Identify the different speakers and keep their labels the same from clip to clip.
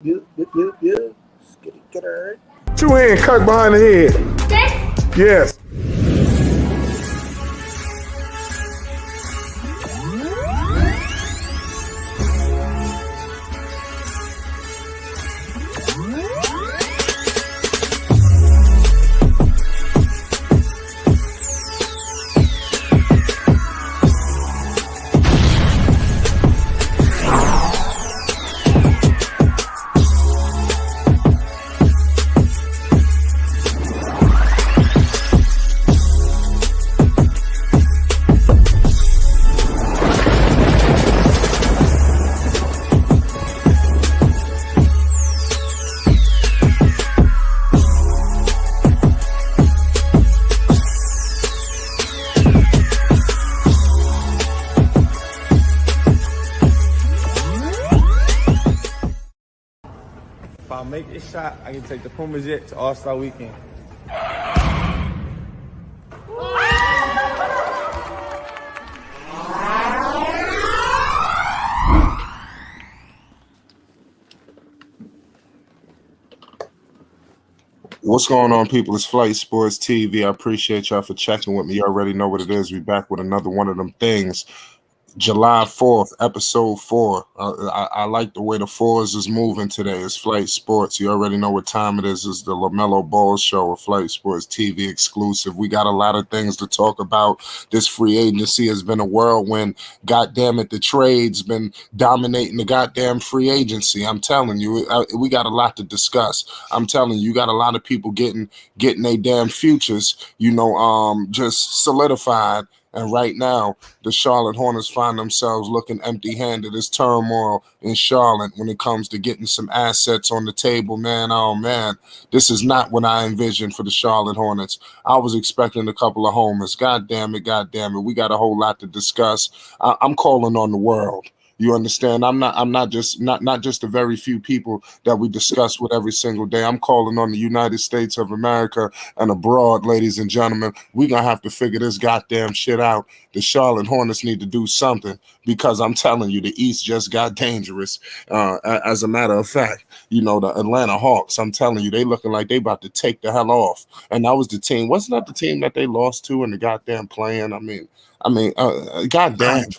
Speaker 1: You. Get her.
Speaker 2: Two hand cut behind the head. Yes.
Speaker 3: If I make this shot, I can take the Puma jet to All-Star Weekend.
Speaker 2: What's going on, people? It's Flight Sports TV. I appreciate y'all for checking with me. You already know what it is. We back with another one of them things. July 4th, episode 4. I like the way the fours is moving today. It's Flight Sports. You already know what time it is. It's the Lamelo Ball Show, a Flight Sports TV exclusive. We got a lot of things to talk about. This free agency has been a whirlwind. God damn it, the trade's been dominating the goddamn free agency. I'm telling you, we got a lot to discuss. I'm telling you, got a lot of people getting their damn futures, just solidified. And right now, the Charlotte Hornets find themselves looking empty-handed. It's turmoil in Charlotte when it comes to getting some assets on the table, man. Oh, man, this is not what I envisioned for the Charlotte Hornets. I was expecting a couple of homers. God damn it. We got a whole lot to discuss. I'm calling on the world. You understand? I'm not just the very few people that we discuss with every single day. I'm calling on the United States of America and abroad, ladies and gentlemen. We're going to have to figure this goddamn shit out. The Charlotte Hornets need to do something because I'm telling you, the East just got dangerous. As a matter of fact, the Atlanta Hawks, I'm telling you, they looking like they about to take the hell off. And that was the team. Wasn't that the team that they lost to in the goddamn play-in? Goddamn.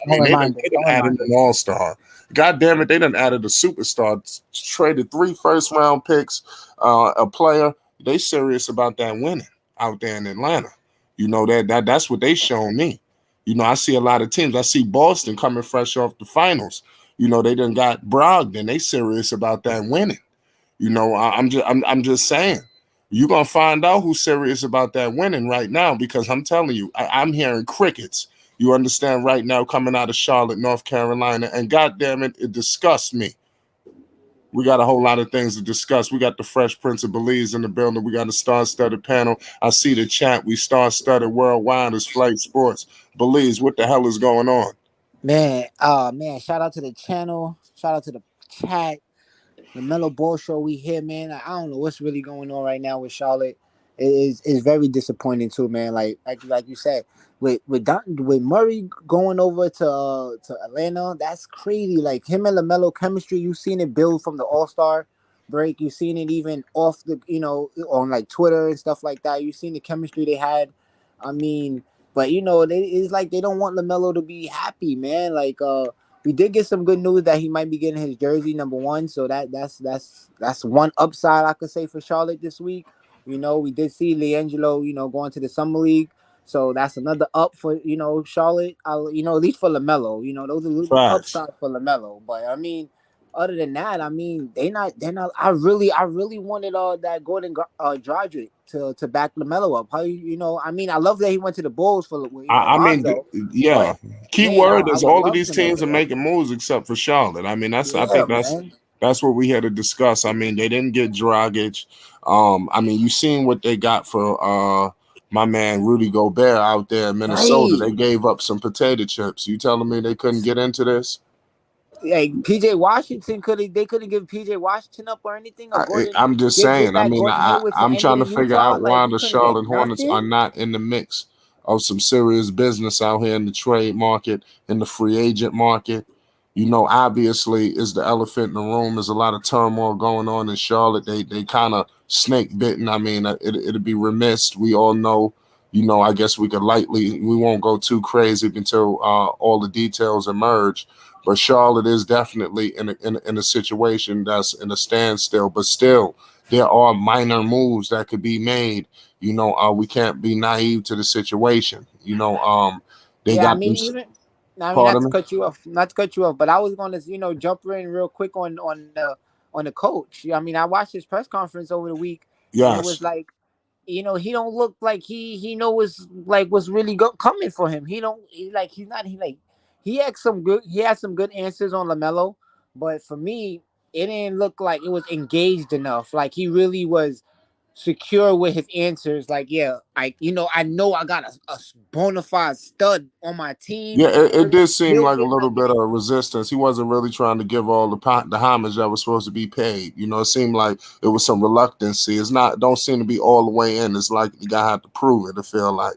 Speaker 2: They done added an all-star. God damn it, they done added a superstar, traded 3 first-round picks, a player. They serious about that winning out there in Atlanta. That's what they shown me. I see a lot of teams. I see Boston coming fresh off the finals. They done got Brogdon. They serious about that winning. I'm just saying. You're going to find out who's serious about that winning right now because I'm telling you, I'm hearing crickets. You understand right now coming out of Charlotte, North Carolina, and goddamn it, it disgusts me. We got a whole lot of things to discuss. We got the Fresh Prince of Belize in the building. We got a star-studded panel. I see the chat. We star-studded worldwide as Flight Sports. Belize, what the hell is going on?
Speaker 1: Man, shout out to the channel. Shout out to the chat. The Lamelo Ball Show, we here, man. I don't know what's really going on right now with Charlotte. It is very disappointing too, man. Like you said, with Murray going over to Atlanta, that's crazy. Like him and Lamelo chemistry, you've seen it build from the All-Star break. You've seen it even off the, on like Twitter and stuff like that. You've seen the chemistry they had. I mean, but it's like they don't want Lamelo to be happy, man. Like we did get some good news that he might be getting his jersey number 1. So that's one upside I could say for Charlotte this week. We did see LiAngelo, going to the summer league. So that's another up for, Charlotte. At least for Lamelo. Those are little upside for Lamelo. But I mean, other than that, I mean, they're not. I really wanted that Gordon Dragic to back Lamelo up. I love that he went to the Bulls for.
Speaker 2: Key word is all of these teams are making moves except for Charlotte. I mean, that's what we had to discuss. I mean, they didn't get Dragic. You seen what they got for my man Rudy Gobert out there in Minnesota. Right. They gave up some potato chips. You telling me they couldn't get into this?
Speaker 1: Hey, PJ Washington they couldn't give PJ Washington up or anything.
Speaker 2: I'm just saying. I'm trying to figure out why the Charlotte Hornets are not in the mix of some serious business out here in the trade market, in the free agent market. Obviously is the elephant in the room. There's a lot of turmoil going on in Charlotte. They kind of snake bitten. I mean, it'd be remiss. We all know, I guess we won't go too crazy until all the details emerge. But Charlotte is definitely in a situation that's in a standstill. But still, there are minor moves that could be made. We can't be naive to the situation. They
Speaker 1: Yeah, I
Speaker 2: got
Speaker 1: mean,
Speaker 2: them.
Speaker 1: even I mean,
Speaker 2: Pardon me.
Speaker 1: not to cut you off, but I was going to, jump in real quick on the coach. I mean, I watched his press conference over the week, and it was
Speaker 2: Yes.
Speaker 1: like, he don't look like he know what's really coming for him. He don't he's not he like he had some good answers on Lamelo, but for me, it didn't look like it was engaged enough. Like he really was secure with his answers. Like, yeah, I know I got a bona fide stud on my team.
Speaker 2: Yeah, it did seem
Speaker 1: He'll
Speaker 2: like a
Speaker 1: get
Speaker 2: little
Speaker 1: like
Speaker 2: bit of resistance. He wasn't really trying to give all the homage that was supposed to be paid. It seemed like it was some reluctancy. It's not don't seem to be all the way in. It's like you gotta have to prove it to feel like.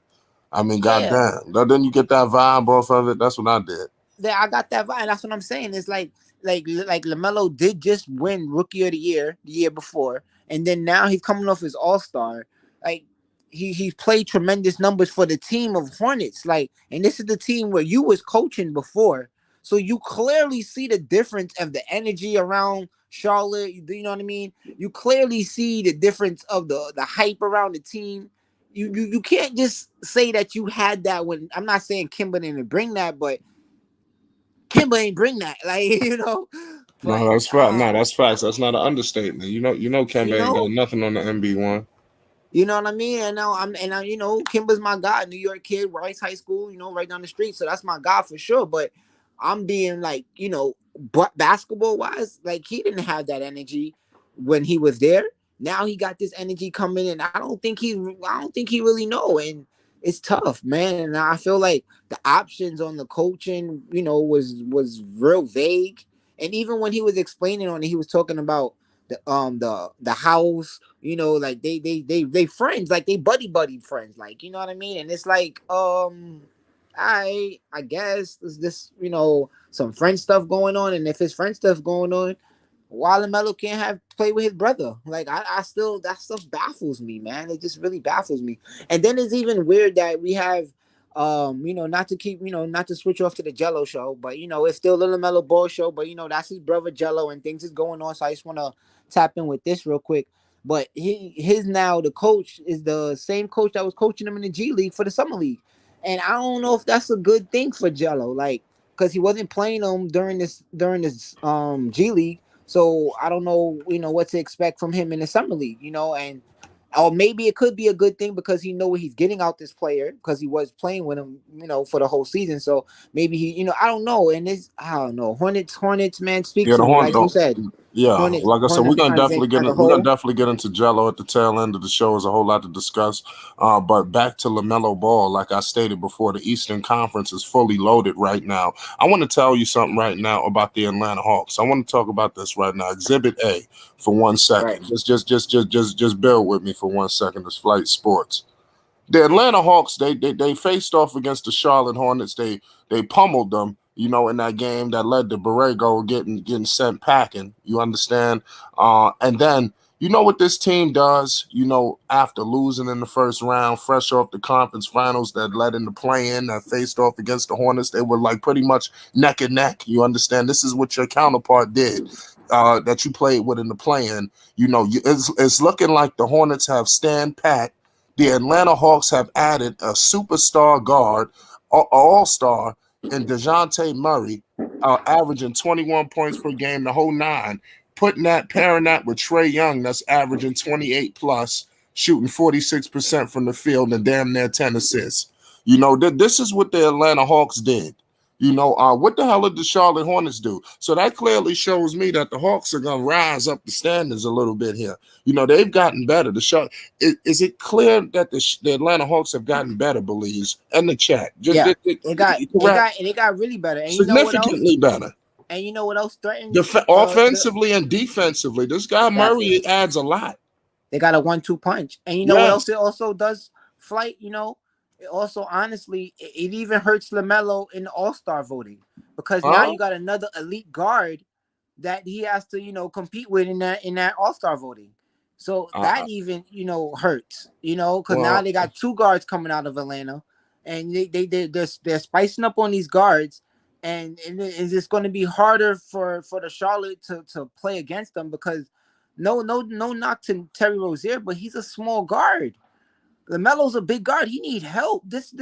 Speaker 2: I mean,
Speaker 1: yeah.
Speaker 2: goddamn. Then you get that vibe off of it. That's what I did.
Speaker 1: That I got that vibe. That's what I'm saying. It's like Lamelo did just win Rookie of the year before, and then now he's coming off his All Star. Like he played tremendous numbers for the team of Hornets. Like, and this is the team where you was coaching before, so you clearly see the difference of the energy around Charlotte. You know what I mean? You clearly see the difference of the hype around the team. You can't just say that you had that when I'm not saying Kimber didn't bring that, but Kemba ain't bring that, like but
Speaker 2: No, that's fact. No, that's facts. That's not an understatement.
Speaker 1: you
Speaker 2: Kemba ain't got
Speaker 1: know,
Speaker 2: nothing on the MB1.
Speaker 1: you know what I mean. And now Kimba's my guy, New York kid, Rice High School, right down the street. So that's my guy for sure. But I'm being like, but basketball wise, like he didn't have that energy when he was there. Now he got this energy coming, and I don't think he really know, and it's tough, man. And I feel like the options on the coaching, was real vague. And even when he was explaining on it, he was talking about the house, like they friends, like they buddy friends, like what I mean. And it's like I guess there's this some friend stuff going on, and if his friend stuff going on, why Lamelo can't have play with his brother? Like I still that stuff baffles me, man. It just really baffles me. And then it's even weird that we have not to keep, not to switch off to the Jello show, but it's still the Lamelo Ball show, but that's his brother Jello and things is going on. So I just want to tap in with this real quick. But his now the coach is the same coach that was coaching him in the G League for the summer league. And I don't know if that's a good thing for Jello, like because he wasn't playing him during this G League. So I don't know, what to expect from him in the summer league, and or maybe it could be a good thing because he know what he's getting out this player because he was playing with him, for the whole season. So maybe he, I don't know. And I don't know. Hornets, man, speak
Speaker 2: Yeah,
Speaker 1: to
Speaker 2: the
Speaker 1: me.
Speaker 2: horn.
Speaker 1: Like you said,
Speaker 2: Yeah,
Speaker 1: Hornets,
Speaker 2: like I said,
Speaker 1: Hornets as a
Speaker 2: we're gonna
Speaker 1: whole.
Speaker 2: definitely get into Jello at the tail end of the show. There's a whole lot to discuss. But back to Lamelo Ball, like I stated before, the Eastern Conference is fully loaded right now. I want to tell you something right now about the Atlanta Hawks. I want to talk about this right now. Exhibit A for one
Speaker 1: Right.
Speaker 2: second. Just bear with me for 1 second. It's Flight Sports. The Atlanta Hawks, they faced off against the Charlotte Hornets. They pummeled them, in that game that led to Borrego getting sent packing. You understand? And then you know what this team does, after losing in the first round, fresh off the conference finals that led into play-in, that faced off against the Hornets, they were like pretty much neck and neck. You understand? This is what your counterpart did. That you played with in the play-in. It's looking like the Hornets have stand pat. The Atlanta Hawks have added a superstar guard, all-star, in DeJounte Murray, averaging 21 points per game, the whole nine. Pairing that with Trae Young, that's averaging 28 plus, shooting 46% from the field and damn near 10 assists. This is what the Atlanta Hawks did. What the hell did the Charlotte Hornets do? So that clearly shows me that the Hawks are going to rise up the standards a little bit here. They've gotten better. Is it clear that the Atlanta Hawks have gotten better, Believes? And the chat.
Speaker 1: Yeah. It
Speaker 2: Correct.
Speaker 1: got really better. And you know what else?
Speaker 2: Significantly better.
Speaker 1: And you know what else threatens the
Speaker 2: Offensively and defensively. This guy
Speaker 1: exactly.
Speaker 2: Murray adds a lot.
Speaker 1: They got a 1-2 punch. And you know what else
Speaker 2: Yes.
Speaker 1: it also does, Flight? It also honestly it even hurts LaMelo in the All-Star voting because now
Speaker 2: Huh?
Speaker 1: you got another elite guard that he has to, compete with in that All-Star voting. So that
Speaker 2: Uh,
Speaker 1: even, hurts, because now
Speaker 2: well,
Speaker 1: they got two guards coming out of Atlanta, and they're spicing up on these guards, and it's just going to be harder for the Charlotte to play against them because no knock to Terry Rozier, but he's a small guard. LaMelo's a big guard. He need help. This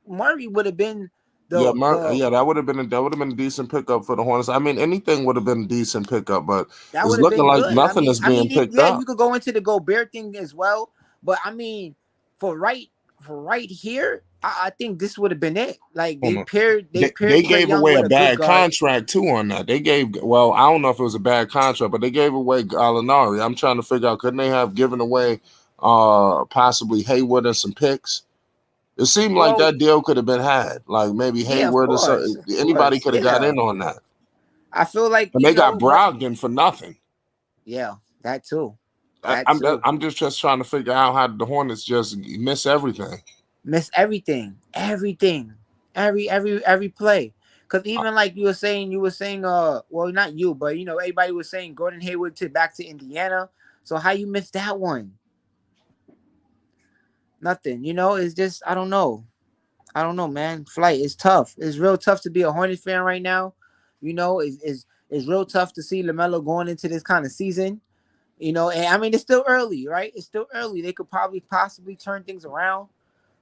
Speaker 1: Murray would have been the
Speaker 2: yeah, that would have been a decent pickup for the Hornets. I mean, anything would have been a decent pickup, but
Speaker 1: That
Speaker 2: it's
Speaker 1: would have
Speaker 2: looking
Speaker 1: been
Speaker 2: like
Speaker 1: good. I
Speaker 2: nothing
Speaker 1: mean,
Speaker 2: is being picked
Speaker 1: yeah,
Speaker 2: up.
Speaker 1: you could go into the Gobert thing as well, but I mean, for right here, I think this would have been it. Like
Speaker 2: Hold on.
Speaker 1: they
Speaker 2: They
Speaker 1: paired Trey
Speaker 2: gave
Speaker 1: Young
Speaker 2: away
Speaker 1: with
Speaker 2: a
Speaker 1: a good
Speaker 2: bad
Speaker 1: guard.
Speaker 2: contract too on that. They gave well, I don't know if it was a bad contract, but they gave away Gallinari. I'm trying to figure out couldn't they have given away possibly Hayward and some picks? It seemed like
Speaker 1: Well,
Speaker 2: that deal could have been had. Like maybe
Speaker 1: yeah, of
Speaker 2: Hayward or so,
Speaker 1: course, of
Speaker 2: anybody
Speaker 1: course,
Speaker 2: could have got
Speaker 1: yeah.
Speaker 2: in on that.
Speaker 1: I feel like
Speaker 2: And they got Brogdon for nothing.
Speaker 1: yeah, that too,
Speaker 2: I,
Speaker 1: that
Speaker 2: I'm
Speaker 1: too.
Speaker 2: I'm just trying to figure out how the Hornets just miss everything.
Speaker 1: Miss everything, every play. Because even like you were saying, well, not you, but everybody was saying Gordon Hayward to back to Indiana. So how you missed that one? Nothing. It's just I don't know. I don't know, man. Flight is tough. It's real tough to be a Hornets fan right now. It's real tough to see Lamelo going into this kind of season. And I mean it's still early, right? It's still early. They could probably possibly turn things around.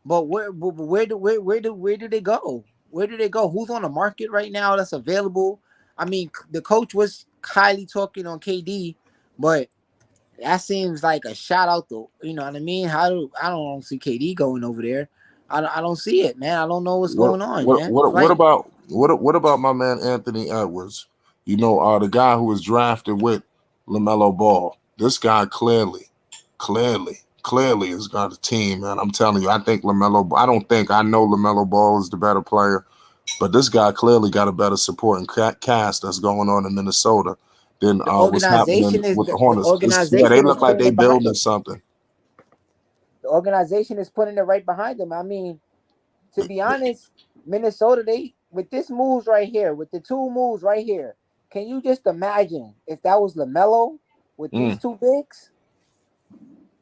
Speaker 1: But where do they go? Where do they go? Who's on the market right now that's available? I mean, the coach was highly talking on KD, but that seems like a shot out the. You know what I mean? I don't see KD going over there. I don't see it, man. I don't know what's
Speaker 2: What
Speaker 1: going on,
Speaker 2: what
Speaker 1: man.
Speaker 2: what what
Speaker 1: Flight.
Speaker 2: about what about my man Anthony Edwards? The guy who was drafted with LaMelo Ball. This guy clearly has got a team, man. I'm telling you, I think LaMelo. I know LaMelo Ball is the better player, but this guy clearly got a better supporting cast that's going on in Minnesota than
Speaker 1: The
Speaker 2: what's happening
Speaker 1: organization is
Speaker 2: with the
Speaker 1: the
Speaker 2: Hornets. Yeah, they
Speaker 1: organization is
Speaker 2: look like
Speaker 1: putting
Speaker 2: they
Speaker 1: it behind
Speaker 2: building
Speaker 1: them.
Speaker 2: something.
Speaker 1: The organization is putting it right behind them. I mean, to be honest, Minnesota, they with this moves right here, with the two moves right here, can you just imagine if that was LaMelo with these
Speaker 2: Mm,
Speaker 1: two bigs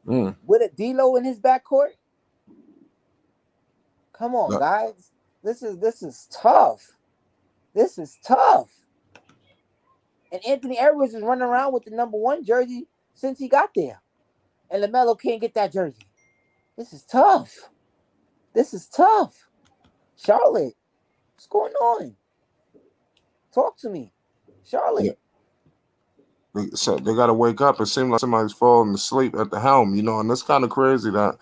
Speaker 2: mm.
Speaker 1: with a D'Lo in his backcourt? Come on,
Speaker 2: That-
Speaker 1: guys, this is tough. This is tough. And Anthony Edwards is running around with the number one jersey since he got there, and LaMelo can't get that jersey. This is tough. This is tough. Charlotte, what's going on? Talk to me,
Speaker 2: yeah.
Speaker 1: Charlotte.
Speaker 2: So they got to wake up. It seems like somebody's falling asleep at the helm, and it's kind of crazy that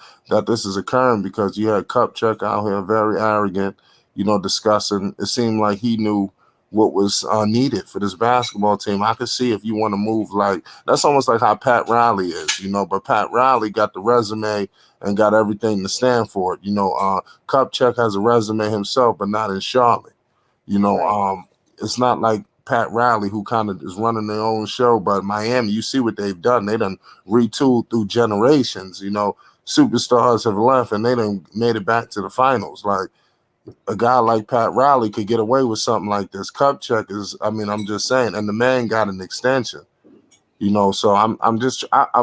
Speaker 2: this is occurring because you had Kupchak out here very arrogant, discussing. It seemed like he knew what was needed for this basketball team. I could see if you want to move like that's almost like how Pat Riley is, but Pat Riley got the resume and got everything to stand for it. Kupchak has a resume himself, but not in Charlotte. You know,
Speaker 1: Right.
Speaker 2: um, it's not like Pat Riley, who kind of is running their own show, but Miami, you see what they've done. They done retooled through generations. Superstars have left and they done made it back to the finals. Like a guy like Pat Riley could get away with something like this. Kupchak is, I mean, I'm just saying, and the man got an extension. So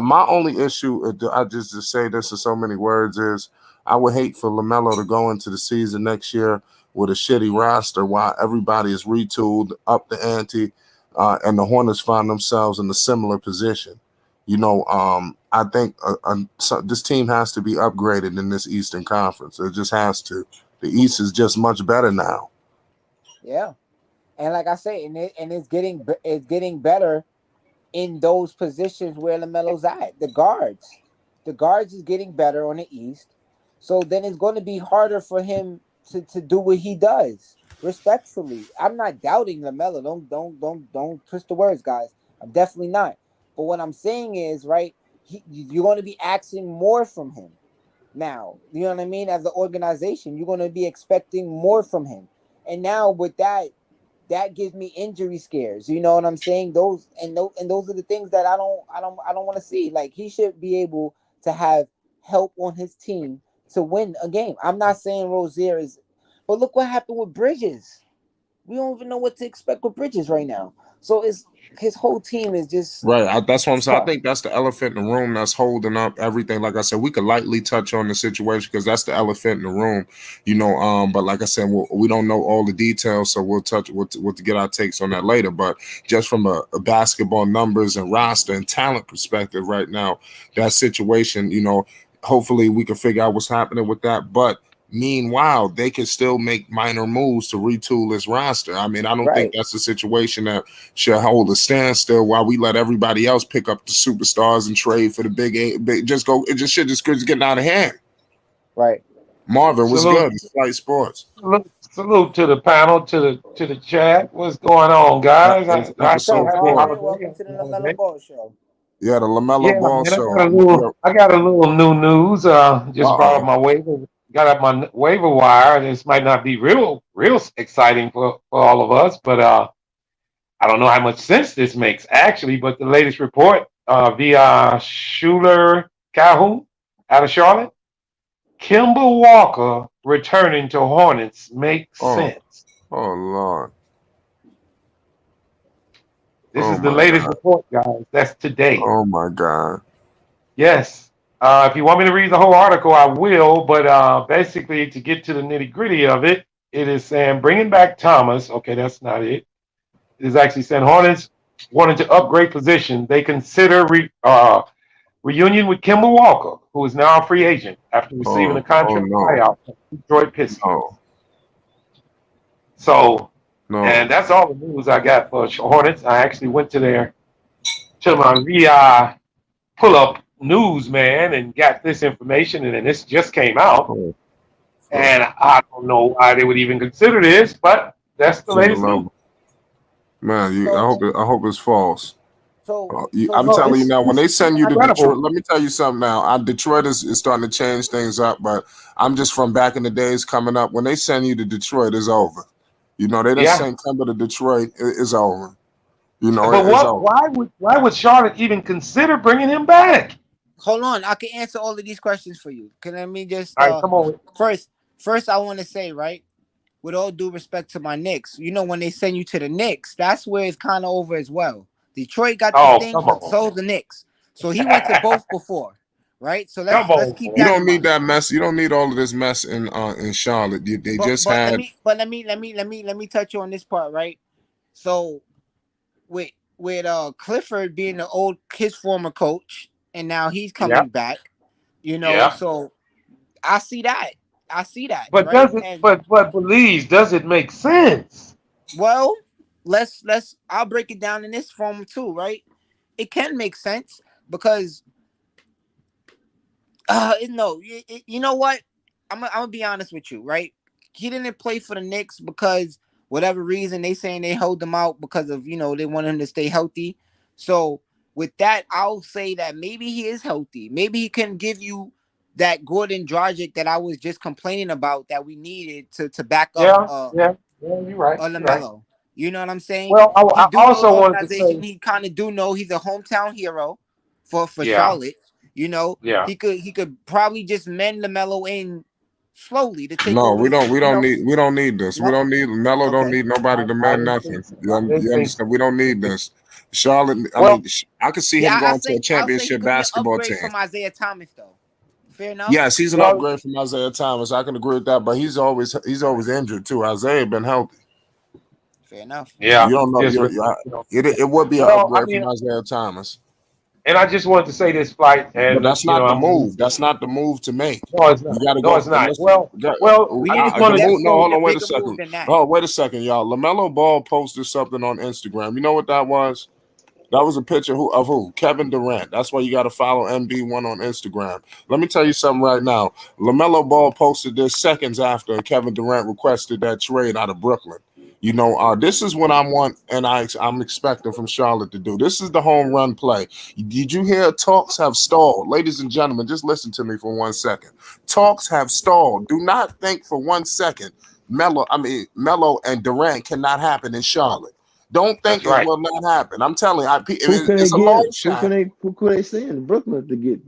Speaker 2: my only issue, I just to say this in so many words is I would hate for LaMelo to go into the season next year with a shitty roster while everybody is retooled up the ante, and the Hornets find themselves in a similar position. I think this team has to be upgraded in this Eastern Conference. It just has to. The East is just much better now.
Speaker 1: Yeah. And like I say, and it's getting better in those positions where LaMelo's at. The guards is getting better on the East. So then it's going to be harder for him to do what he does. Respectfully, I'm not doubting LaMelo. Don't twist the words, guys. I'm definitely not. But what I'm saying is, right, you're going to be asking more from him now. You know what I mean? As an organization, you're going to be expecting more from him. And now with that gives me injury scares. You know what I'm saying? Those are the things that I don't want to see. Like he should be able to have help on his team to win a game. I'm not saying Rozier is, but look what happened with Bridges. We don't even know what to expect with Bridges right now. So it's his whole team is just
Speaker 2: Right. That's what I'm
Speaker 1: it's
Speaker 2: saying. I
Speaker 1: tough.
Speaker 2: think that's the elephant in the room that's holding up everything. Like I said, we could lightly touch on the situation because that's the elephant in the room, you know. But like I said, we don't know all the details, so we'll touch we'll to get our takes on that later. But just from a basketball numbers and roster and talent perspective, right now, that situation, you know, hopefully we can figure out what's happening with that. But meanwhile, they can still make minor moves to retool this roster. I mean, I don't think
Speaker 1: Right.
Speaker 2: that's a situation that should hold a standstill while we let everybody else pick up the superstars and trade for the big just go. It just should just getting out of hand.
Speaker 1: Right.
Speaker 2: Marvin was
Speaker 4: Salute,
Speaker 2: good. Flight Sports.
Speaker 4: salute to the panel, to the chat. What's going on, guys?
Speaker 2: It's
Speaker 4: I
Speaker 1: What's up,
Speaker 2: episode
Speaker 4: happy
Speaker 2: 4.
Speaker 1: Marvin?
Speaker 4: holiday.
Speaker 1: Welcome to the Lamelo Ball Show.
Speaker 2: Yeah, the
Speaker 4: Yeah,
Speaker 2: Lamelo Ball
Speaker 4: man,
Speaker 2: show. Yeah.
Speaker 4: I got a little new news. Just brought up
Speaker 2: Uh-oh.
Speaker 4: my waiver, got up my waiver wire. This might not be real exciting for all of us, but I don't know how much sense this makes actually. But the latest report via Schuler Calhoun out of Charlotte, Kemba Walker returning to Hornets makes
Speaker 2: Oh,
Speaker 4: sense.
Speaker 2: oh Lord.
Speaker 4: This
Speaker 2: Oh
Speaker 4: is the
Speaker 2: my
Speaker 4: latest
Speaker 2: God.
Speaker 4: report, guys. That's today.
Speaker 2: Oh my God.
Speaker 4: Yes. If you want me to read the whole article, I will. But basically, to get to the nitty gritty of it, it is saying bringing back Thomas. Okay, that's not it. It is actually saying Hornets wanted to upgrade position. They consider reunion with Kemba Walker, who is now a free agent after receiving a
Speaker 2: Oh
Speaker 4: contract
Speaker 2: no.
Speaker 4: buyout from Detroit Pistons.
Speaker 2: No.
Speaker 4: So, and
Speaker 2: No.
Speaker 4: that's all the news I got for Hornets. I actually went to my VI pull up news, man, and got this information, and then this just came out.
Speaker 2: Oh, for,
Speaker 4: And I don't know why they would even consider this, but that's the
Speaker 2: for the
Speaker 4: latest news.
Speaker 2: love. Man,
Speaker 1: So
Speaker 2: I hope it's false.
Speaker 1: so
Speaker 2: I'm
Speaker 4: No,
Speaker 2: telling you now, when they
Speaker 4: it's
Speaker 2: send you to Detroit,
Speaker 4: incredible.
Speaker 2: let me tell you something now. Detroit is starting to change things up, but I'm just from back in the days coming up. When they send you to Detroit, it's over. You know, they didn't
Speaker 4: Yeah.
Speaker 2: send Kemba to Detroit, it's over. You know,
Speaker 4: But
Speaker 2: it's over.
Speaker 4: why would Charlotte even consider bringing him back?
Speaker 1: hold on, I can answer all of these questions for you. Can let me just
Speaker 4: All right, come on.
Speaker 1: first first I want to say, right, with all due respect to my Knicks, you know, when they send you to the Knicks, that's where it's kind of over as well. Detroit got the
Speaker 4: Oh,
Speaker 1: thing,
Speaker 4: come on.
Speaker 1: so the Knicks. So he went to both before, right? So
Speaker 4: Come
Speaker 1: let's
Speaker 4: on,
Speaker 1: keep
Speaker 2: You
Speaker 1: that
Speaker 4: man.
Speaker 1: in
Speaker 2: don't need
Speaker 1: mind.
Speaker 2: that mess. You don't need all of this mess in Charlotte. They just
Speaker 1: But
Speaker 2: had
Speaker 1: let me touch on this part, right? So with Clifford being the old his former coach, and now he's
Speaker 4: Yeah,
Speaker 1: coming back, you know.
Speaker 4: yeah.
Speaker 1: So I see that. I see that,
Speaker 4: But
Speaker 1: right?
Speaker 4: does it?
Speaker 1: And
Speaker 4: But Belize, does it make sense?
Speaker 1: well, let's I'll break it down in this form too, right? It can make sense because no, you know what? I'm gonna be honest with you, right? He didn't play for the Knicks because whatever reason they saying they hold him out because of, you know, they want him to stay healthy. So with that, I'll say that maybe he is healthy. Maybe he can give you that Gordon Dragic that I was just complaining about that we needed to back up
Speaker 4: Yeah, yeah, yeah. You're right. You're right.
Speaker 1: Lamelo. You know what I'm saying?
Speaker 4: Well,
Speaker 1: He
Speaker 4: I
Speaker 1: do know the
Speaker 4: also wanted to
Speaker 1: organization.
Speaker 4: say,
Speaker 1: He kind of do know he's a hometown hero for
Speaker 4: yeah,
Speaker 1: Charlotte. You know,
Speaker 4: yeah.
Speaker 1: he could probably just mend Lamelo in slowly to take
Speaker 2: no.
Speaker 1: over.
Speaker 2: We
Speaker 1: You
Speaker 2: don't
Speaker 1: know,
Speaker 2: need this. We
Speaker 1: no,
Speaker 2: don't need Melo. Don't
Speaker 1: okay,
Speaker 2: need nobody to
Speaker 4: I
Speaker 2: man
Speaker 4: didn't think
Speaker 2: nothing.
Speaker 4: so. I didn't
Speaker 2: You
Speaker 4: think so.
Speaker 2: understand? We don't need this. Charlotte. I
Speaker 4: Well,
Speaker 2: mean, I could see him
Speaker 1: yeah.
Speaker 2: going to a
Speaker 1: I'll say he
Speaker 2: championship
Speaker 1: could be an
Speaker 2: basketball
Speaker 1: upgrade
Speaker 2: team.
Speaker 1: from Isaiah Thomas though. Fair enough.
Speaker 2: Yes, he's an
Speaker 4: well,
Speaker 2: upgrade from Isaiah Thomas. I can agree with that, but he's always injured too. Isaiah been healthy.
Speaker 1: Fair enough.
Speaker 4: yeah.
Speaker 2: You don't know.
Speaker 4: Just you know.
Speaker 2: It would be an
Speaker 4: Well, I
Speaker 2: upgrade
Speaker 4: mean,
Speaker 2: from Isaiah Thomas,
Speaker 4: and I just wanted to say this, Flight,
Speaker 2: but
Speaker 4: and
Speaker 2: that's
Speaker 4: you know,
Speaker 2: not the
Speaker 4: I'm
Speaker 2: move. That's not the move to make.
Speaker 4: no, it's
Speaker 2: You
Speaker 4: not.
Speaker 2: got to
Speaker 4: No,
Speaker 2: go.
Speaker 4: it's not.
Speaker 2: Listen,
Speaker 1: We
Speaker 4: I
Speaker 1: need
Speaker 4: just
Speaker 1: we
Speaker 2: the
Speaker 4: wanted to
Speaker 2: move. No,
Speaker 1: definitely
Speaker 4: say,
Speaker 1: need
Speaker 2: hold
Speaker 1: a
Speaker 2: on. Wait a
Speaker 1: bigger move
Speaker 2: second.
Speaker 1: than that.
Speaker 2: Oh, wait a second, y'all. Lamelo Ball posted something on Instagram. You know what that was? That was a picture of who? Kevin Durant. That's why you got to follow MB1 on Instagram. Let me tell you something right now. LaMelo Ball posted this seconds after Kevin Durant requested that trade out of Brooklyn. You know, this is what I want and I'm expecting from Charlotte to do. This is the home run play. Did you hear talks have stalled? Ladies and gentlemen, just listen to me for 1 second. Talks have stalled. Do not think for 1 second Melo and Durant cannot happen in Charlotte. Don't think
Speaker 4: That's
Speaker 2: it
Speaker 4: right.
Speaker 2: will not happen. I'm telling you,
Speaker 5: Who can they
Speaker 2: it's a long
Speaker 5: get?
Speaker 2: shot.
Speaker 5: Who could they send to Brooklyn to get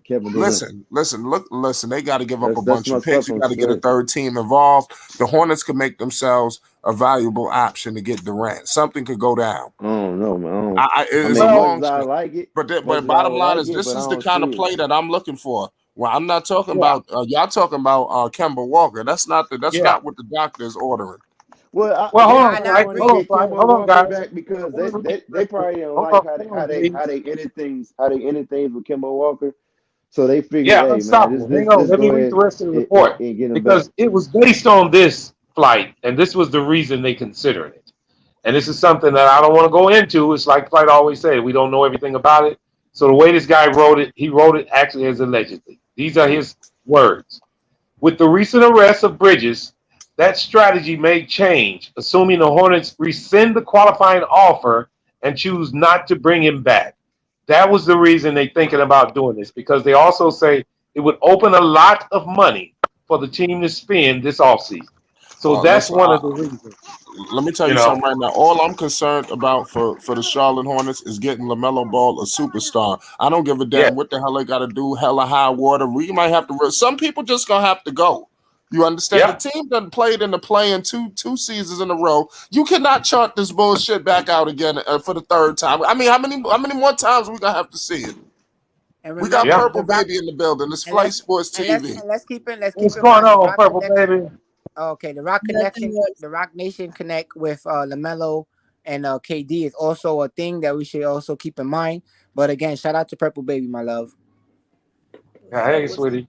Speaker 5: Kevin Durant?
Speaker 2: Listen. They got to give up a
Speaker 5: That's
Speaker 2: bunch
Speaker 5: my
Speaker 2: of picks.
Speaker 5: stuff
Speaker 2: You
Speaker 5: I'm
Speaker 2: got to get a
Speaker 5: saying.
Speaker 2: third team involved. The Hornets could make themselves a valuable option to get Durant. Something could go down.
Speaker 5: I don't know, man. I
Speaker 2: It's a
Speaker 5: mean, as much
Speaker 2: long
Speaker 5: as I
Speaker 2: shot.
Speaker 5: like it,
Speaker 2: But bottom line is, this
Speaker 5: but I
Speaker 2: is the
Speaker 5: don't
Speaker 2: kind of
Speaker 5: see it.
Speaker 2: play that I'm looking for. Well, I'm not talking
Speaker 4: Yeah.
Speaker 2: about y'all talking about Kemba Walker. That's not
Speaker 4: Yeah.
Speaker 2: what the doctor is ordering.
Speaker 5: Well,
Speaker 4: Well, hold
Speaker 5: they
Speaker 4: on,
Speaker 1: And I
Speaker 5: probably
Speaker 4: Flight.
Speaker 5: want to
Speaker 1: agree.
Speaker 4: Hold on,
Speaker 5: get
Speaker 4: Flight.
Speaker 5: Kemba
Speaker 4: Hold on,
Speaker 5: Walker
Speaker 4: guys.
Speaker 5: back because
Speaker 4: Hold on,
Speaker 5: they probably don't
Speaker 4: hold
Speaker 5: like
Speaker 4: on, hold on, G.
Speaker 5: how they ended things with Kemba Walker. So they figured,
Speaker 4: Yeah,
Speaker 5: hey man,
Speaker 4: unstoppable. Hang on.
Speaker 5: this
Speaker 4: Let me
Speaker 5: go
Speaker 4: read the
Speaker 5: ahead
Speaker 4: rest of the report
Speaker 5: and get him back.
Speaker 4: because it was based on this Flight, and this was the reason they considered it. And this is something that I don't want to go into. It's like Flight always said, we don't know everything about it. So the way this guy wrote it, he wrote it actually as allegedly. These are his words. With the recent arrest of Bridges, that strategy may change, assuming the Hornets rescind the qualifying offer and choose not to bring him back. That was the reason they're thinking about doing this, because they also say it would open a lot of money for the team to spend this offseason. So
Speaker 2: Well,
Speaker 4: that's
Speaker 2: listen,
Speaker 4: one of the reasons,
Speaker 2: let me tell
Speaker 4: you
Speaker 2: you
Speaker 4: know.
Speaker 2: something right now. All I'm concerned about for the Charlotte Hornets is getting Lamelo Ball a superstar. I don't give a
Speaker 4: Yeah,
Speaker 2: damn what the hell they got to do. Hella high water. We might have to. Some people just gonna have to go. You understand? The
Speaker 4: yeah,
Speaker 2: team done played in the play in two seasons in a row. You cannot chart this bullshit back out again for the third time. I mean, how many more times we gonna have to see it?
Speaker 1: And
Speaker 2: We got
Speaker 4: yeah.
Speaker 1: remember the
Speaker 2: Purple
Speaker 1: Rock.
Speaker 2: Baby in the building. It's
Speaker 1: And
Speaker 2: Flight
Speaker 1: let's
Speaker 2: Sports TV.
Speaker 1: keep
Speaker 4: What's
Speaker 1: in
Speaker 4: going
Speaker 1: mind the
Speaker 4: on,
Speaker 1: Rock
Speaker 4: Purple
Speaker 1: connection.
Speaker 4: Baby?
Speaker 1: Okay, the Rock
Speaker 6: Nothing
Speaker 1: connection,
Speaker 6: much.
Speaker 1: the Rock Nation connect with Lamelo and KD is also a thing that we should also keep in mind. But again, shout out to Purple Baby, my love.
Speaker 4: Yeah,
Speaker 6: What's up?
Speaker 4: hey, sweetie.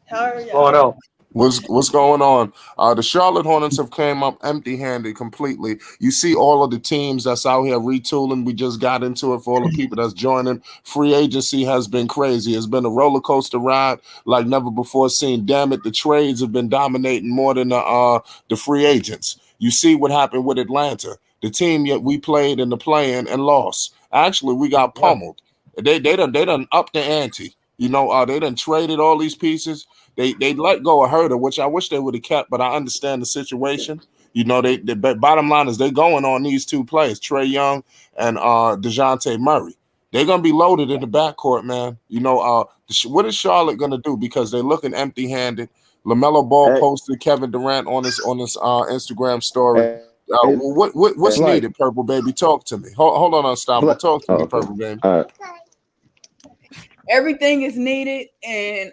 Speaker 6: How are
Speaker 4: What's going
Speaker 6: y'all?
Speaker 4: on?
Speaker 2: What's going on? The Charlotte Hornets have came up empty-handed completely. You see all of the teams that's out here retooling. We just got into it for all the people that's joining. Free agency has been crazy. It's been a roller coaster ride like never before seen. Damn it, the trades have been dominating more than the free agents. You see what happened with Atlanta. The team yet we played in the play-in and lost. Actually, we got
Speaker 4: Yeah,
Speaker 2: pummeled. They done upped the ante. They done traded all these pieces. They let go of Herter, which I wish they would have kept, but I understand the situation. The bottom line is they going on these two players, Trey Young and DeJounte Murray. They're gonna be loaded in the backcourt, man. What is Charlotte gonna do? Because they're looking empty-handed. LaMelo Ball
Speaker 5: Hey,
Speaker 2: posted Kevin Durant on his Instagram story.
Speaker 5: hey,
Speaker 2: What's
Speaker 5: flight,
Speaker 2: needed, Purple Baby? Talk to me. Hold on, Unstoppable.
Speaker 5: flight.
Speaker 2: Talk to
Speaker 5: Oh,
Speaker 2: me,
Speaker 5: okay.
Speaker 2: Purple Baby.
Speaker 5: All right.
Speaker 6: Everything is needed, and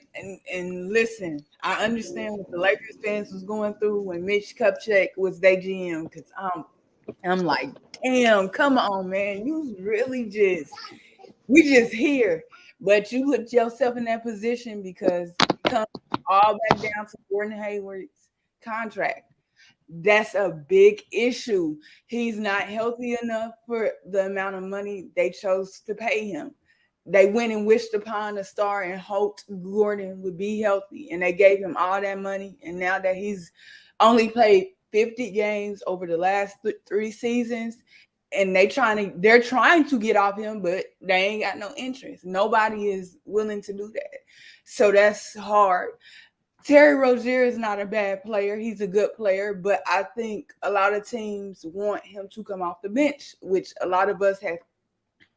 Speaker 6: listen, I understand what the Lakers fans was going through when Mitch Kupchak was their GM, because I'm like, damn, come on, man, you really we just here, but you put yourself in that position because it comes all back down to Gordon Hayward's contract. That's a big issue. He's not healthy enough for the amount of money they chose to pay him. They went and wished upon a star and hoped Gordon would be healthy, and they gave him all that money. And now that he's only played 50 games over the last 3 seasons, and they're trying to get off him, but they ain't got no interest. Nobody is willing to do that. So that's hard. Terry Rozier is not a bad player. He's a good player, but I think a lot of teams want him to come off the bench, which a lot of us have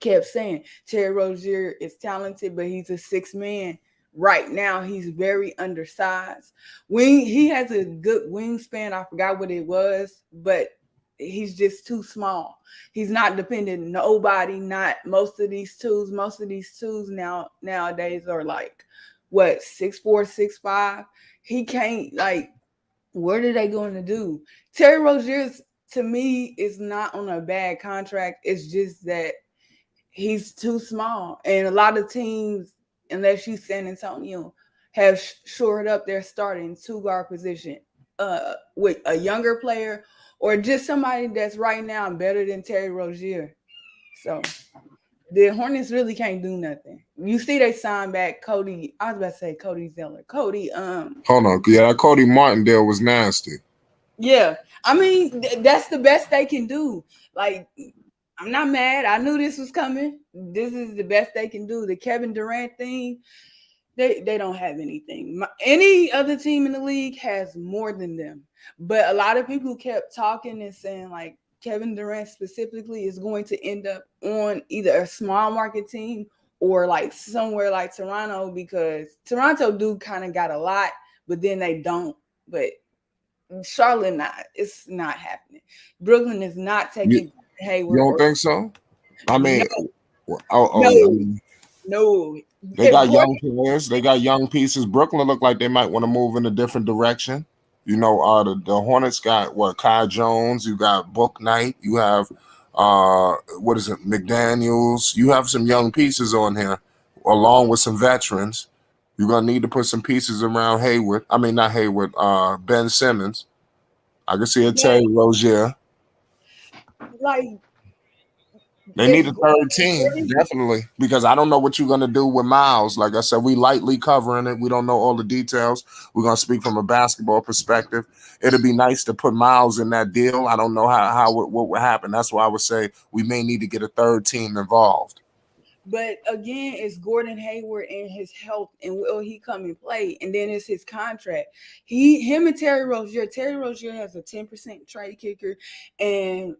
Speaker 6: kept saying. Terry Rozier is talented, but he's a six man. Right now, he's very undersized. He has a good wingspan. I forgot what it was, but he's just too small. He's not dependent on nobody. Not most of these twos. Most of these twos nowadays are like what 6'4", 6'5". He can't what are they going to do? Terry Rozier to me is not on a bad contract. It's just that he's too small, and a lot of teams, unless you San Antonio, have shored up their starting two-guard position with a younger player or just somebody that's right now better than Terry Rozier. So the Hornets really can't do nothing. You see, they signed back Cody. I was about to say Cody Zeller. Cody.
Speaker 2: Hold on. Yeah, that Cody Martindale was nasty.
Speaker 6: Yeah. I mean, that's the best they can do. Like, I'm not mad. I knew this was coming. This is the best they can do. The Kevin Durant thing, they don't have anything. Any other team in the league has more than them. But a lot of people kept talking and saying like Kevin Durant specifically is going to end up on either a small market team or like somewhere like Toronto, because Toronto do kind of got a lot, but then they don't. But Charlotte not. It's not happening. Brooklyn is not taking Hayward.
Speaker 2: You don't think so? I mean,
Speaker 6: no,
Speaker 2: yeah. I mean,
Speaker 6: no.
Speaker 2: they got young players. They got young pieces. Brooklyn look like they might want to move in a different direction. You know, the Hornets got Kai Jones. You got Book Knight. You have what is it, McDaniels. You have some young pieces on here, along with some veterans. You're gonna need to put some pieces around Hayward. I mean, not Hayward. Ben Simmons. I can see a Terry Rozier.
Speaker 6: Like,
Speaker 2: they need a third team, definitely, because I don't know what you're going to do with Miles. Like I said, we lightly covering it. We don't know all the details. We're going to speak from a basketball perspective. It'd be nice to put Miles in that deal. I don't know what would happen. That's why I would say we may need to get a third team involved.
Speaker 6: But again, it's Gordon Hayward and his health, and will he come and play? And then it's his contract. Him and Terry Rozier. Terry Rozier has a 10% trade kicker, and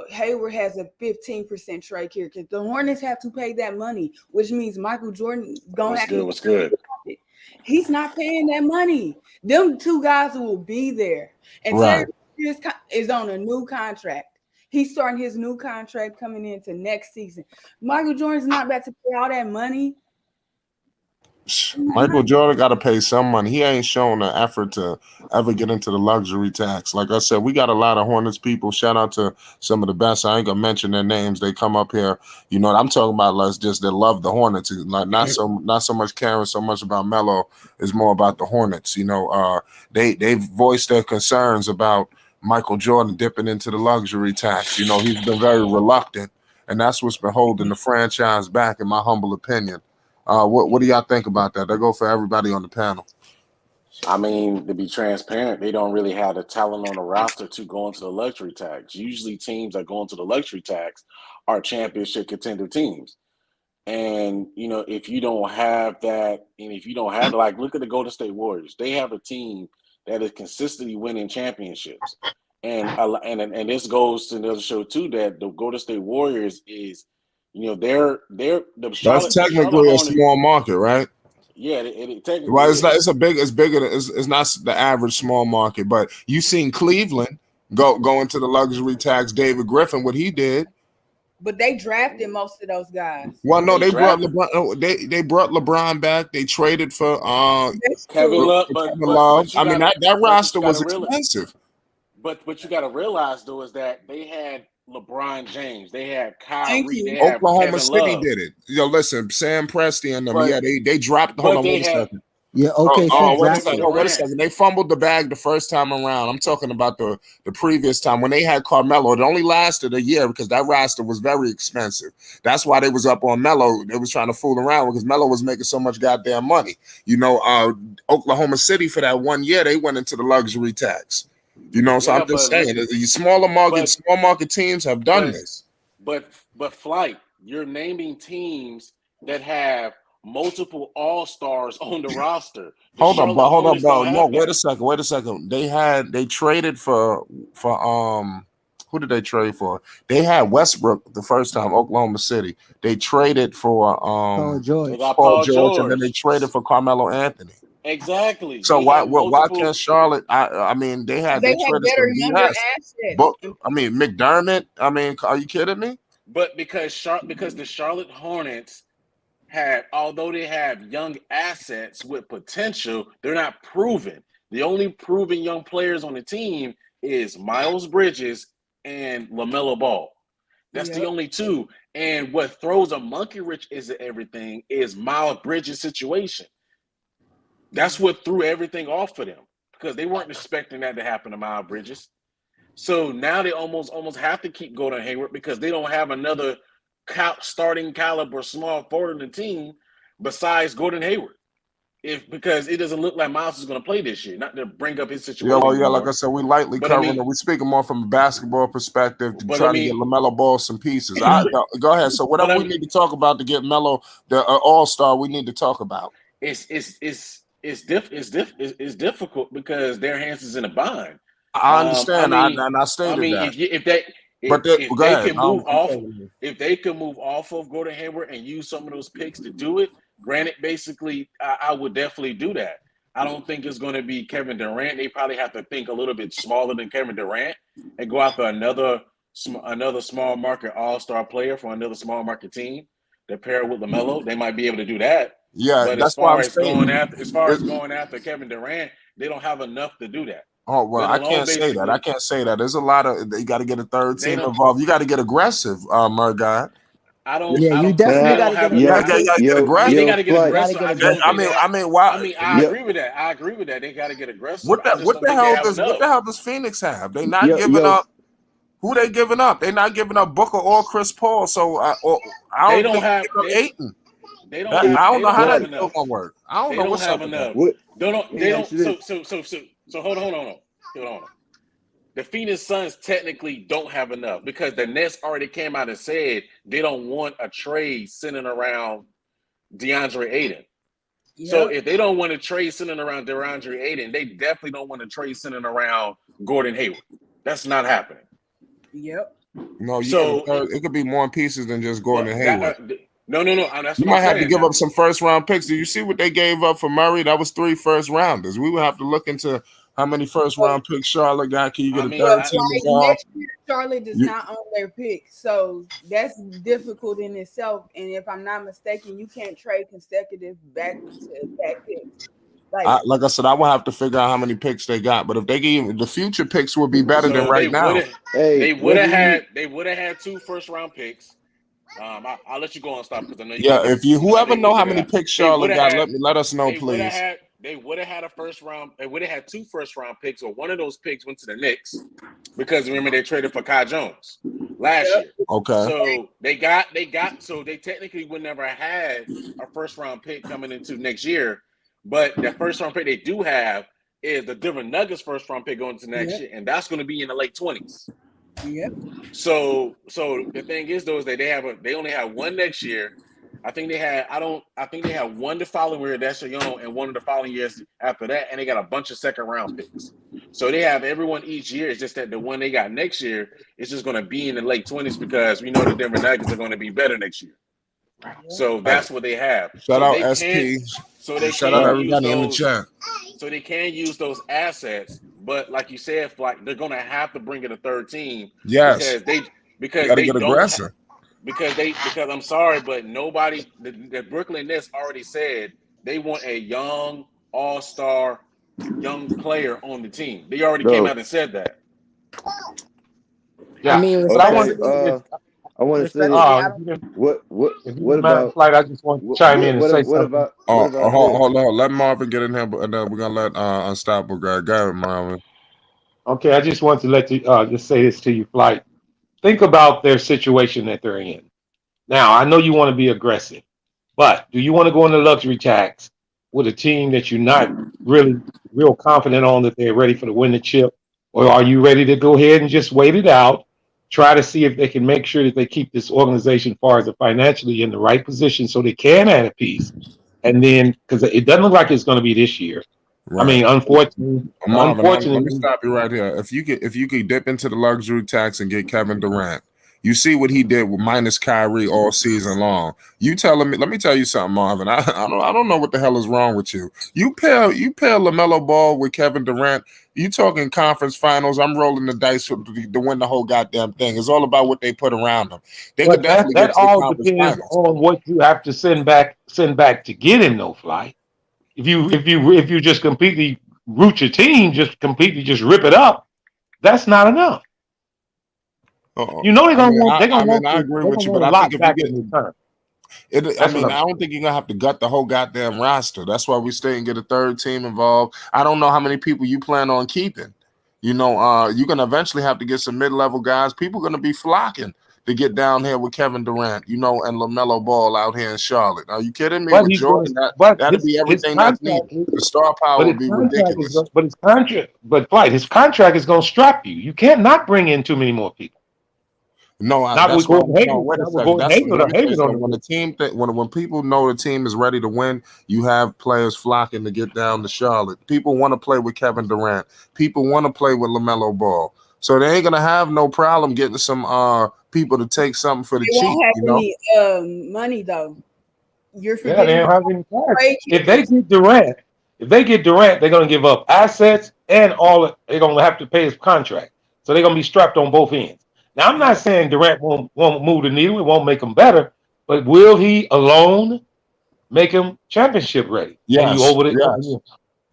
Speaker 6: Hayward has a 15% trade kicker. The Hornets have to pay that money, which means Michael Jordan don't have to.
Speaker 7: What's good?
Speaker 6: He's not paying that money. Them two guys will be there, and
Speaker 2: right.
Speaker 6: Terry is on a new contract. He's starting his new contract coming into next season. Michael Jordan's not about to pay all that money.
Speaker 2: Michael Jordan got to pay some money. He ain't shown an effort to ever get into the luxury tax. Like I said, we got a lot of Hornets people. Shout out to some of the best. I ain't gonna mention their names. They come up here. You know what I'm talking about? Let's just that love the Hornets. Like not so much caring so much about Melo. It's more about the Hornets. You know, they voiced their concerns about Michael Jordan dipping into the luxury tax. You know, he's been very reluctant, and that's what's been holding the franchise back, in my humble opinion. What do y'all think about that? That go for everybody on the panel.
Speaker 7: I mean, to be transparent, they don't really have the talent on the roster to go into the luxury tax. Usually teams that go into the luxury tax are championship contender teams. And, you know, if you don't have that, and if you don't have, like, look at the Golden State Warriors. They have a team that is consistently winning championships. And this goes to another show, too, that the Golden State Warriors is, you know, they're the Charlotte.
Speaker 2: That's technically a small market, right?
Speaker 7: Yeah, it technically.
Speaker 2: Well, it's not. It's bigger. It's not the average small market. But you seen Cleveland go into the luxury tax. David Griffin, what he did.
Speaker 6: But they drafted most of those guys.
Speaker 2: Well, no, they brought LeBron. They brought LeBron back. They traded for
Speaker 7: Kevin Love. But
Speaker 2: I mean, that roster was expensive.
Speaker 7: But you got to realize though is that they had LeBron James, they had Kyrie, they had
Speaker 2: Oklahoma City did it. Yo, listen, Sam Presti and them. Yeah, they dropped. Hold on, wait a second.
Speaker 1: Yeah, okay.
Speaker 2: Wait a second. They fumbled the bag the first time around. I'm talking about the previous time when they had Carmelo. It only lasted a year because that roster was very expensive. That's why they was up on Melo. They was trying to fool around because Melo was making so much goddamn money. You know, Oklahoma City for that 1 year, they went into the luxury tax. You know, so I'm just saying, small market teams have done this.
Speaker 7: But Flight, you're naming teams that have multiple all-stars on the roster.
Speaker 2: Hold on, bro. No, wait a second. They traded for who did they trade for? They had Westbrook the first time, Oklahoma City. They traded for
Speaker 1: Paul George,
Speaker 2: and then they traded for Carmelo Anthony.
Speaker 7: Exactly.
Speaker 2: So why can't Charlotte? I mean, they had
Speaker 6: better younger assets.
Speaker 2: But I mean, McDermott. I mean, are you kidding me?
Speaker 7: But because the Charlotte Hornets although they have young assets with potential, they're not proven. The only proven young players on the team is Miles Bridges and LaMelo Ball. That's the only two. And what throws a monkey wrench into everything is Miles Bridges' situation. That's what threw everything off for them because they weren't expecting that to happen to Miles Bridges. So now they almost have to keep Gordon Hayward because they don't have another starting caliber small forward in the team besides Gordon Hayward. Because it doesn't look like Miles is going to play this year, not to bring up his situation.
Speaker 2: Yeah, like I said, we lightly covering it. We're speaking more from a basketball perspective to try to get LaMelo Ball some pieces. Go ahead. So whatever we need to talk about to get Melo the all-star, we need to talk about.
Speaker 7: It's difficult because their hands is in a bind.
Speaker 2: I understand. I stated that. But
Speaker 7: If
Speaker 2: go
Speaker 7: they
Speaker 2: ahead.
Speaker 7: can move off, if they can move off of Gordon Hayward and use some of those picks to do it, granted, basically, I would definitely do that. I don't think it's going to be Kevin Durant. They probably have to think a little bit smaller than Kevin Durant and go after another small market all-star player for another small market team to pair with LaMelo. They might be able to do that.
Speaker 2: Yeah,
Speaker 7: But
Speaker 2: that's why I'm saying.
Speaker 7: as far as going after Kevin Durant, they don't have enough to do that.
Speaker 2: Oh well,
Speaker 7: Let
Speaker 2: I
Speaker 7: alone
Speaker 2: can't say that. I
Speaker 7: basically
Speaker 2: can't say that. There's a lot of you got to get a third
Speaker 7: they
Speaker 2: team
Speaker 7: don't.
Speaker 2: involved. You got to get aggressive, my guy.
Speaker 1: Yeah,
Speaker 7: I
Speaker 1: you
Speaker 7: don't think
Speaker 1: definitely
Speaker 7: they
Speaker 5: Uh,
Speaker 1: got
Speaker 7: don't
Speaker 1: to
Speaker 7: have
Speaker 1: get
Speaker 7: a.
Speaker 2: You
Speaker 5: yo,
Speaker 2: got
Speaker 1: aggressive.
Speaker 2: to get
Speaker 7: Yeah, they
Speaker 2: aggressive.
Speaker 7: got to get
Speaker 1: You
Speaker 5: flight.
Speaker 1: got to
Speaker 7: aggressive.
Speaker 1: get
Speaker 7: I just don't
Speaker 1: aggressive.
Speaker 7: think they have.
Speaker 2: Why?
Speaker 7: I mean, I
Speaker 5: Yo,
Speaker 7: agree with that. I agree with that. They got to get aggressive.
Speaker 2: What
Speaker 7: I
Speaker 2: the
Speaker 7: just
Speaker 2: what
Speaker 7: don't
Speaker 2: the
Speaker 7: think they
Speaker 2: hell
Speaker 7: have enough.
Speaker 2: does Phoenix have? They not
Speaker 5: yo,
Speaker 2: giving
Speaker 5: yo,
Speaker 2: up. Who they giving up? They not giving up Booker or Chris Paul. So I
Speaker 7: They
Speaker 2: don't
Speaker 7: don't
Speaker 2: think they
Speaker 7: have
Speaker 2: give up Ayton.
Speaker 5: hey,
Speaker 2: I don't know how that
Speaker 5: flight.
Speaker 2: deal gonna work. I don't
Speaker 7: They
Speaker 2: know
Speaker 7: don't
Speaker 2: what's
Speaker 7: have
Speaker 2: up with that.
Speaker 7: enough.
Speaker 5: What?
Speaker 7: They
Speaker 5: Let me ask
Speaker 7: don't.
Speaker 5: you this.
Speaker 7: So hold on. Hold on. The Phoenix Suns technically don't have enough because the Nets already came out and said they don't want a trade centered around DeAndre Ayton. So
Speaker 6: Yep.
Speaker 7: if they don't want to trade centered around DeAndre Ayton, they definitely don't want to trade centered around Gordon Hayward. That's not happening.
Speaker 6: Yep.
Speaker 2: No, you get a
Speaker 7: So
Speaker 2: third. It could be more pieces than just
Speaker 7: well,
Speaker 2: Gordon
Speaker 7: that,
Speaker 2: Hayward.
Speaker 7: no. That's
Speaker 2: You
Speaker 7: what I'm
Speaker 2: might have to
Speaker 7: saying.
Speaker 2: give up some first round picks. Do you see what they gave up for Murray? That was 3 first rounders. We would have to look into how many first round picks Charlotte got. Can you get
Speaker 7: I
Speaker 2: a
Speaker 7: mean,
Speaker 2: third
Speaker 6: But
Speaker 2: team
Speaker 6: like
Speaker 2: involved?
Speaker 6: next year, Charlotte does
Speaker 2: You,
Speaker 6: not own their pick, so that's difficult in itself. And if I'm not mistaken, you can't trade consecutive back-to-back picks. Like
Speaker 2: like I said, I will have to figure out how many picks they got. But if they give the future picks, will be better than
Speaker 7: so
Speaker 2: right now.
Speaker 5: Hey, what do you?
Speaker 7: they would have had 2 first round picks. I'll let you go and stop because I know you
Speaker 2: Yeah,
Speaker 7: got
Speaker 2: if you whoever
Speaker 7: they
Speaker 2: know how
Speaker 7: figure it
Speaker 2: many
Speaker 7: out.
Speaker 2: picks
Speaker 7: They would
Speaker 2: Charlotte
Speaker 7: have
Speaker 2: got,
Speaker 7: had
Speaker 2: let us know,
Speaker 7: they would have
Speaker 2: please.
Speaker 7: had they would have had a first round. They would have had 2 first round picks, or one of those picks went to the Knicks because remember they traded for Kai Jones last year.
Speaker 2: Okay.
Speaker 7: So they so they technically would never had a first round pick coming into next year, but the first round pick they do have is the Denver Nuggets first round pick going to next year, and that's going to be in the late 20s.
Speaker 6: yep.
Speaker 7: So the thing is though is that they only have one next year. I think they had one the following year, that's your own, and one of the following years after that, and they got a bunch of second round picks. So they have everyone each year. It's just that the one they got next year is just going to be in the late 20s because we know the Denver Nuggets are going to be better next year. So that's what they have.
Speaker 2: Shout
Speaker 7: So
Speaker 2: out
Speaker 7: they
Speaker 2: SP. Shout out
Speaker 7: can use
Speaker 2: everybody in the
Speaker 7: those.
Speaker 2: chat.
Speaker 7: So they can use those assets, but like you said, like they're going to have to bring in a third team
Speaker 2: Yes.
Speaker 7: because
Speaker 2: Got to
Speaker 7: they
Speaker 2: get
Speaker 7: don't
Speaker 2: aggressive.
Speaker 7: because I'm sorry, but nobody the Brooklyn Nets already said they want a young all-star young player on the team. They already came
Speaker 5: Bro.
Speaker 7: out and said that.
Speaker 1: I
Speaker 2: Yeah.
Speaker 1: mean,
Speaker 2: But I want
Speaker 1: respectfully,
Speaker 5: I want to say
Speaker 1: respectfully,
Speaker 5: this.
Speaker 1: I don't.
Speaker 5: What about
Speaker 4: Flight, I just want to chime in and say
Speaker 5: what
Speaker 4: something.
Speaker 5: about what about this?
Speaker 2: hold on. Let Marvin get in here, and then we're gonna let Unstoppable go ahead, Marvin.
Speaker 4: Okay, I just want to let you just say this to you, Flight. Think about their situation that they're in. Now, I know you want to be aggressive, but do you want to go into luxury tax with a team that you're not really real confident on that they're ready for the win the chip? Or are you ready to go ahead and just wait it out, try to see if they can make sure that they keep this organization as far as the financially in the right position so they can add a piece? And then, because it doesn't look like it's going to be this year.
Speaker 2: Right.
Speaker 4: I mean, unfortunately,
Speaker 2: Marvin, let me stop you right here. If you could dip into the luxury tax and get Kevin Durant, you see what he did with minus Kyrie all season long. You telling me? Let me tell you something, Marvin. I don't know what the hell is wrong with you. You pair LaMelo Ball with Kevin Durant. You talking conference finals? I'm rolling the dice to win the whole goddamn thing. It's all about what they put around them. They could definitely
Speaker 4: that
Speaker 2: get to the
Speaker 4: all
Speaker 2: conference
Speaker 4: depends
Speaker 2: finals.
Speaker 4: on what you have to send back to get in no fly. If you just completely root your team, just completely just rip it up, that's not enough. You know they're gonna want
Speaker 2: I agree with you, but
Speaker 4: a
Speaker 2: I think
Speaker 4: lot
Speaker 2: if you
Speaker 4: back
Speaker 2: get
Speaker 4: in return.
Speaker 2: I don't think you're gonna have to gut the whole goddamn roster. That's why we stay and get a third team involved. I don't know how many people you plan on keeping. You're gonna eventually have to get some mid-level guys. People are gonna be flocking to get down here with Kevin Durant, and LaMelo Ball out here in Charlotte. Are you kidding me?
Speaker 4: But
Speaker 2: With
Speaker 4: he's
Speaker 2: Jordan,
Speaker 4: but
Speaker 2: that'll be
Speaker 4: his
Speaker 2: everything that's
Speaker 4: contract
Speaker 2: needed. The star power will be ridiculous.
Speaker 4: his contract is gonna strap you. You can't not bring in too many more people.
Speaker 2: No,
Speaker 4: Not
Speaker 2: that's
Speaker 4: with
Speaker 2: why.
Speaker 4: Gordon
Speaker 2: No,
Speaker 4: Hayward.
Speaker 2: wait a
Speaker 4: Not with
Speaker 2: second.
Speaker 4: Gordon
Speaker 2: That's
Speaker 4: Hayward
Speaker 2: let
Speaker 4: or
Speaker 2: me tell you
Speaker 4: Hayward on
Speaker 2: something.
Speaker 4: the
Speaker 2: When people know the team is ready to win, you have players flocking to get down to Charlotte. People want to play with Kevin Durant. People want to play with LaMelo Ball. So they ain't gonna have no problem getting some people to take something for the
Speaker 6: They
Speaker 2: cheap,
Speaker 6: won't have
Speaker 2: you know.
Speaker 6: any money though. You're
Speaker 4: Yeah, they
Speaker 6: forgetting
Speaker 4: don't have any cash.
Speaker 6: trade
Speaker 4: If they
Speaker 6: chips.
Speaker 4: get Durant, they're gonna give up assets and they're gonna have to pay his contract. So they're gonna be strapped on both ends. Now I'm not saying Durant won't move the needle, it won't make him better, but will he alone make him championship ready? And you
Speaker 2: Yes,
Speaker 4: over the
Speaker 2: yes.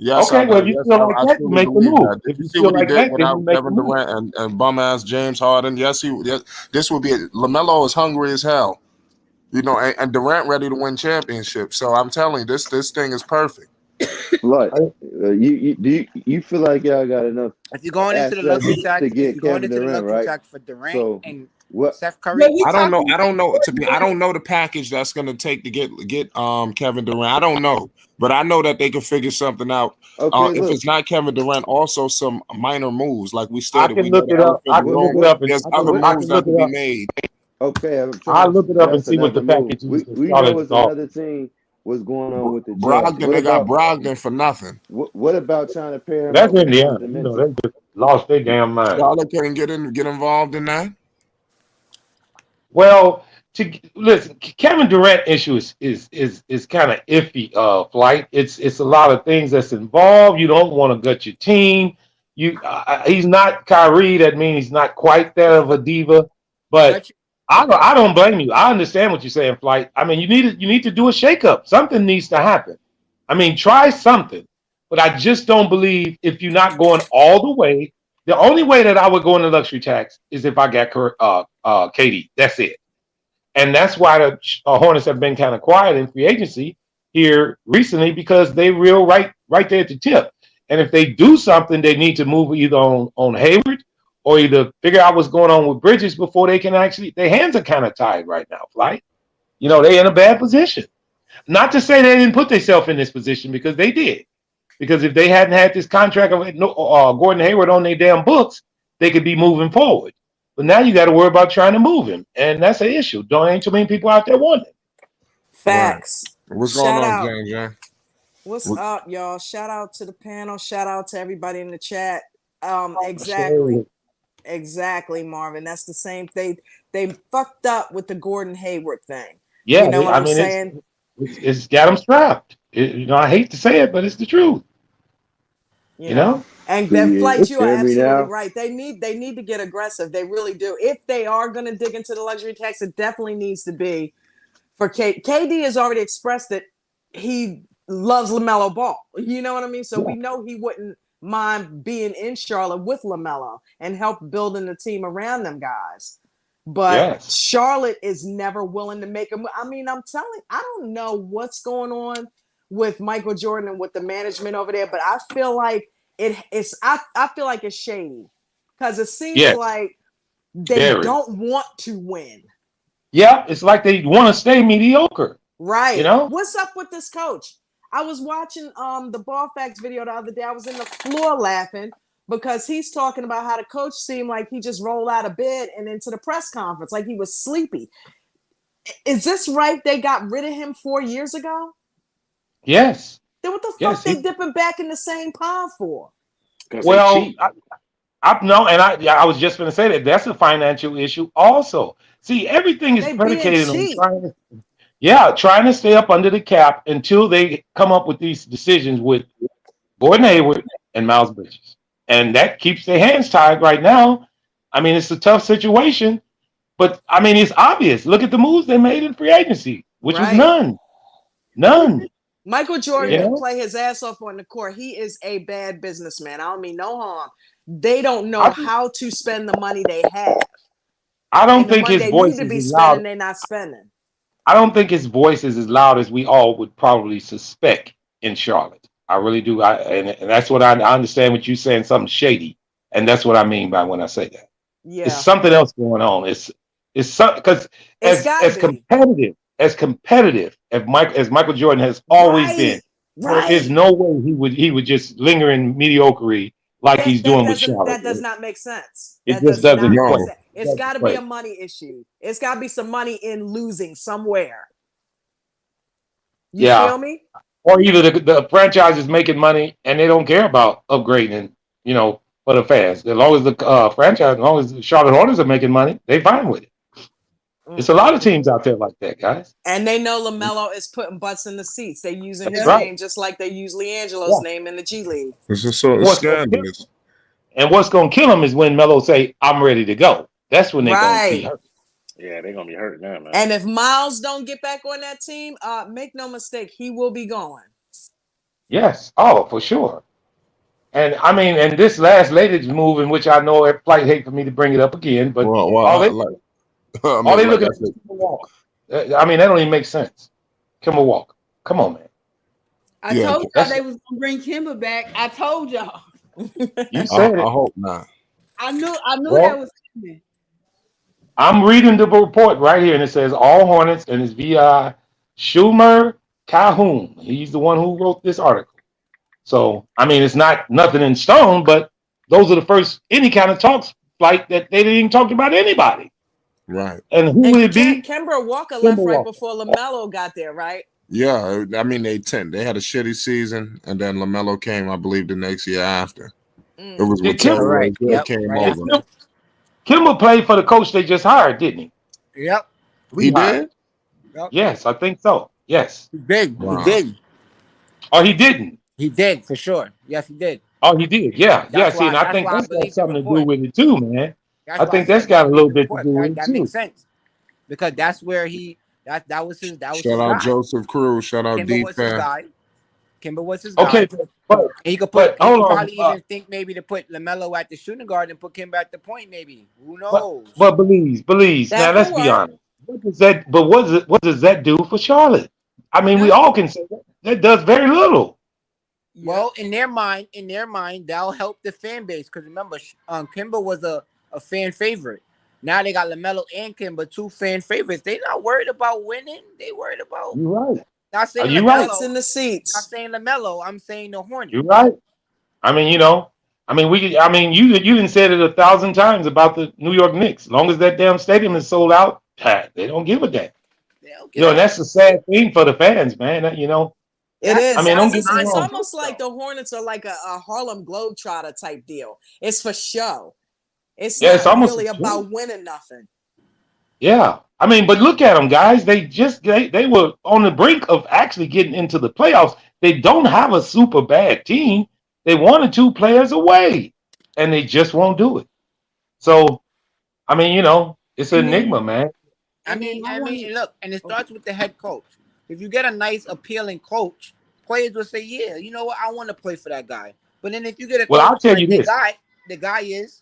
Speaker 2: Yes,
Speaker 4: okay, well if you
Speaker 2: yes,
Speaker 4: feel like
Speaker 2: I
Speaker 4: that, you
Speaker 2: truly
Speaker 4: make the
Speaker 2: believe
Speaker 4: move.
Speaker 2: that. Did
Speaker 4: If
Speaker 2: you
Speaker 4: you
Speaker 2: see
Speaker 4: feel
Speaker 2: what he
Speaker 4: like
Speaker 2: did
Speaker 4: that, then you
Speaker 2: without
Speaker 4: make the
Speaker 2: Kevin
Speaker 4: move.
Speaker 2: Durant and bum ass James Harden? Yes, this would be LaMelo is hungry as hell, you know, and Durant ready to win championships. So I'm telling you, this thing is perfect.
Speaker 5: Like, you feel like y'all got enough
Speaker 1: If you're going into the luxury
Speaker 5: assets
Speaker 1: tax,
Speaker 5: to
Speaker 1: if
Speaker 5: get
Speaker 1: you're going
Speaker 5: Kevin
Speaker 1: into the
Speaker 5: Durant,
Speaker 1: luxury
Speaker 5: right?
Speaker 1: tax for Durant
Speaker 5: So
Speaker 1: and
Speaker 5: what?
Speaker 1: Steph
Speaker 6: Yeah,
Speaker 1: Curry,
Speaker 6: we
Speaker 2: I don't know.
Speaker 6: talking
Speaker 2: I don't know. To be, I
Speaker 6: about
Speaker 2: don't know the package that's going to take to get Kevin Durant. I don't know, but I know that they can figure something out.
Speaker 5: Okay,
Speaker 2: If
Speaker 5: look.
Speaker 2: it's not Kevin Durant, also some minor moves, like we
Speaker 4: I
Speaker 2: stated.
Speaker 4: can
Speaker 2: We know
Speaker 4: look
Speaker 2: the
Speaker 4: it up.
Speaker 2: elephant
Speaker 4: I
Speaker 2: in the
Speaker 4: can
Speaker 5: What?
Speaker 4: look
Speaker 2: room.
Speaker 4: it
Speaker 5: What?
Speaker 4: up and
Speaker 2: There's other
Speaker 4: I
Speaker 2: moves
Speaker 4: can
Speaker 2: that
Speaker 4: look
Speaker 2: could
Speaker 4: it
Speaker 2: be
Speaker 4: up.
Speaker 2: made.
Speaker 5: Okay, I'm trying
Speaker 4: I'll
Speaker 5: to.
Speaker 4: look it up and
Speaker 5: That's
Speaker 4: see what
Speaker 5: another
Speaker 4: the
Speaker 5: move.
Speaker 4: package is that
Speaker 5: We know
Speaker 4: Charlotte is
Speaker 5: it's
Speaker 4: offering.
Speaker 5: another team. What's going on with the Jazz?
Speaker 2: Brogdon,
Speaker 5: What
Speaker 2: they got
Speaker 5: about
Speaker 2: Brogdon for nothing.
Speaker 5: what about trying to pair him
Speaker 4: That's
Speaker 5: up with
Speaker 4: Indiana.
Speaker 5: Jordan
Speaker 4: You know,
Speaker 5: Minson?
Speaker 4: they just lost their damn mind.
Speaker 2: Charlotte couldn't get involved in that.
Speaker 4: Well, to listen, Kevin Durant issue is kind of iffy. Flight. It's a lot of things that's involved. You don't want to gut your team. He's not Kyrie. That means he's not quite that of a diva. But
Speaker 1: got you.
Speaker 4: I don't blame you. I understand what you're saying, Flight. I mean, you need to do a shakeup. Something needs to happen. I mean, try something. But I just don't believe if you're not going all the way. The only way that I would go into luxury tax is if I got KD. That's it. And that's why the Hornets have been kind of quiet in free agency here recently because they real right there at the tip. And if they do something, they need to move either on Hayward or either figure out what's going on with Bridges before they can actually. Their hands are kind of tied right now, Flight. You know, they're in a bad position. Not to say they didn't put themselves in this position because they did. Because if they hadn't had this contract of Gordon Hayward on their damn books, they could be moving forward. But now you got to worry about trying to move him, and that's an issue. Don't ain't too many people out there wanting it.
Speaker 2: Right.
Speaker 8: Facts.
Speaker 2: What's going
Speaker 8: Shout
Speaker 2: on,
Speaker 8: out.
Speaker 2: James? Yeah.
Speaker 8: What's up, y'all? Shout out to the panel. Shout out to everybody in the chat.
Speaker 4: Sure.
Speaker 8: Exactly, Marvin. That's the same thing. They fucked up with the Gordon Hayward thing.
Speaker 4: Yeah,
Speaker 8: You know what
Speaker 4: I
Speaker 8: I'm
Speaker 4: mean
Speaker 8: saying?
Speaker 4: it's got them strapped. You know, I hate to say it, but it's the truth. You know.
Speaker 8: And
Speaker 5: So
Speaker 8: then
Speaker 5: you
Speaker 8: Flight, you are
Speaker 5: hear me
Speaker 8: absolutely
Speaker 5: now?
Speaker 8: right. They need to get aggressive. They really do. If they are going to dig into the luxury tax, it definitely needs to be for KD has already expressed that he loves LaMelo Ball. You know what I mean? So we know he wouldn't mind being in Charlotte with LaMelo and help building the team around them guys. But
Speaker 4: Yes.
Speaker 8: Charlotte is never willing to make them. I mean, I don't know what's going on with Michael Jordan and with the management over there, but I feel like I feel like it's shady because it seems
Speaker 4: Yes.
Speaker 8: like they
Speaker 4: Very.
Speaker 8: don't want to win.
Speaker 4: Yeah, it's like they want to stay mediocre. You
Speaker 8: Right.
Speaker 4: know.
Speaker 8: What's up with this coach? I was watching the Ball Facts video the other day. I was in the floor laughing because he's talking about how the coach seemed like he just rolled out of bed and into the press conference like he was sleepy. Is this right? They got rid of him 4 years ago?
Speaker 4: Yes.
Speaker 8: Then what the
Speaker 4: Yes.
Speaker 8: fuck they dipping back in the same pond for?
Speaker 7: Because they
Speaker 4: Well,
Speaker 7: cheat.
Speaker 4: I no, and I was just going to say that that's a financial issue also. See, everything is
Speaker 8: They being
Speaker 4: predicated on
Speaker 8: cheap.
Speaker 4: trying to stay up under the cap until they come up with these decisions with Gordon Hayward and Miles Bridges. And that keeps their hands tied right now. I mean, it's a tough situation, but I mean, it's obvious. Look at the moves they made in free agency, which was
Speaker 8: Right.
Speaker 4: none. None.
Speaker 8: Michael Jordan
Speaker 4: You
Speaker 8: can
Speaker 4: know?
Speaker 8: play his ass off on the court. He is a bad businessman. I don't mean no harm. They don't know
Speaker 4: I,
Speaker 8: how to spend the money they have.
Speaker 4: I don't
Speaker 8: And the
Speaker 4: think
Speaker 8: money
Speaker 4: his
Speaker 8: they need
Speaker 4: voice
Speaker 8: to
Speaker 4: is
Speaker 8: be
Speaker 4: as loud.
Speaker 8: spending, they're not spending.
Speaker 4: I don't think his voice is as loud as we all would probably suspect in Charlotte. I really do. And that's what I understand what you're saying, something shady. And that's what I mean by when I say that. It's
Speaker 8: Yeah.
Speaker 4: something else going on. It's something because
Speaker 8: It's gotta
Speaker 4: as
Speaker 8: be.
Speaker 4: competitive as Michael Jordan has always been, there is
Speaker 8: Right.
Speaker 4: no way he would just linger in mediocrity like he's doing with Charlotte.
Speaker 8: That does not make sense.
Speaker 4: It
Speaker 8: That
Speaker 4: just
Speaker 8: does
Speaker 4: doesn't
Speaker 8: not make
Speaker 2: No.
Speaker 4: equate.
Speaker 8: sense.
Speaker 4: It
Speaker 8: It's
Speaker 4: doesn't
Speaker 8: gotta be a
Speaker 4: equate.
Speaker 8: money issue. It's gotta be some money in losing somewhere. You
Speaker 4: Yeah.
Speaker 8: feel me?
Speaker 4: Or either the franchise is making money and they don't care about upgrading, you know, for the fans. As long as the franchise, as long as the Charlotte Hornets are making money, they fine with it. It's a lot of teams out there like that, guys.
Speaker 8: And they know LaMelo is putting butts in the seats. They're using his
Speaker 4: That's right.
Speaker 8: name just like they use LiAngelo's name in the G League.
Speaker 2: It's just sort of scandalous.
Speaker 4: And what's going to kill him is when Melo say, "I'm ready to go." That's when they're going to be hurt.
Speaker 7: Yeah, they're going to be hurt now, man.
Speaker 8: And if Miles don't get back on that team, make no mistake, he will be going.
Speaker 4: Yes. Oh, for sure. And I mean, and this last latest move, in which I know Flight hate for me to bring it up again, but all they look at is Kemba Walker. I mean, that don't even make sense. Kemba Walker. Come on, man.
Speaker 6: I told y'all they was gonna bring Kemba back. I told y'all.
Speaker 4: You said it.
Speaker 2: I hope not.
Speaker 6: I knew that was coming.
Speaker 4: I'm reading the report right here, and it says all Hornets, and it's via Schumer Calhoun. He's the one who wrote this article. So, I mean, it's not nothing in stone, but those are the first any kind of talks like that they didn't even talk about anybody.
Speaker 2: Right.
Speaker 4: And who would it be?
Speaker 8: Kemba Walker left right before LaMelo got there, right?
Speaker 2: Yeah, I mean, they had a shitty season, and then LaMelo came, I believe, the next year after. It was when Terry came over.
Speaker 4: Kemba played for the coach they just hired, didn't he?
Speaker 1: Yep.
Speaker 2: He did?
Speaker 1: Yep.
Speaker 4: Yes, I think so. Yes.
Speaker 1: He did.
Speaker 2: Wow.
Speaker 1: He did.
Speaker 4: Oh, he didn't?
Speaker 1: He did, for sure. Yes, he did.
Speaker 4: Oh, he did. Yeah.
Speaker 1: That's
Speaker 4: See, and I think that's got something to do with it too, man. I think that's got a little bit to do with it
Speaker 1: that
Speaker 4: too.
Speaker 1: makes sense. Because that's where that was his
Speaker 2: Shout out
Speaker 1: guy.
Speaker 2: Joseph Cruz. Shout out
Speaker 1: Kimba was his
Speaker 2: D-Fan.
Speaker 1: guy. Kimba was his guy.
Speaker 4: Okay, but
Speaker 1: he could probably even think maybe to put LaMelo at the shooting guard and put Kimba at the point, maybe. Who knows?
Speaker 4: But Belize. Now let's be honest. What does that do for Charlotte? I mean, we all can say that does very little.
Speaker 1: Well, in their mind, that'll help the fan base. Because remember, Kimba was a fan favorite. Now they got LaMelo and Kimba, two fan favorites. They're not worried about winning. They worried about.
Speaker 4: You're right.
Speaker 1: Not saying
Speaker 4: LaMelo.
Speaker 8: Right. In the seats.
Speaker 1: Not saying LaMelo. I'm saying the Hornets.
Speaker 4: You're right. I mean, you didn't said it 1,000 times about the New York Knicks. As long as that damn stadium is sold out, they don't give a damn. And that's a sad thing for the fans, man. It is.
Speaker 8: I mean,
Speaker 4: it's
Speaker 8: almost like the Hornets are like a Harlem Globetrotter type deal. It's for show. It's not
Speaker 4: almost
Speaker 8: really about winning nothing.
Speaker 4: Yeah. I mean, but look at them, guys. They were on the brink of actually getting into the playoffs. They don't have a super bad team. They 1 or 2 players away, and they just won't do it. So, I mean, it's an enigma, man.
Speaker 1: I mean, look, and it starts with the head coach. If you get a nice, appealing coach, players will say, "Yeah, you know what? I want to play for that guy." But then if you get a coach,
Speaker 4: I'll tell you this:
Speaker 1: the guy is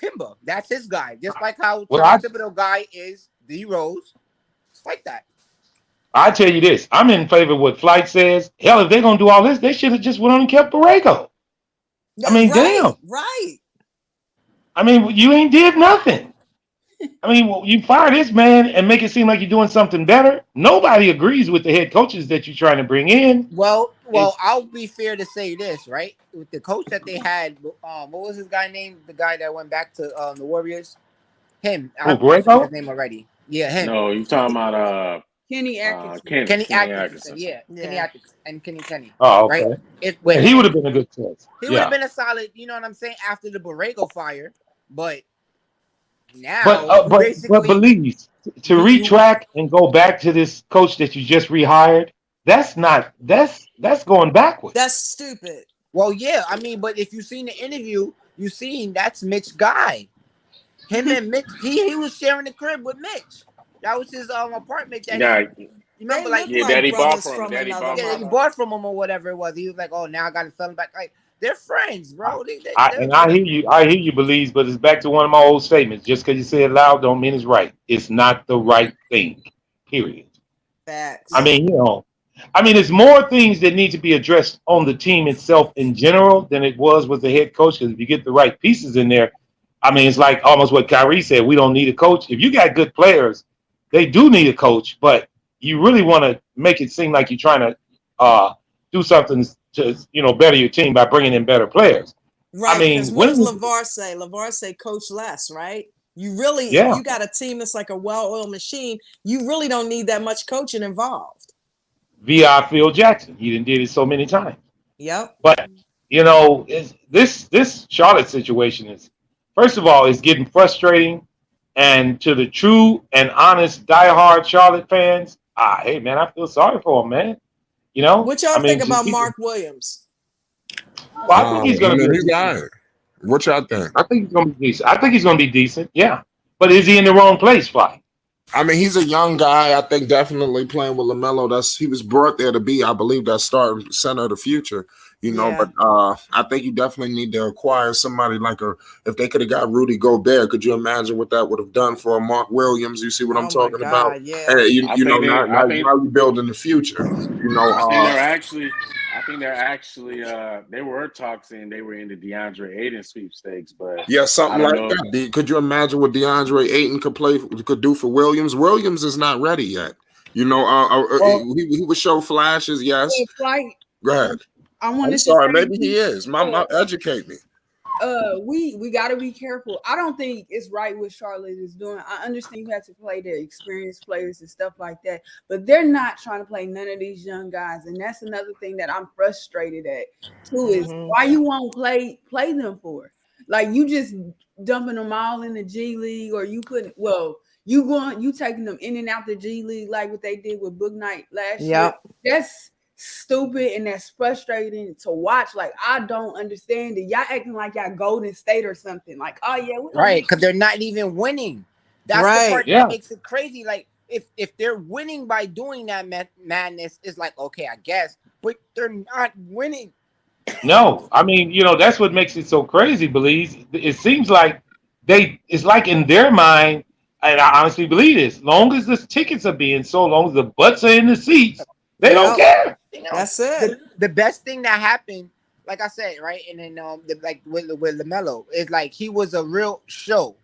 Speaker 1: Kemba. That's his guy. Just like how Thibodeau guy is D Rose. It's like that.
Speaker 4: I tell you this: I'm in favor of what Flight says. Hell, if they're gonna do all this, they should have just went on and kept Borrego. I mean, damn.
Speaker 8: Right.
Speaker 4: I mean, you ain't did nothing. I mean, you fire this man and make it seem like you're doing something better. Nobody agrees with the head coaches that you're trying to bring in.
Speaker 1: Well, I'll be fair to say this, right? With the coach that they had, what was his guy name? The guy that went back to the Warriors? Him. I forgot his name already. Yeah, him.
Speaker 7: No, you talking about
Speaker 6: Kenny Atkinson.
Speaker 1: Kenny Atkinson. Yeah. Kenny Atkinson and Kenny.
Speaker 4: Oh, okay.
Speaker 1: Right?
Speaker 4: He would have been a good choice.
Speaker 1: He would have been a solid, you know what I'm saying, after the Borrego fire. But now,
Speaker 4: but believe to retract and go back to this coach that you just rehired, that's going backwards.
Speaker 8: That's stupid.
Speaker 1: Well, yeah, I mean, but if you've seen the interview, you seen that's Mitch's guy. Him and Mitch, he was sharing the crib with Mitch. That was his apartment.
Speaker 7: You
Speaker 1: remember,
Speaker 7: Daddy bought from him.
Speaker 1: He bought from him or whatever it was. He was like, "Oh, now I got to sell him back." Like, they're friends, bro.
Speaker 4: I hear you, Belize, but it's back to one of my old statements. Just because you say it loud don't mean it's right. It's not the right thing, period.
Speaker 8: Facts.
Speaker 4: I mean, it's more things that need to be addressed on the team itself in general than it was with the head coach. Because if you get the right pieces in there, I mean, it's like almost what Kyrie said. We don't need a coach. If you got good players, they do need a coach, but you really want to make it seem like you're trying to do something to better your team by bringing in better players.
Speaker 8: Right.
Speaker 4: I mean,
Speaker 8: what does LeVar say? LeVar say coach less, right? You really, if you got a team that's like a well-oiled machine, you really don't need that much coaching involved.
Speaker 4: V.I. Phil Jackson, he done did it so many times.
Speaker 8: Yep.
Speaker 4: But This Charlotte situation is, first of all, is getting frustrating. And to the true and honest diehard Charlotte fans, hey man, I feel sorry for him, man.
Speaker 8: What
Speaker 4: I
Speaker 8: y'all
Speaker 4: mean,
Speaker 8: think
Speaker 4: just
Speaker 8: about
Speaker 4: people.
Speaker 8: Mark Williams?
Speaker 4: Well, I think he's going to be a
Speaker 2: He's all
Speaker 4: decent.
Speaker 2: right. What y'all think?
Speaker 4: I think he's going to be decent. I think he's going to be decent. Yeah, but is he in the wrong place, Fly?
Speaker 2: I mean, he's a young guy. I think definitely playing with Lamelo. He was brought there to be, I believe, that starting center of the future.
Speaker 8: Yeah.
Speaker 2: But I think you definitely need to acquire somebody if they could have got Rudy Gobert, could you imagine what that would have done for Mark Williams? You see what I'm
Speaker 8: Oh my
Speaker 2: talking about?
Speaker 8: God, yeah.
Speaker 2: Hey,
Speaker 7: I think they. I
Speaker 2: now
Speaker 7: think.
Speaker 2: you building the future.
Speaker 7: I think they're actually. I think they're actually. They were talks and they were in the DeAndre Ayton sweepstakes, but
Speaker 2: Yeah,
Speaker 7: I
Speaker 2: something
Speaker 7: don't
Speaker 2: like
Speaker 7: know.
Speaker 2: that. Could you imagine what DeAndre Ayton could do for Williams? Williams is not ready yet.
Speaker 4: Well,
Speaker 2: He would show flashes, yes.
Speaker 6: Flight.
Speaker 2: Go ahead.
Speaker 6: I
Speaker 2: I'm
Speaker 6: wanted to
Speaker 2: sorry,
Speaker 6: say,
Speaker 2: maybe he is. Educate me.
Speaker 6: we got to be careful. I don't think it's right what Charlotte is doing. I understand you have to play their experienced players and stuff like that, but they're not trying to play none of these young guys, and that's another thing that I'm frustrated at too. Is why you won't play them for? Like you just dumping them all in the G League, or you you taking them in and out the G League like what they did with Book Night last year. That's stupid and that's frustrating to watch. Like, I don't understand it. Y'all acting like y'all Golden State or something. Like, oh yeah,
Speaker 1: right? Because they're not even winning. That's the part that makes it crazy. Like, if they're winning by doing that madness, it's like, okay, I guess, but they're not winning.
Speaker 4: No, I mean, that's what makes it so crazy, Belize. It seems like it's like in their mind, and I honestly believe this, long as the tickets are being sold, long as the butts are in the seats, they don't care.
Speaker 8: That's it.
Speaker 1: The best thing that happened, like I said, right, and then like with Lamelo, is like he was a real show.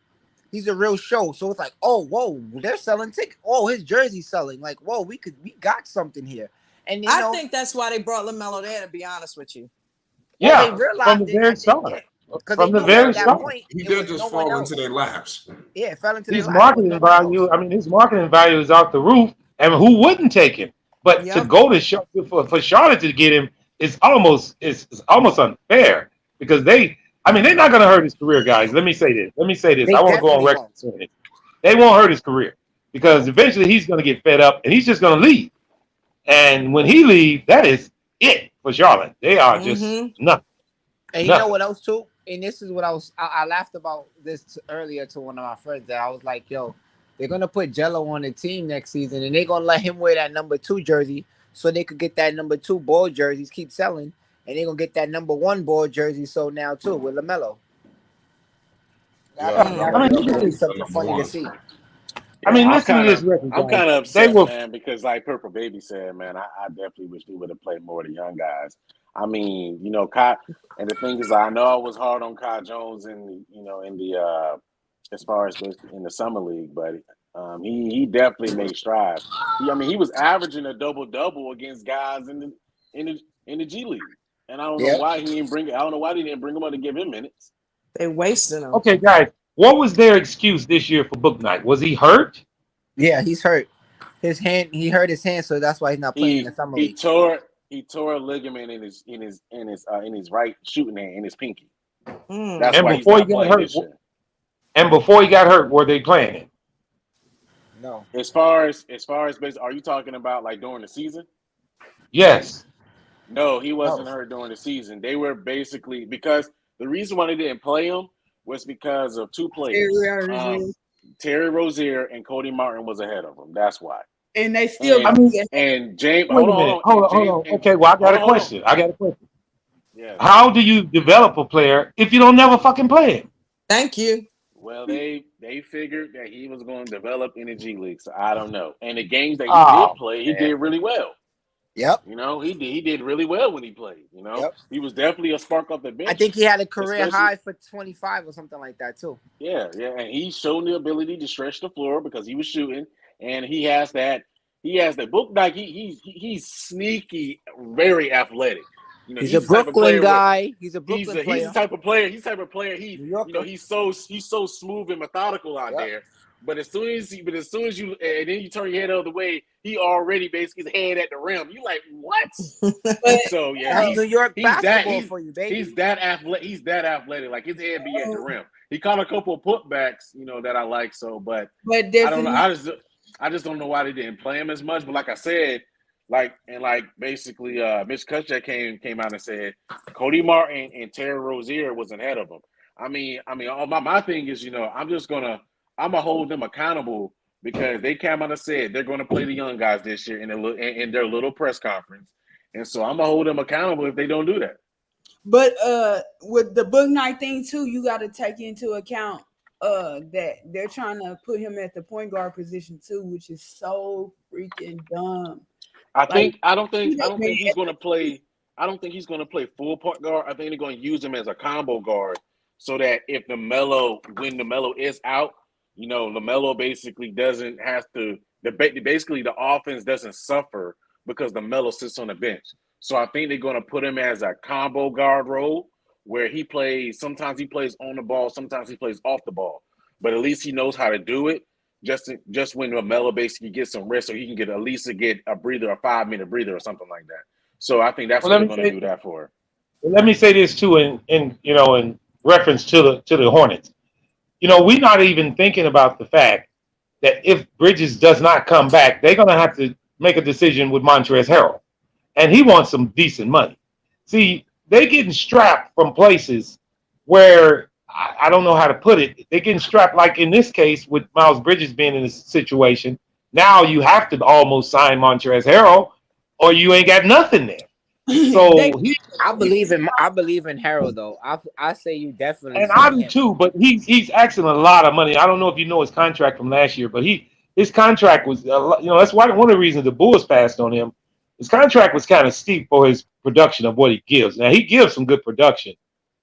Speaker 1: He's a real show. So it's like, oh, whoa, they're selling tickets. Oh, his jersey's selling. Like, whoa, we got something here. And
Speaker 8: I think that's why they brought Lamelo there, to be honest with you.
Speaker 4: Yeah,
Speaker 1: they realized
Speaker 4: from the very start. From the very start.
Speaker 2: He did just fall into their laps.
Speaker 1: Yeah, fell into
Speaker 4: His
Speaker 1: their laps.
Speaker 4: marketing value, his marketing value is out the roof. And who wouldn't take him? But to go to for Charlotte to get him is almost unfair because they're not going to hurt his career, guys. Let me say this.
Speaker 1: They
Speaker 4: I want to go on record saying it. They won't hurt his career because eventually he's going to get fed up and he's just going to leave. And when he leaves, that is it for Charlotte. They are just nothing.
Speaker 1: And you know what else too? And this is what I laughed about this earlier to one of my friends that I was like, yo, they're gonna put Jello on the team next season and they're gonna let him wear that number 2 jersey so they could get that number 2 ball jerseys, keep selling, and they're gonna get that number 1 ball jersey sold now too with LaMelo. That'll be something funny to see.
Speaker 4: Listen to this record.
Speaker 7: I'm kind of upset, man, because like Purple Baby said, man, I definitely wish we would have played more of the young guys. I mean, Kai, and the thing is, I know I was hard on Kai Jones in the as far as in the summer league, but he definitely made strides. He was averaging a double against guys in the G League, and I don't know why he didn't bring. I don't know why they didn't bring him up to give him minutes.
Speaker 8: They wasted him.
Speaker 4: Okay, guys, what was their excuse this year for Book Night? Was he hurt?
Speaker 1: Yeah, he's hurt. He hurt his hand, so that's why he's not playing in the summer league.
Speaker 7: He tore a ligament in his right shooting hand, in his pinky.
Speaker 4: That's why he's not playing this year. And before he got hurt, were they playing it?
Speaker 1: No.
Speaker 7: As far as are you talking about like during the season?
Speaker 4: Yes.
Speaker 7: No, he wasn't hurt during the season. They were basically, because the reason why they didn't play him was because of 2 players. Terry Rozier and Cody Martin was ahead of him. That's why.
Speaker 6: And they still
Speaker 7: and James.
Speaker 4: Hold on. Okay, well, I got a question. Yeah. How do you develop a player if you don't never fucking play him?
Speaker 8: Thank you.
Speaker 7: Well, they figured that he was going to develop in the G League, so I don't know. And the games that he did play, he did really well.
Speaker 1: Yep.
Speaker 7: He did really well when he played. He was definitely a spark off the bench.
Speaker 1: I think he had a career high for 25 or something like that too.
Speaker 7: Yeah, and he's shown the ability to stretch the floor because he was shooting, and he has that. Book Night. He's sneaky, very athletic.
Speaker 1: He's a Brooklyn guy. He's a Brooklyn player.
Speaker 7: He's the type of player. He's so smooth and methodical out there. But as soon as you and then you turn your head the other way, he already basically his head at the rim. You like what? So yeah,
Speaker 1: That's New York basketball for you, baby.
Speaker 7: he's that athletic. He's that athletic. Like his head be at the rim. He caught a couple of putbacks, that I like. So, but I don't know. I just don't know why they didn't play him as much. But like I said, basically, Mitch Kupchak came out and said Cody Martin and Terry Rozier was ahead of him. I mean, my thing is, I'm gonna hold them accountable because they came out and said they're going to play the young guys this year in their little press conference, and so I'm gonna hold them accountable if they don't do that.
Speaker 6: But with the Book Night thing too, you got to take into account that they're trying to put him at the point guard position too, which is so freaking dumb.
Speaker 7: I don't think he's going to play. I don't think he's going to play full point guard. I think they're going to use him as a combo guard so that when LaMelo is out, LaMelo basically doesn't have to. Basically, the offense doesn't suffer because LaMelo sits on the bench. So I think they're going to put him as a combo guard role where he plays. Sometimes he plays on the ball, sometimes he plays off the ball. But at least he knows how to do it. Just when LaMelo basically gets some rest, so he can get a breather, a 5-minute breather or something like that. So I think that's what they're going to do that for.
Speaker 4: Let me say this too, in reference to the Hornets. We're not even thinking about the fact that if Bridges does not come back, they're going to have to make a decision with Montrezl Harrell, and he wants some decent money. See, they're getting strapped from places where I don't know how to put it. They're getting strapped, like in this case with Miles Bridges being in this situation. Now you have to almost sign Montrezl Harrell, or you ain't got nothing there. So
Speaker 1: I believe in Harold though. I say you definitely.
Speaker 4: And I do too, but he's asking a lot of money. I don't know if you know his contract from last year, but his contract was that's one of the reasons the Bulls passed on him. His contract was kind of steep for his production of what he gives. Now he gives some good production,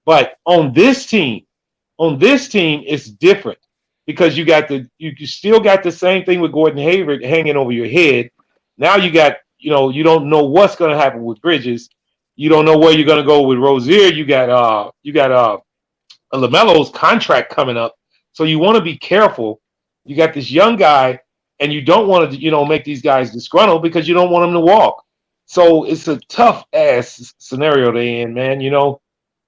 Speaker 4: but on this team it's different because you still got the same thing with Gordon Hayward hanging over your head. Now you got you don't know what's going to happen with Bridges. You don't know where you're going to go with Rozier. You got LaMelo's contract coming up, so you want to be careful. You got this young guy, and you don't want to make these guys disgruntled because you don't want them to walk. So it's a tough ass scenario they're in, man.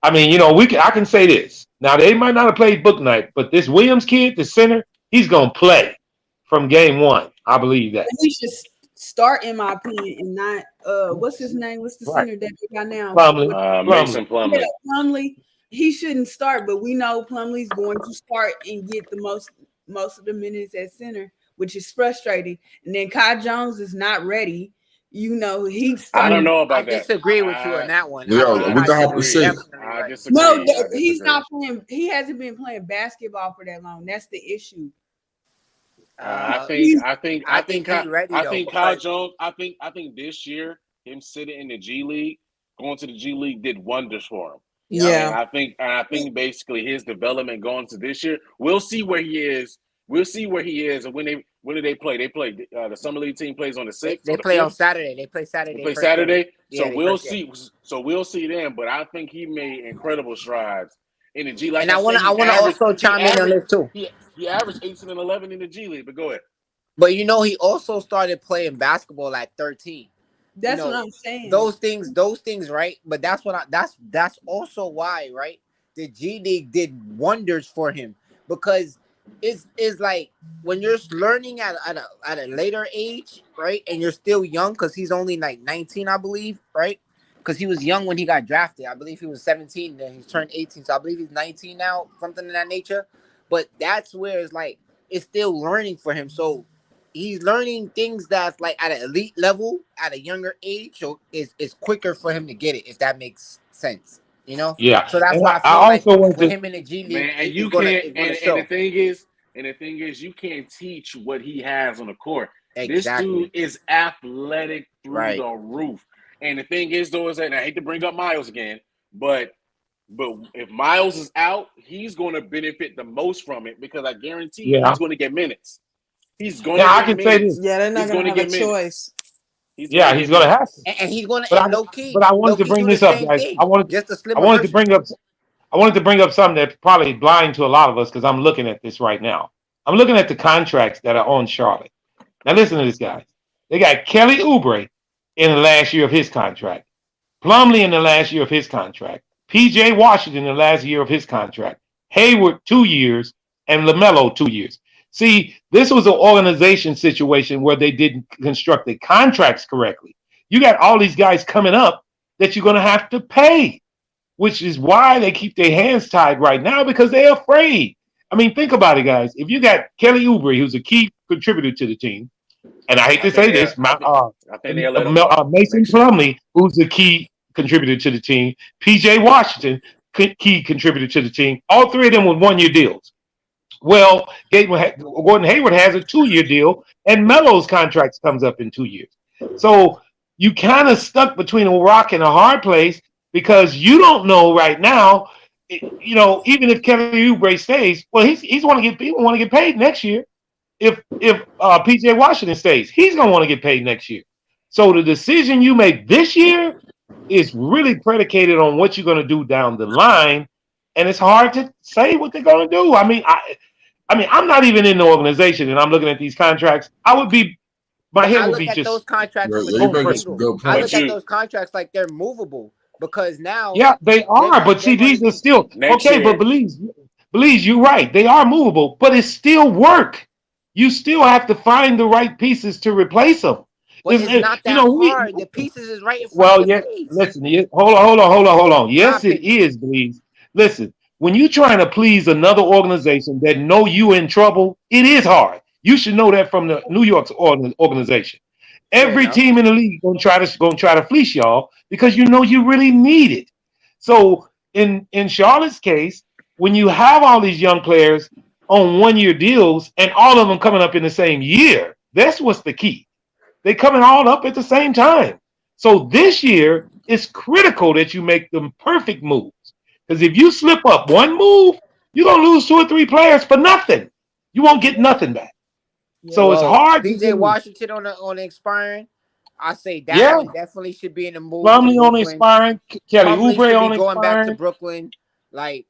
Speaker 4: I can say this. Now they might not have played Book Night, but this Williams kid, the center, he's gonna play from game one. I believe that.
Speaker 6: He should start, in my opinion, and not what's his name? What's the center that they got now?
Speaker 7: Mason Plumlee.
Speaker 6: Yeah, Plumlee. He shouldn't start, but we know Plumlee's going to start and get the most of the minutes at center, which is frustrating. And then Kai Jones is not ready. He's.
Speaker 7: I don't know about that.
Speaker 1: I disagree with you on that one.
Speaker 2: Yeah, we're gonna have to see.
Speaker 6: No, he's not playing. He hasn't been playing basketball for that long. That's the issue.
Speaker 7: I think Kyle Jones. I think this year him sitting in the G League, going to the G League, did wonders for him.
Speaker 8: Yeah,
Speaker 7: and I think basically his development going to this year, we'll see where he is. We'll see where he is, and when do they play? They play the summer league team plays on the 6th.
Speaker 1: They play on Saturday. They play Saturday.
Speaker 7: They play Saturday.
Speaker 1: Yeah,
Speaker 7: so we'll see. So we'll see them. But I think he made incredible strides in the G League.
Speaker 1: And I want to also chime in on this too.
Speaker 7: He averaged 18 and 11 in the G League. But go ahead.
Speaker 1: But he also started playing basketball at 13.
Speaker 6: That's what I'm saying.
Speaker 1: Those things, right? But that's also why, right? The G League did wonders for him because it's like when you're learning at a later age, right? And you're still young because he's only like 19, I believe, right? Because he was young when he got drafted. I believe he was 17, then he turned 18. So I believe he's 19 now, something of that nature. But that's where it's still learning for him. So he's learning things that's like at an elite level at a younger age. So it's quicker for him to get it, if that makes sense.
Speaker 4: Yeah.
Speaker 1: So that's why I feel like with him in the G League,
Speaker 7: man, and you can't. And the thing is, you can't teach what he has on the court. Exactly. This dude is athletic through the roof. And the thing is, though, is that, and I hate to bring up Miles again, but if Miles is out, he's going to benefit the most from it because I guarantee he's going to get minutes. He's going to get minutes.
Speaker 8: Yeah, they're not going to have a choice.
Speaker 4: He's going to have to.
Speaker 1: And he's going to low key.
Speaker 4: But I wanted to bring this up, guys. I wanted to bring up something that's probably blind to a lot of us because I'm looking at this right now. I'm looking at the contracts that are on Charlotte. Now listen to this, guys. They got Kelly Oubre in the last year of his contract, Plumlee in the last year of his contract, P.J. Washington in the last year of his contract, Hayward 2 years, and Lamelo 2 years. See, this was an organization situation where they didn't construct the contracts correctly. You got all these guys coming up that you're going to have to pay, which is why they keep their hands tied right now because they're afraid. I mean, think about it, guys. If you got Kelly Oubre, who's a key contributor to the team, and I hate to say this,
Speaker 7: I think they'll let him go
Speaker 4: Mason Plumlee, who's a key contributor to the team, P.J. Washington, key contributor to the team, all three of them with 1 year deals. Well, Gordon Hayward has a 2-year deal, and Melo's contract comes up in 2 years. So you kind of stuck between a rock and a hard place because you don't know right now. You know, even if Kelly Oubre stays, well, he's want to get paid next year. If P.J. Washington stays, he's going to want to get paid next year. So the decision you make this year is really predicated on what you're going to do down the line, and it's hard to say what they're going to do. I mean, I'm not even in the organization, and I'm looking at these contracts. My head would be just.
Speaker 1: Those contracts.
Speaker 2: You bring some good
Speaker 1: I
Speaker 2: points.
Speaker 1: look at those contracts like they're movable because now.
Speaker 4: Yeah, they are, but see, these are still okay. But Belize, you're right. They are movable, but it's still work. You still have to find the right pieces to replace them.
Speaker 1: But it's not that hard. The pieces is right in front of your face.
Speaker 4: Listen. Hold on. Yes, it is, Belize. Listen, when you're trying to please another organization that know you in trouble, it is hard. You should know that from the New York's organization. Every team in the league gonna try to fleece y'all because you know you really need it. So in Charlotte's case, when you have all these young players on 1 year deals and all of them coming up in the same year, that's what's the key. They coming all up at the same time. So this year it's critical that you make them perfect moves. Because if you slip up one move, you're gonna lose 2 or 3 players for nothing. You won't get nothing back. Yeah, so it's hard.
Speaker 1: P.J. Washington on the expiring. I say that one definitely should be in the move.
Speaker 4: Plumlee on expiring. Kelly Oubre on
Speaker 1: going back to Brooklyn. Like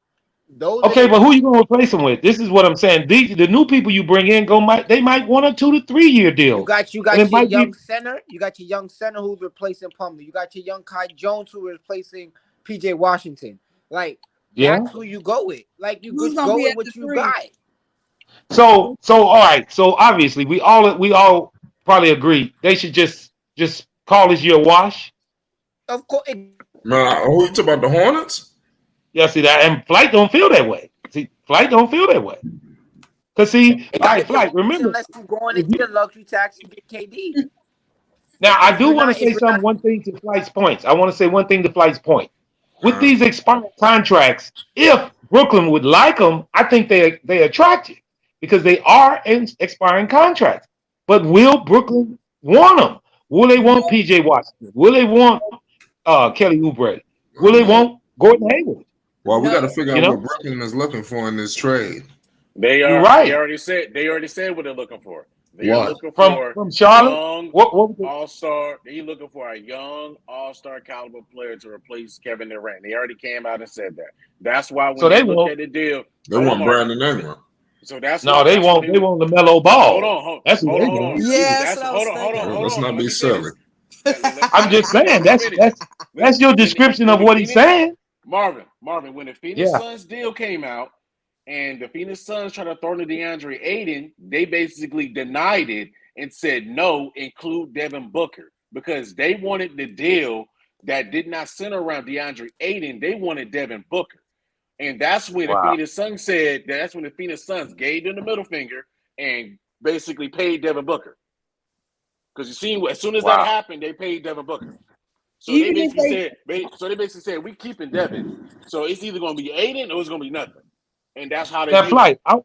Speaker 1: those.
Speaker 4: Okay, but who you gonna replace them with? This is what I'm saying. The new people you bring in they might want a 2 to 3 year deal.
Speaker 1: You got your young center. You got your young center who's replacing Plumlee. You got your young Kai Jones who's replacing P.J. Washington. Like that's who you go with. Like you go with what you got.
Speaker 4: So all right. So obviously we all probably agree they should just call this year a wash.
Speaker 1: Of course.
Speaker 2: Man, who you talking about, the Hornets?
Speaker 4: Yeah, see that, and Flight don't feel that way. Cause see, all right, Flight. Remember,
Speaker 1: unless you go on and get a luxury tax, you get KD.
Speaker 4: Now I do want to say something. One thing to Flight's points. I want to say one thing to Flight's point. With these expiring contracts, if Brooklyn would like them, I think they attractive because they are in expiring contracts. But will Brooklyn want them? Will they want P.J. Washington? Will they want Kelly Oubre? Will they want Gordon Hayward?
Speaker 2: Well, we got to figure out what Brooklyn is looking for in this trade.
Speaker 7: They are right. They already said what they're looking for. They are looking for
Speaker 4: from Charlotte. What
Speaker 7: all-star? They're looking for a young all-star caliber player to replace Kevin Durant. They already came out and said that. That's why when they look at the deal,
Speaker 2: they want Brandon Ingram.
Speaker 7: So that's
Speaker 4: they want Lamelo Ball. Hold on. That's what they want.
Speaker 8: Yes,
Speaker 7: hold on.
Speaker 2: Let's not be silly.
Speaker 4: I'm just saying that's your description of what he's saying.
Speaker 7: Marvin, when the Phoenix Suns deal came out and the Phoenix Suns tried to throw in DeAndre Ayton, they basically denied it and said no, include Devin Booker, because they wanted the deal that did not center around DeAndre Ayton. They wanted Devin Booker. And that's when the Phoenix Suns said that's when the Phoenix Suns gave them the middle finger and basically paid Devin Booker. Because you see, as soon as that happened, they paid Devin Booker. So they basically said, we keeping Devin. So it's either going to be Ayton or it's going to be nothing. And that's how they
Speaker 4: Flight, I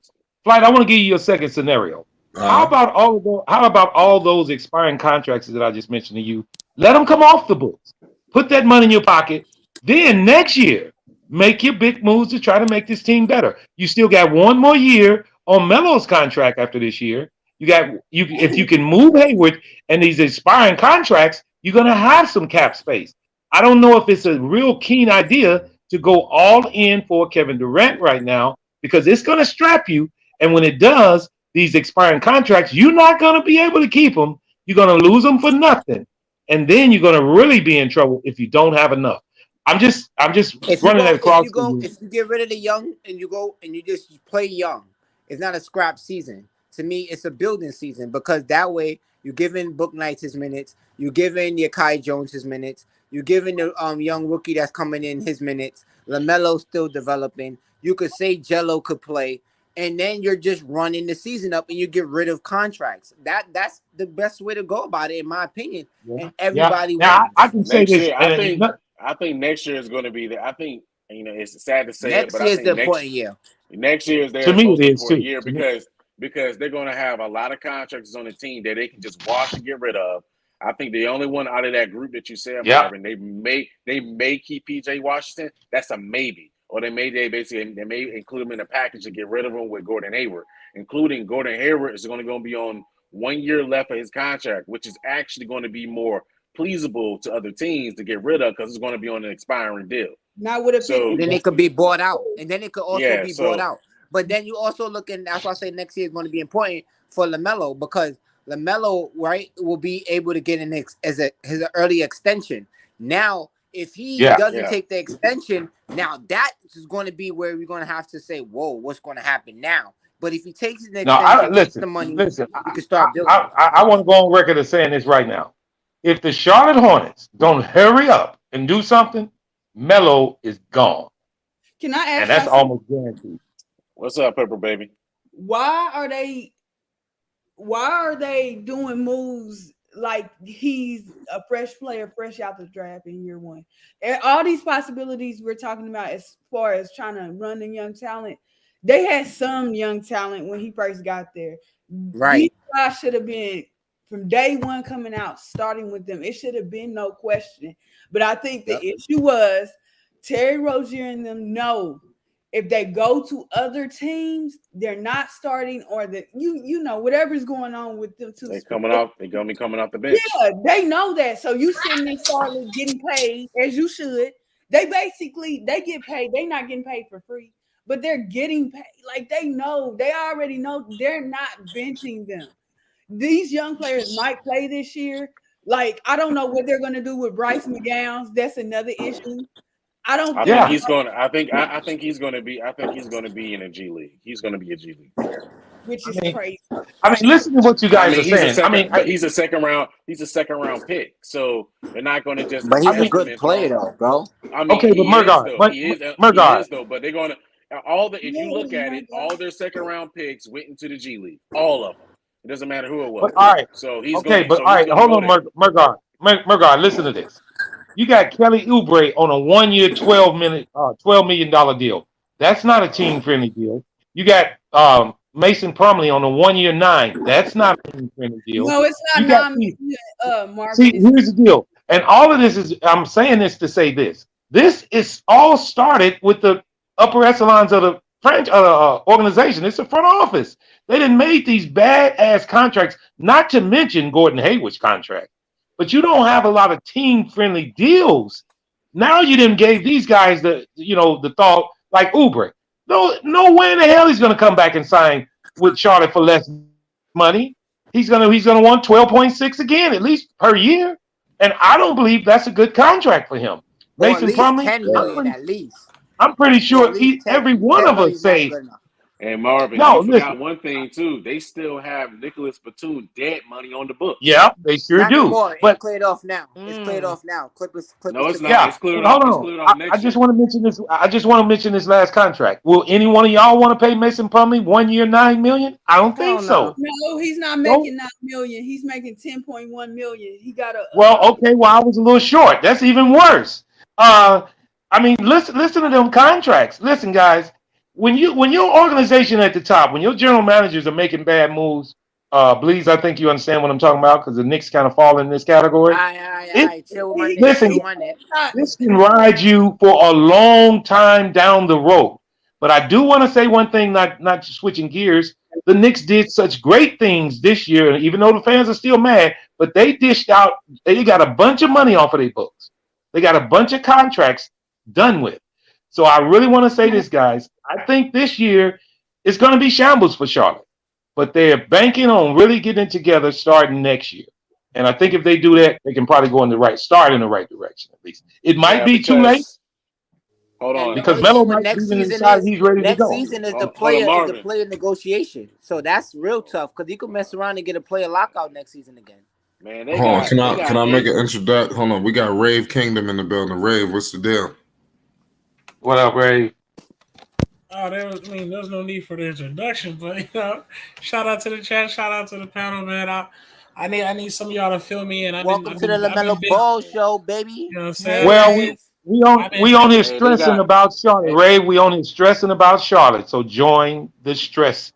Speaker 4: want to give you a second scenario. How about all those expiring contracts that I just mentioned to you? Let them come off the books. Put that money in your pocket. Then next year, make your big moves to try to make this team better. You still got 1 more year on Melo's contract after this year. If you can move Hayward and these expiring contracts, you're going to have some cap space. I don't know if it's a real keen idea to go all in for Kevin Durant right now because it's going to strap you. And when it does, these expiring contracts, you're not going to be able to keep them. You're going to lose them for nothing, and then you're going to really be in trouble if you don't have enough. I'm just running that across to you.
Speaker 1: If you get rid of the young and you go and you just play young, it's not a scrap season. To me, it's a building season because that way you're giving Book Knight his minutes, you're giving your Kai Jones his minutes, you're giving the young rookie that's coming in his minutes. Lamelo's still developing. You could say Jello could play, and then you're just running the season up and you get rid of contracts. That's the best way to go about it, in my opinion.
Speaker 4: Yeah.
Speaker 1: And everybody
Speaker 4: Now
Speaker 1: wins.
Speaker 4: I can say
Speaker 7: Next
Speaker 4: this.
Speaker 7: year, I think next year is going to be the. I think it's sad to say it,
Speaker 1: Next
Speaker 7: but
Speaker 1: year
Speaker 7: I
Speaker 1: is
Speaker 7: think
Speaker 1: the important year.
Speaker 7: next year is their
Speaker 4: To me,
Speaker 7: most
Speaker 4: it is
Speaker 7: important
Speaker 4: too.
Speaker 7: year
Speaker 4: To me.
Speaker 7: because they're going to have a lot of contractors on the team that they can just wash and get rid of. I think the only one out of that group that you said,
Speaker 4: Yeah.
Speaker 7: Marvin, they may keep PJ Washington. That's a maybe, or they may include him in the package and get rid of him with Gordon Hayward, including Gordon Hayward is going to be on 1 year left of his contract, which is actually going to be more pleasable to other teams to get rid of because it's going to be on an expiring deal.
Speaker 6: Not with a
Speaker 7: So
Speaker 1: And then it could be bought out. And then it could also
Speaker 7: Yeah,
Speaker 1: be
Speaker 7: so-
Speaker 1: bought out. But then you also look in, that's why I say next year is going to be important for Lamelo because Lamelo, right, will be able to get his early extension. Now, if he doesn't
Speaker 7: Yeah.
Speaker 1: take the extension, now that is going to be where we're going to have to say, whoa, what's going to happen now? But if he takes the
Speaker 4: No,
Speaker 1: extension, takes the money,
Speaker 4: listen.
Speaker 1: you can start building.
Speaker 4: I want to go on record as saying this right now. If the Charlotte Hornets don't hurry up and do something, Melo is gone,
Speaker 6: Can I ask
Speaker 4: and that's
Speaker 6: y'all something?
Speaker 4: almost guaranteed.
Speaker 7: What's up, Pepper Baby?
Speaker 6: Why are they doing moves like he's a fresh player, fresh out the draft in year one? And all these possibilities we're talking about as far as trying to run the young talent, they had some young talent when he first got there.
Speaker 1: Right.
Speaker 6: These guys should have been from day one coming out, starting with them. It should have been no question. But I think the issue was Terry Rozier and them know if they go to other teams, they're not starting, or that you know whatever's going on with them too.
Speaker 7: They're gonna be coming off the bench.
Speaker 6: Yeah, they know that. So you sitting there starting getting paid as you should. They get paid. They're not getting paid for free, but they're getting paid. Like they already know they're not benching them. These young players might play this year. Like I don't know what they're gonna do with Bryce McGowns. That's another issue. I think he's going to. I think he's going to be. I think he's going to be in a G League. He's going to be a G League player, which is crazy.
Speaker 4: I mean, listen to what you guys are saying.
Speaker 7: He's a second round. He's a second round pick. So they're not going to just.
Speaker 1: But he's a good player, though, bro.
Speaker 7: I mean,
Speaker 4: okay, but Murgaard,
Speaker 7: he is though. But they're going to if you look at it, all their second round picks went into the G League. All of them. It doesn't matter who it was.
Speaker 4: But, all right.
Speaker 7: So he's
Speaker 4: okay.
Speaker 7: Hold
Speaker 4: on, Murgaard. Murgaard, listen to this. You got Kelly Oubre on a 1 year, $12 million deal. That's not a team-friendly deal. You got Mason Plumlee on a 1 year, $9 million. That's not a team-friendly deal.
Speaker 6: No, it's not. Marvin.
Speaker 4: See, here's the deal. And all of this is, I'm saying this to say this. This is all started with the upper echelons of the French organization. It's the front office. They done made these bad-ass contracts, not to mention Gordon Hayward's contract. But you don't have a lot of team-friendly deals. Now you didn't gave these guys the thought like Oubre. No way in the hell he's going to come back and sign with Charlotte for less money. He's gonna want 12.6 again at least per year, and I don't believe that's a good contract for him.
Speaker 1: Well,
Speaker 4: Mason Plumlee,
Speaker 1: at least.
Speaker 4: I'm pretty sure every one of us say.
Speaker 7: And Marvin,
Speaker 4: no,
Speaker 7: you forgot one thing too. They still have Nicholas Batum dead money on the book.
Speaker 4: Yeah, they sure
Speaker 1: not
Speaker 4: do.
Speaker 1: Anymore.
Speaker 4: But
Speaker 1: it's cleared off now. It's cleared off now. Clippers.
Speaker 7: No, it's not.
Speaker 4: Yeah.
Speaker 7: It's cleared
Speaker 4: Hold
Speaker 7: off.
Speaker 4: on.
Speaker 7: It's cleared off next
Speaker 4: I just want to mention this. I just want to mention this last contract. Will any one of y'all want to pay Mason Plumlee 1 year, $9 million? I don't think so.
Speaker 6: No, he's not making $9 million. He's making $10.1 million. He got a.
Speaker 4: Well, okay. Well, I was a little short. That's even worse. I mean, listen to them contracts. Listen, guys. When your organization at the top, when your general managers are making bad moves, Bleeze, I think you understand what I'm talking about because the Knicks kind of fall in this category. Listen, this can ride you for a long time down the road. But I do want to say one thing, not switching gears. The Knicks did such great things this year, even though the fans are still mad, but they dished out, they got a bunch of money off of their books. They got a bunch of contracts done with. So I really want to say this, guys. I think this year is going to be shambles for Charlotte. but they're banking on really getting together starting next year. And I think if they do that, they can probably go in the right direction at least. It might be too late
Speaker 7: Hold
Speaker 1: And
Speaker 7: on.
Speaker 1: the
Speaker 4: because
Speaker 1: only thing
Speaker 4: Melo
Speaker 1: with
Speaker 4: might
Speaker 1: next
Speaker 4: even
Speaker 1: season
Speaker 4: decide
Speaker 1: is
Speaker 4: he's ready to
Speaker 1: next
Speaker 4: go.
Speaker 1: season is
Speaker 7: Hold on,
Speaker 1: the
Speaker 7: Marvin.
Speaker 1: player negotiation. So that's real tough because you could mess around and get a player lockout next season again.
Speaker 7: Man,
Speaker 2: Hold on, can I make an introduction? Hold on, we got Rave Kingdom in the building. Rave, what's the deal?
Speaker 4: What up, Ray?
Speaker 9: Oh, there's no need for the introduction, but shout out to the chat, shout out to the panel, man. I need some of y'all to fill me in.
Speaker 1: Welcome to the Lamelo Ball Show, baby.
Speaker 9: You know what I'm saying?
Speaker 4: Well, we on here stressing about Charlotte, Ray. We on here stressing about Charlotte. So join the stress.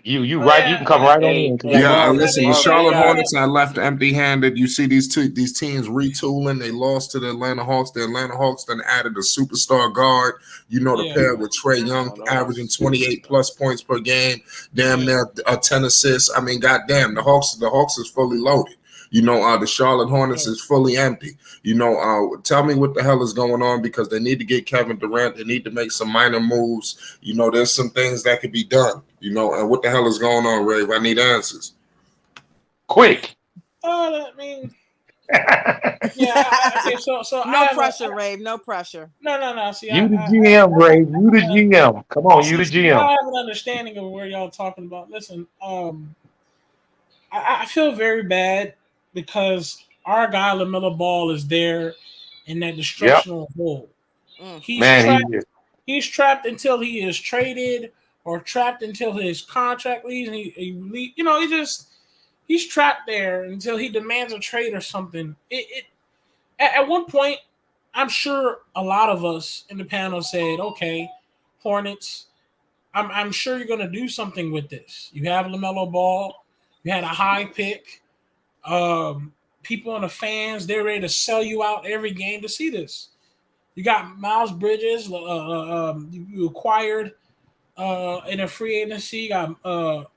Speaker 4: You right? You can come right on in.
Speaker 2: Yeah, listen. The Charlotte
Speaker 7: Marvin,
Speaker 2: Hornets are left empty-handed. You see these teams retooling. They lost to the Atlanta Hawks. The Atlanta Hawks then added a superstar guard. You know, the pair with Trae Young averaging 28 plus points per game. Damn near 10 assists. I mean, goddamn, the Hawks is fully loaded. You know, the Charlotte Hornets is fully empty. You know, tell me what the hell is going on because they need to get Kevin Durant. They need to make some minor moves. You know, there's some things that could be done. You know, and what the hell is going on, Rave? I need answers.
Speaker 4: Quick.
Speaker 9: Oh, I mean, yeah. Okay, so
Speaker 8: no pressure, Rave. No pressure.
Speaker 9: No. See,
Speaker 4: you the GM, Rave. You the GM. Come on, you the GM.
Speaker 9: I have an understanding of where y'all talking about. Listen, I feel very bad because our guy LaMelo Ball is there in that destructional hole. He's trapped until he is traded or trapped until his contract leaves. And he's trapped there until he demands a trade or something. At one point, I'm sure a lot of us in the panel said, "Okay, Hornets, I'm sure you're going to do something with this. You have LaMelo Ball. You had a high pick. People and the fans, they're ready to sell you out every game to see this. You got Miles Bridges. You acquired in a free agency. You got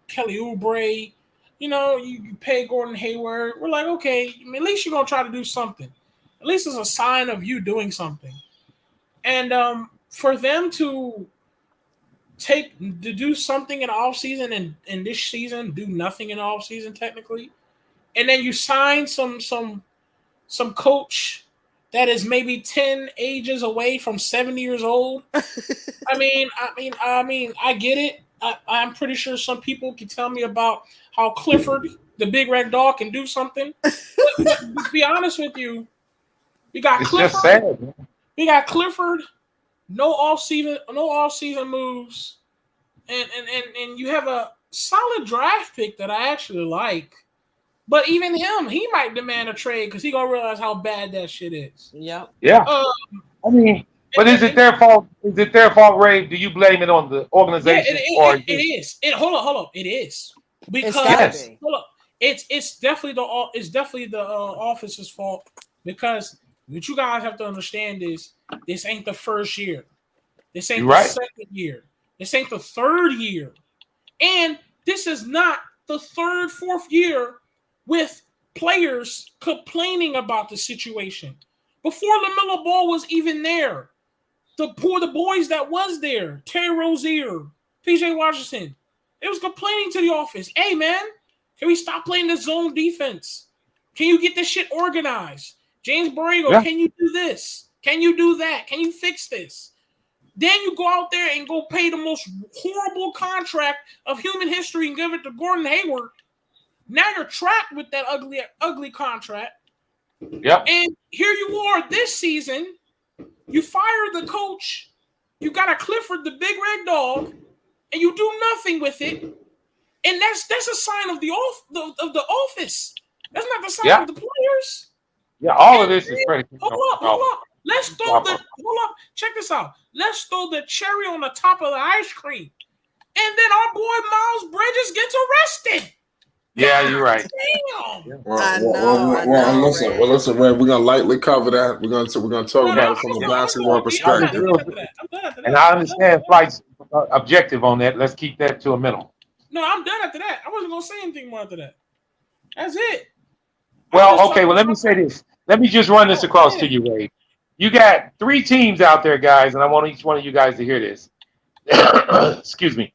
Speaker 9: Kelly Oubre. You know, you pay Gordon Hayward. We're like, okay, at least you're going to try to do something. At least it's a sign of you doing something. And for them to do something in the offseason and this season do nothing in the offseason technically, and then you sign some coach that is maybe 10 ages away from 70 years old. I mean, I get it. I'm pretty sure some people can tell me about how Clifford, the big red dog, can do something. But to be honest with you, we got Clifford.
Speaker 4: Just sad.
Speaker 9: We got Clifford. No off season moves, and you have a solid draft pick that I actually like. But even him, he might demand a trade because he gonna realize how bad that shit is.
Speaker 8: Yeah.
Speaker 4: I mean, but is it their fault? Is it their fault, Ray? Do you blame it on the organization?
Speaker 9: It is. Hold on. It is because hold up. It's definitely the office's fault because what you guys have to understand is this ain't the first year. This ain't the second year. This ain't the third year, and this is not the third, fourth year with players complaining about the situation. Before LaMelo Ball was even there, the boys that was there, Terry Rozier, PJ Washington, it was complaining to the office. Hey, man, can we stop playing the zone defense? Can you get this shit organized? James Borrego, can you do this? Can you do that? Can you fix this? Then you go out there and go pay the most horrible contract of human history and give it to Gordon Hayward. Now you're trapped with that ugly contract.
Speaker 4: Yep.
Speaker 9: And here you are this season. You fire the coach. You got a Clifford, the big red dog, and you do nothing with it. And that's a sign of the office. That's not the sign of the players.
Speaker 4: Yeah, all of this is predicated.
Speaker 9: Hold up. Check this out. Let's throw the cherry on the top of the ice cream. And then our boy Miles Bridges gets arrested.
Speaker 4: Yeah, you're right.
Speaker 9: Damn.
Speaker 2: Listen, Ray, we're gonna lightly cover that. We're gonna talk about it from a basketball perspective.
Speaker 4: And I understand Flight's objective on that. Let's keep that to a minimum.
Speaker 9: No, I'm done after that. I wasn't gonna say anything more after that. That's it.
Speaker 4: Well, okay. Well, let me say this. Let me just run this across to you, Ray. You got 3 teams out there, guys, and I want each one of you guys to hear this. Excuse me.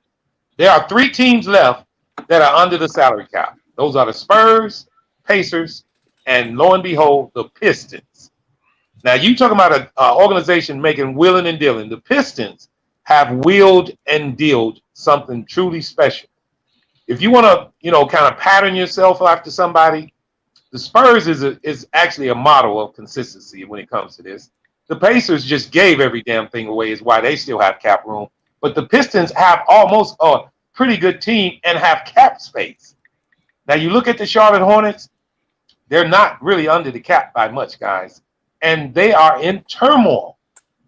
Speaker 4: There are 3 teams left that are under the salary cap. Those are the Spurs, Pacers, and lo and behold, the Pistons. Now you talking about an organization making wheeling and dealing. The Pistons have wheeled and dealed something truly special. If you want to, kind of pattern yourself after somebody, the Spurs is actually a model of consistency when it comes to this. The Pacers just gave every damn thing away, is why they still have cap room. But the Pistons have almost a pretty good team and have cap space. Now you look at the Charlotte Hornets, they're not really under the cap by much, guys. And they are in turmoil.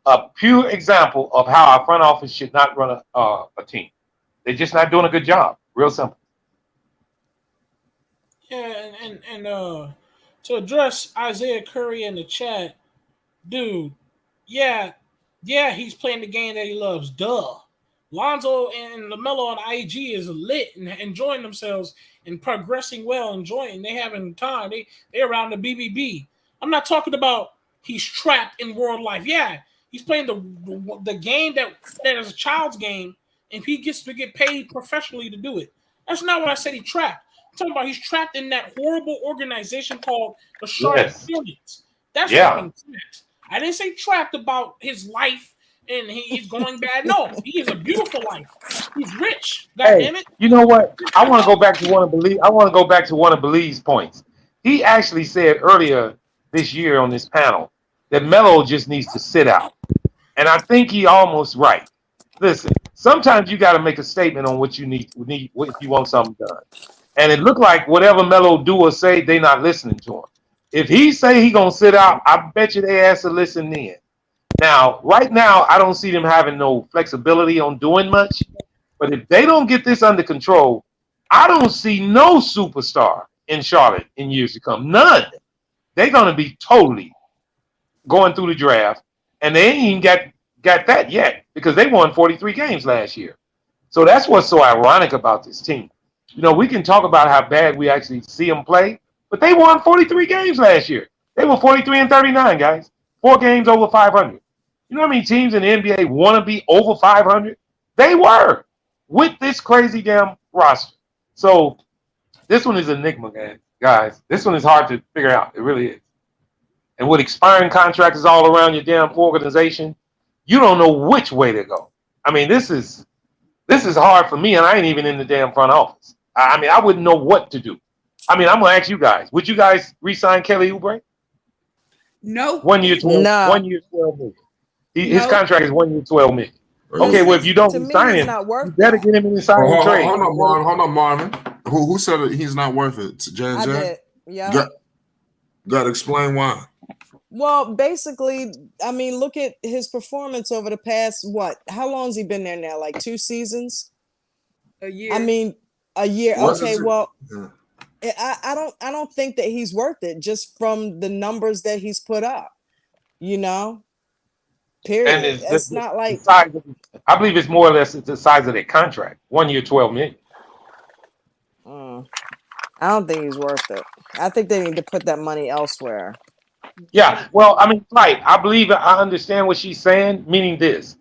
Speaker 4: A pure example of how our front office should not run a team. They're just not doing a good job. Real simple.
Speaker 9: Yeah, and to address Isaiah Curry in the chat, dude, yeah, he's playing the game that he loves. Duh. Lonzo and Lamelo on IG is lit and enjoying themselves and progressing well, enjoying. They having time. They around the BBB. I'm not talking about he's trapped in world life. Yeah, he's playing the game that is a child's game, and he gets to get paid professionally to do it. That's not what I said. He trapped. I'm talking about he's trapped in that horrible organization called the Charlotte Hornets. That's what I mean. I didn't say trapped about his life and he's going bad. No, he is a beautiful life. He's rich. God damn it.
Speaker 4: You know what? I want to go back to one of Belize's points. He actually said earlier this year on this panel that Melo just needs to sit out. And I think he almost right. Listen, sometimes you got to make a statement on what you need if you want something done. And it looked like whatever Melo do or say, they not listening to him. If he say he gonna sit out, I bet you they ask to listen then. Now, right now, I don't see them having no flexibility on doing much. But if they don't get this under control, I don't see no superstar in Charlotte in years to come. None. They're gonna be totally going through the draft, and they ain't even got that yet because they won 43 games last year. So that's what's so ironic about this team. We can talk about how bad we actually see them play, but they won 43 games last year. They were 43-39, guys. 4 games over 500. You know how many teams in the NBA want to be over 500? They were with this crazy damn roster. So this one is an enigma, guys. This one is hard to figure out. It really is. And with expiring contracts all around your damn organization, you don't know which way to go. I mean, this is hard for me, and I ain't even in the damn front office. I mean, I wouldn't know what to do. I mean, I'm gonna ask you guys: would you guys re-sign Kelly Oubre?
Speaker 6: No.
Speaker 4: 1 year, 12.
Speaker 8: No.
Speaker 4: 1 year, 12 million. His contract is 1 year, 12 million. Okay, well, if you don't sign him, you better get him in the signing trade.
Speaker 2: Hold on, Marvin. Who said that he's not worth it? J&J?
Speaker 8: I did. Yeah.
Speaker 2: Got to explain why.
Speaker 8: Well, basically, I mean, look at his performance over the past, how long has he been there now? Like 2 seasons?
Speaker 6: A year.
Speaker 8: I mean, a year. Okay, well,
Speaker 2: yeah.
Speaker 8: I don't think that he's worth it just from the numbers that he's put up. Period.
Speaker 4: And
Speaker 8: it's not like
Speaker 4: I believe it's more or less the size of their contract. 1 year, 12 million.
Speaker 8: I don't think he's worth it. I think they need to put that money elsewhere.
Speaker 4: Yeah, well, I mean, right. I understand what she's saying, meaning this.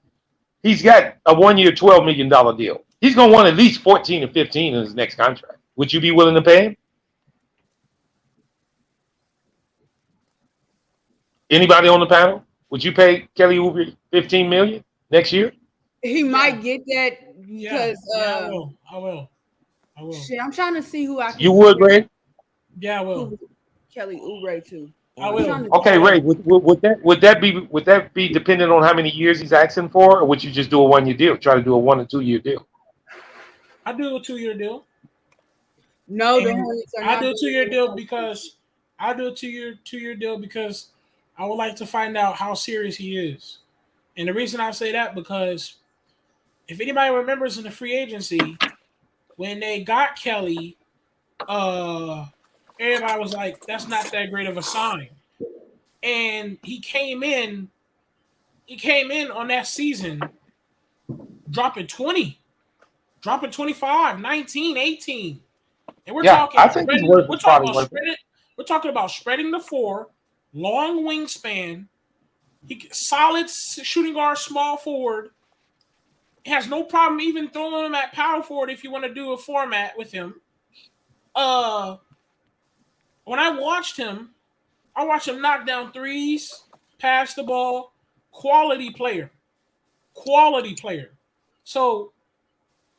Speaker 4: He's got a 1 year, $12 million deal. He's going to want at least 14 or 15 in his next contract. Would you be willing to pay him? Anybody on the panel? Would you pay Kelly Oubre $15 million next year?
Speaker 6: He might get that because
Speaker 9: I will.
Speaker 6: Shit, I'm trying to see who I can.
Speaker 4: You would, Ray?
Speaker 9: Yeah, I will.
Speaker 6: Kelly Oubre too.
Speaker 9: I will.
Speaker 4: Okay, Ray. Would that be dependent on how many years he's asking for, or would you just do a 1 year deal? Try to do a 1 or 2 year deal.
Speaker 9: I do a 2 year deal.
Speaker 6: No,
Speaker 9: I do a 2 year deal because I would like to find out how serious he is. And the reason I say that because if anybody remembers in the free agency, when they got Kelly, everybody was like, that's not that great of a sign. And he came in on that season dropping 20, dropping 25, 19, 18. And we're talking about spreading the floor, long wingspan, solid shooting guard, small forward, has no problem even throwing him at power forward if you want to do a format with him. When I watched him knock down threes, pass the ball, quality player. So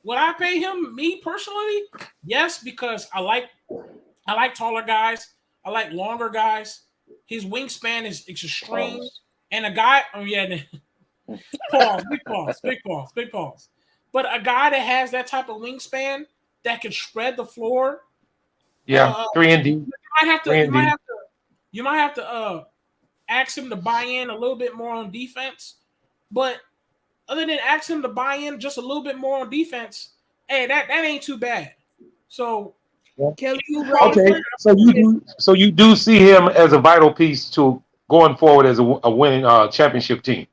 Speaker 9: would I pay him? Me personally, yes, because I like taller guys. I like longer guys. His wingspan is extreme, and a guy. Oh yeah, big pause. But a guy that has that type of wingspan that can spread the floor.
Speaker 4: Yeah, 3 and D.
Speaker 9: You might have to ask him to buy in a little bit more on defense, but other than ask him to buy in just a little bit more on defense, hey, that ain't too bad. So,
Speaker 4: okay, so you do see him as a vital piece to going forward as a winning championship team.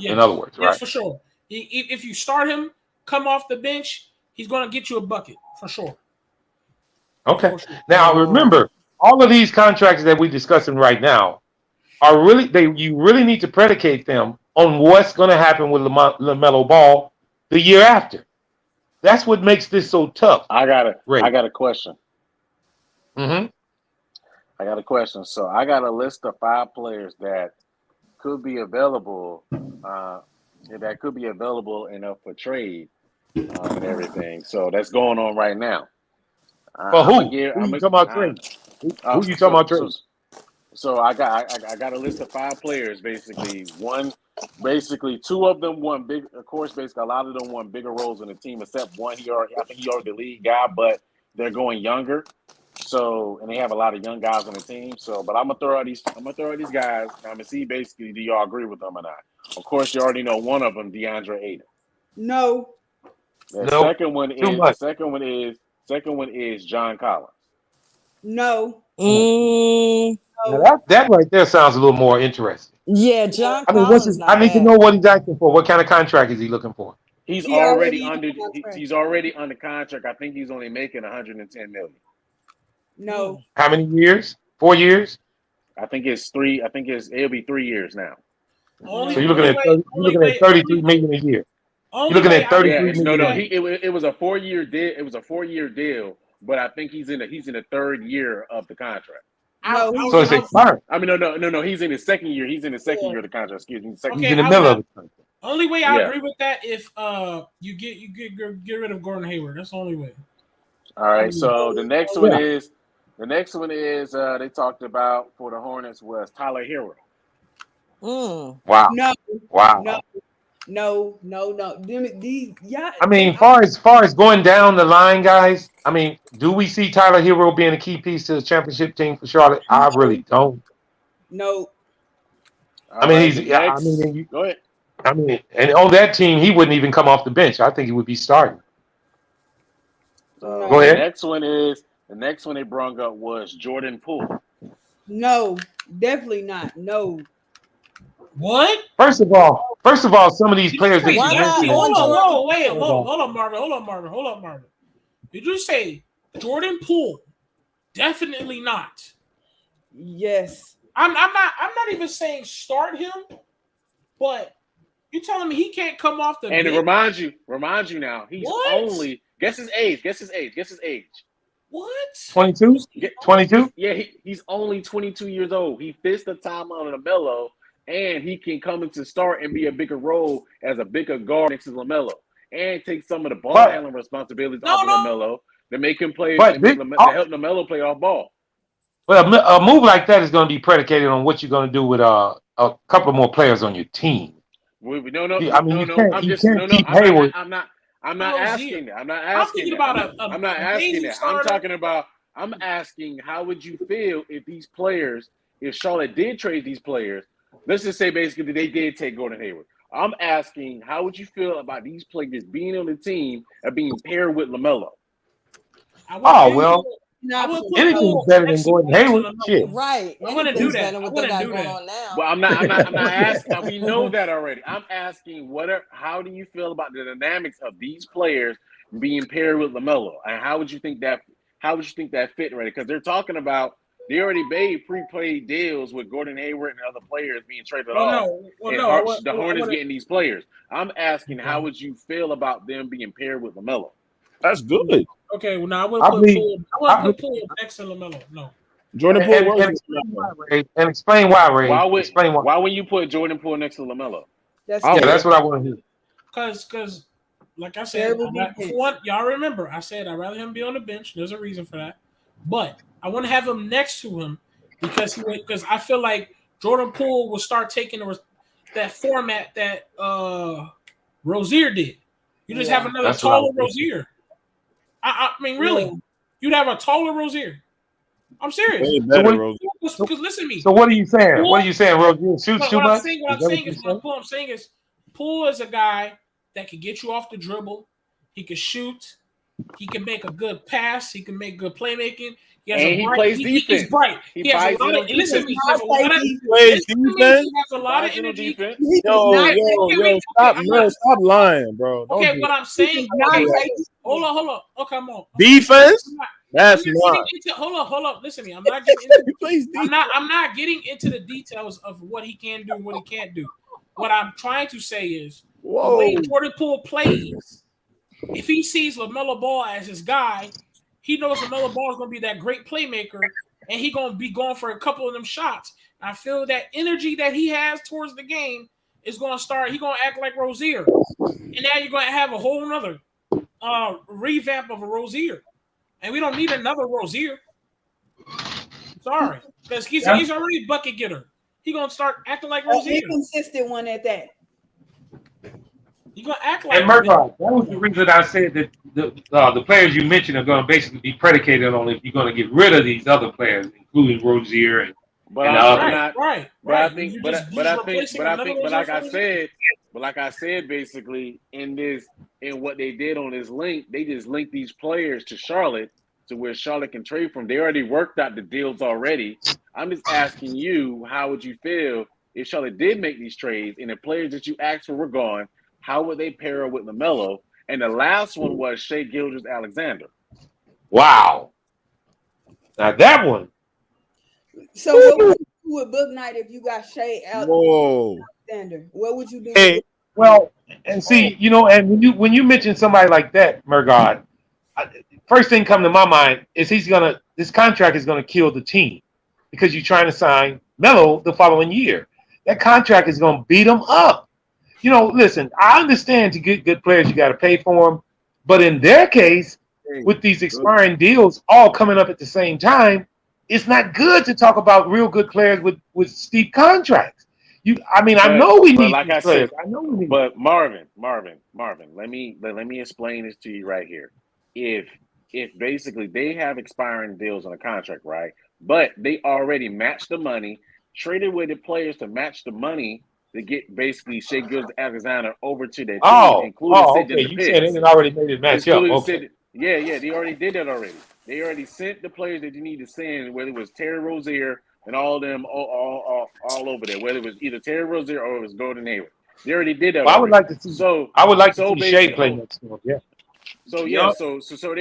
Speaker 4: In other words, right?
Speaker 9: Yes, for sure. If you start him, come off the bench, he's going to get you a bucket for sure.
Speaker 4: Okay. Now remember, all of these contracts that we're discussing right now are you really need to predicate them on what's going to happen with LaMelo Ball the year after. That's what makes this so tough.
Speaker 7: I got a question.
Speaker 4: Mm-hmm.
Speaker 7: I got a question. So I got a list of 5 players that could be available, for trade and everything. So that's going on right now.
Speaker 4: For who? Who you talking about trade? Who you talking about trade?
Speaker 7: So I got a list of 5 players, basically. Basically 2 of them won big. Of course, basically a lot of them won bigger roles in the team, except one. I think he already the lead guy, but they're going younger. So, and they have a lot of young guys on the team. So, but I'm gonna throw out these guys. I'm gonna see basically, do y'all agree with them or not? Of course, you already know one of them, Deandre Ayton.
Speaker 8: No.
Speaker 7: The second one is John Collins.
Speaker 8: No.
Speaker 4: Now that right there sounds a little more interesting.
Speaker 8: Yeah, John
Speaker 4: I mean,
Speaker 8: Collins.
Speaker 4: I need to know what he's asking for. What kind of contract is he looking for?
Speaker 7: He's already under contract. I think he's only making $110 million.
Speaker 8: No.
Speaker 4: How many years? 4 years?
Speaker 7: I think it's 3. It'll be 3 years now.
Speaker 4: So you're looking at $33 million a year. You're looking at $33 million.
Speaker 7: No. It was a 4-year deal. It was a 4-year deal, but I think he's in the 3rd year of the contract.
Speaker 4: So it's expired.
Speaker 7: I mean, no. He's in his 2nd year. He's in the 2nd year of the contract. Excuse me.
Speaker 4: He's in the middle of the contract.
Speaker 9: Only way I agree with that if you get rid of Gordon Hayward. That's the only way.
Speaker 7: All right. So the next one is they talked about for the Hornets was Tyler Hero.
Speaker 4: Wow.
Speaker 8: No.
Speaker 4: Wow.
Speaker 8: No.
Speaker 4: I mean, far as going down the line, guys. I mean, do we see Tyler Hero being a key piece to the championship team for Charlotte? I really don't.
Speaker 8: No.
Speaker 7: Go ahead.
Speaker 4: I mean, and on that team, he wouldn't even come off the bench. I think he would be starting. Go ahead.
Speaker 7: The next one they brought up was Jordan Poole.
Speaker 8: No, definitely not. No.
Speaker 9: What?
Speaker 4: First of all, some of these players that you mentioned.
Speaker 9: Hold on, Marvin. Did you say Jordan Poole? Definitely not.
Speaker 8: Yes.
Speaker 9: I'm not even saying start him, but you telling me he can't come off the
Speaker 7: and
Speaker 9: bench?
Speaker 7: It reminds you now. He's only guess his age.
Speaker 9: What?
Speaker 4: 22? 22?
Speaker 7: Yeah, he's only 22 years old. He fits the timeline of LaMelo, and he can come into start and be a bigger role as a bigger guard next to LaMelo, and take some of the ball handling responsibilities off of LaMelo to make him play, to help LaMelo play off ball.
Speaker 4: Well, a move like that is going to be predicated on what you're going to do with a couple more players on your team.
Speaker 7: I'm not asking that. I'm asking how would you feel if Charlotte did trade these players? Let's just say basically they did take Gordon Hayward. I'm asking how would you feel about these players being on the team and being paired with LaMelo?
Speaker 4: Anything's better than Gordon Hayward. Shit.
Speaker 8: Right.
Speaker 9: I wouldn't do that.
Speaker 7: Well, I'm not asking. We know that already. I'm asking how do you feel about the dynamics of these players being paired with LaMelo, and how would you think that fit right? Because they're talking about They already made prepaid deals with Gordon Hayward and other players being traded
Speaker 9: Well,
Speaker 7: off.
Speaker 9: no, well,
Speaker 7: And
Speaker 9: no.
Speaker 7: the Hornets getting these players. I'm asking,
Speaker 9: Okay.
Speaker 7: how would you feel about them being paired with LaMelo?
Speaker 10: That's good.
Speaker 9: Okay, well, now I
Speaker 2: I
Speaker 9: will
Speaker 2: believe-
Speaker 9: put Poole next to Lamelo. No,
Speaker 10: Jordan Poole works
Speaker 4: And
Speaker 10: with
Speaker 4: explain why,
Speaker 10: LaMelo.
Speaker 4: Ray. And explain why, Ray. Explain why.
Speaker 7: Why would you put Jordan Poole next to LaMelo?
Speaker 8: That's
Speaker 4: Yeah, that's what I want to hear.
Speaker 9: because like I said, for one, y'all remember I said I'd rather him be on the bench. There's a reason for that, but I want to have him next to him because I feel like Jordan Poole will start taking that format that Rozier did. You just have another taller Rozier. I mean, really, you'd have a taller Rozier. I'm serious. Because listen to me.
Speaker 4: So what are you saying? Poole, what are you saying? Rozier shoots too much?
Speaker 9: What I'm saying is Poole is a guy that can get you off the dribble. He can shoot. He can make a good pass. He can make good playmaking.
Speaker 7: He plays defense.
Speaker 9: He's bright. He has a lot of listen to me. He has a lot of energy.
Speaker 10: Yo, stop lying, bro.
Speaker 9: Okay, what I'm saying. Hold on. Oh, come on.
Speaker 10: Defense? That's not.
Speaker 9: Hold up. Listen to me. I'm not getting into I'm not getting into the details of what he can do and what he can't do. What I'm trying to say is the way Jordan Poole plays, if he sees LaMelo Ball as his guy, he knows LaMelo Ball is going to be that great playmaker, and he's going to be going for a couple of them shots. I feel that energy that he has towards the game is going to start. He's going to act like Rozier, and now you're going to have a whole nother revamp of a Rozier, and we don't need another Rozier. Sorry, because he's already a bucket getter. He's going to start acting like Rozier.
Speaker 6: A consistent one at that.
Speaker 9: You're gonna act like.
Speaker 4: And Murdoch, that was the reason I said that the players you mentioned are going to basically be predicated on if you're going to get rid of these other players, including Rozier and others.
Speaker 7: Right. But like I said, basically in what they did on this link, they just linked these players to Charlotte to where Charlotte can trade from. They already worked out the deals already. I'm just asking you, how would you feel if Charlotte did make these trades and the players that you asked for were gone? How would they pair with LaMelo? And the last one was Shai Gilgeous-Alexander.
Speaker 4: Wow. Now that one.
Speaker 6: So what would you do with Book Night if you got Shai Alexander? What would you do?
Speaker 4: Hey, well, and see, and when you mention somebody like that, Murdoch, first thing come to my mind is this contract is gonna kill the team because you're trying to sign Melo the following year. That contract is gonna beat them up. Listen, I understand to get good players, you got to pay for them. But in their case, with these expiring deals all coming up at the same time, it's not good to talk about real good players with steep contracts. I know we need these players. I know we need.
Speaker 7: But Marvin, let me explain this to you right here. If basically they have expiring deals on a contract, right? But they already matched the money, traded with the players to match the money to get basically Shai Gilgeous-Alexander over to their team, including sending the picks.
Speaker 4: You said they already made it match up. Okay.
Speaker 7: They already did that already. They already sent the players that you need to send, whether it was Terry Rozier and all of them all over there, whether it was either Terry Rozier or it was Gordon Hayward. They already did that.
Speaker 4: Well, I would like to see. I would like to see Shai play next month. Yeah.
Speaker 7: So they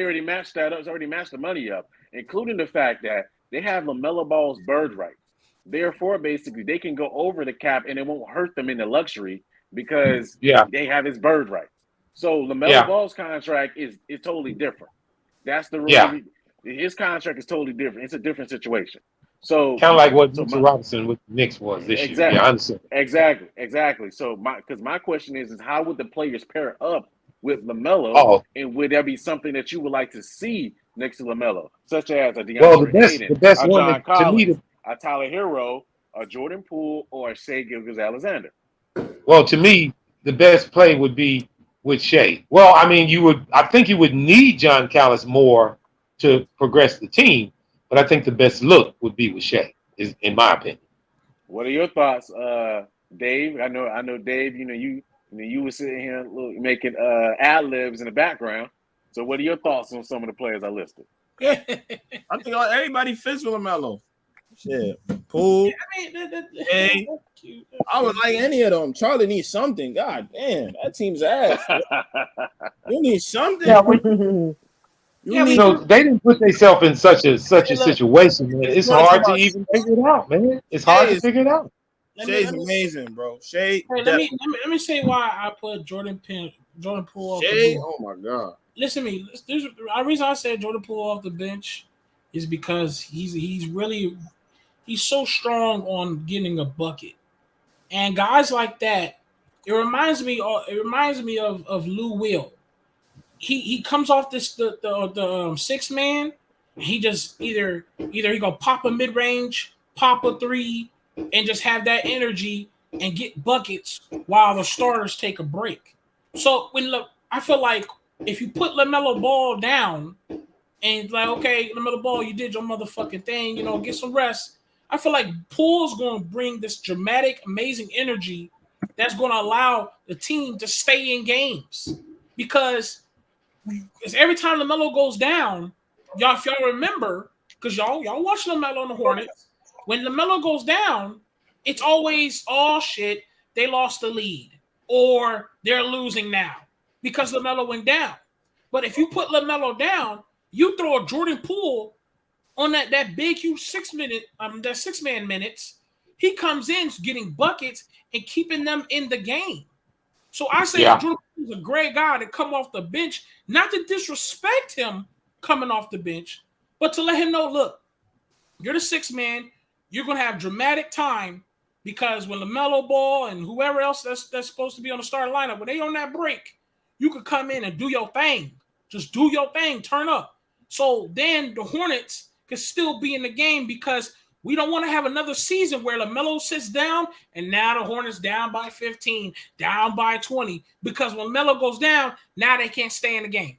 Speaker 7: already matched that up. It's already matched the money up, including the fact that they have LaMelo Ball's bird rights. Therefore, basically, they can go over the cap and it won't hurt them in the luxury because they have his bird rights. So LaMelo Ball's contract is totally different. That's the reason. His contract is totally different. It's a different situation. So
Speaker 4: kind of like what Mr. Robinson with the Knicks was this year. Yeah, I understand.
Speaker 7: Exactly. So my question is how would the players pair up with LaMelo, and would there be something that you would like to see next to LaMelo, such as a Deandre Ayton,
Speaker 4: the best
Speaker 7: a
Speaker 4: one
Speaker 7: John Collins,
Speaker 4: to
Speaker 7: a Tyler Hero, a Jordan Poole, or a Shai Gilgeous-Alexander?
Speaker 4: Well, to me, the best play would be with Shai. Well, I think you would need John Callis more to progress the team, but I think the best look would be with Shai, is in my opinion.
Speaker 7: What are your thoughts, Dave? I know, Dave. You were sitting here making ad libs in the background. So, what are your thoughts on some of the players I listed?
Speaker 10: I think everybody fits with LaMelo. Shit, Poole. I would like any of them. Charlie needs something. God damn, that team's ass. You need something.
Speaker 9: Yeah,
Speaker 10: need
Speaker 4: They didn't put themselves in such a
Speaker 9: Hey, look,
Speaker 4: situation, man. It's
Speaker 10: talking
Speaker 4: hard to
Speaker 10: about
Speaker 4: even figure it out, man. It's
Speaker 10: Shea
Speaker 4: hard to
Speaker 10: is
Speaker 4: figure it out.
Speaker 10: Shea's amazing, bro. Shea
Speaker 9: Hey, let me say why I put Jordan Poole off the
Speaker 10: Shea,
Speaker 9: bench.
Speaker 10: oh my god.
Speaker 9: Listen to me. The reason I said Jordan Poole off the bench is because he's so strong on getting a bucket, and guys like that. It reminds me of Lou Will. He comes off the six man. He just either he gonna pop a mid range, pop a three, and just have that energy and get buckets while the starters take a break. So I feel like if you put LaMelo Ball down and like, okay, LaMelo Ball, you did your motherfucking thing, get some rest. I feel like Poole's going to bring this dramatic, amazing energy that's going to allow the team to stay in games because every time LaMelo goes down, y'all, if y'all remember, because y'all watch LaMelo and the Hornets, when LaMelo goes down, it's always, oh shit, they lost the lead or they're losing now because LaMelo went down. But if you put LaMelo down, you throw a Jordan Poole on that big, huge 6 minute, that 6-man minutes, he comes in getting buckets and keeping them in the game. So I say Jordan Poole is a great guy to come off the bench, not to disrespect him coming off the bench, but to let him know, look, you're the 6-man, you're going to have dramatic time because when LaMelo Ball and whoever else that's supposed to be on the starting lineup, when they on that break, you could come in and do your thing. Just do your thing, turn up. So then the Hornets could still be in the game because we don't want to have another season where LaMelo sits down and now the Hornets down by 15, down by 20. Because when LaMelo goes down, now they can't stay in the game.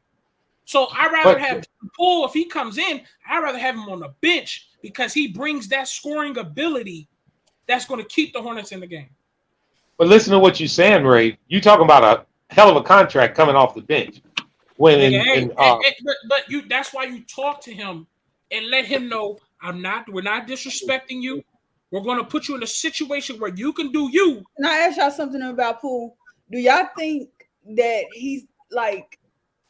Speaker 9: So I'd rather have Poole, if he comes in, I'd rather have him on the bench because he brings that scoring ability that's going to keep the Hornets in the game.
Speaker 4: But listen to what you're saying, Ray. You talking about a hell of a contract coming off the bench.
Speaker 9: But that's why you talk to him and let him know we're not disrespecting you. We're going to put you in a situation where you can do you.
Speaker 6: Can I ask y'all something about Poole? Do y'all think that he's like,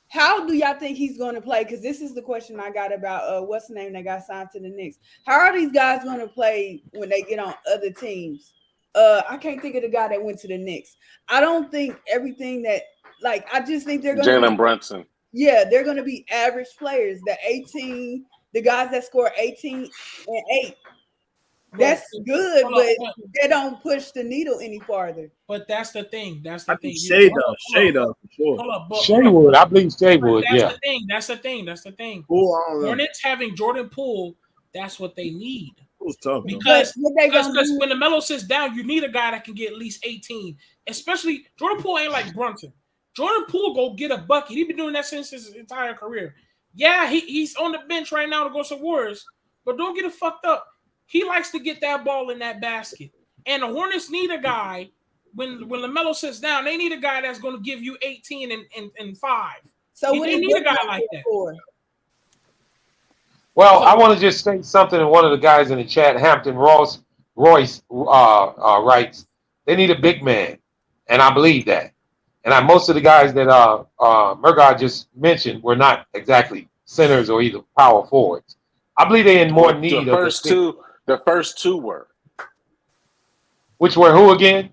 Speaker 6: how do y'all think he's going to play? Because this is the question I got about what's the name that got signed to the Knicks. How are these guys going to play when they get on other teams? I can't think of the guy that went to the Knicks. I don't think everything that, like, I just think they're going to
Speaker 7: Jalen Brunson.
Speaker 6: Yeah, they're going to be average players. The guys that score 18 and 8. That's good, but they don't push the needle any farther.
Speaker 9: But that's the thing. That's the thing.
Speaker 10: Shea does, for sure.
Speaker 4: Shea would. I believe Shea would, yeah.
Speaker 9: That's the thing.
Speaker 10: Poole,
Speaker 9: Hornets having Jordan Poole, that's what they need.
Speaker 10: Tough,
Speaker 9: because when LaMelo sits down, you need a guy that can get at least 18. Especially Jordan Poole ain't like Brunson. Jordan Poole go get a bucket. He's been doing that since his entire career. Yeah, he's on the bench right now to go some Warriors, but don't get it fucked up. He likes to get that ball in that basket. And the Hornets need a guy, when LaMelo sits down, they need a guy that's going to give you 18 and 5.
Speaker 6: So
Speaker 9: they need a guy like that.
Speaker 4: Well, I want to just say something, and one of the guys in the chat, Hampton Royce writes, they need a big man, and I believe that. And most of the guys that Murgard just mentioned were not exactly centers or either power forwards. I believe they're in more need
Speaker 7: The first two were.
Speaker 4: Which were who again?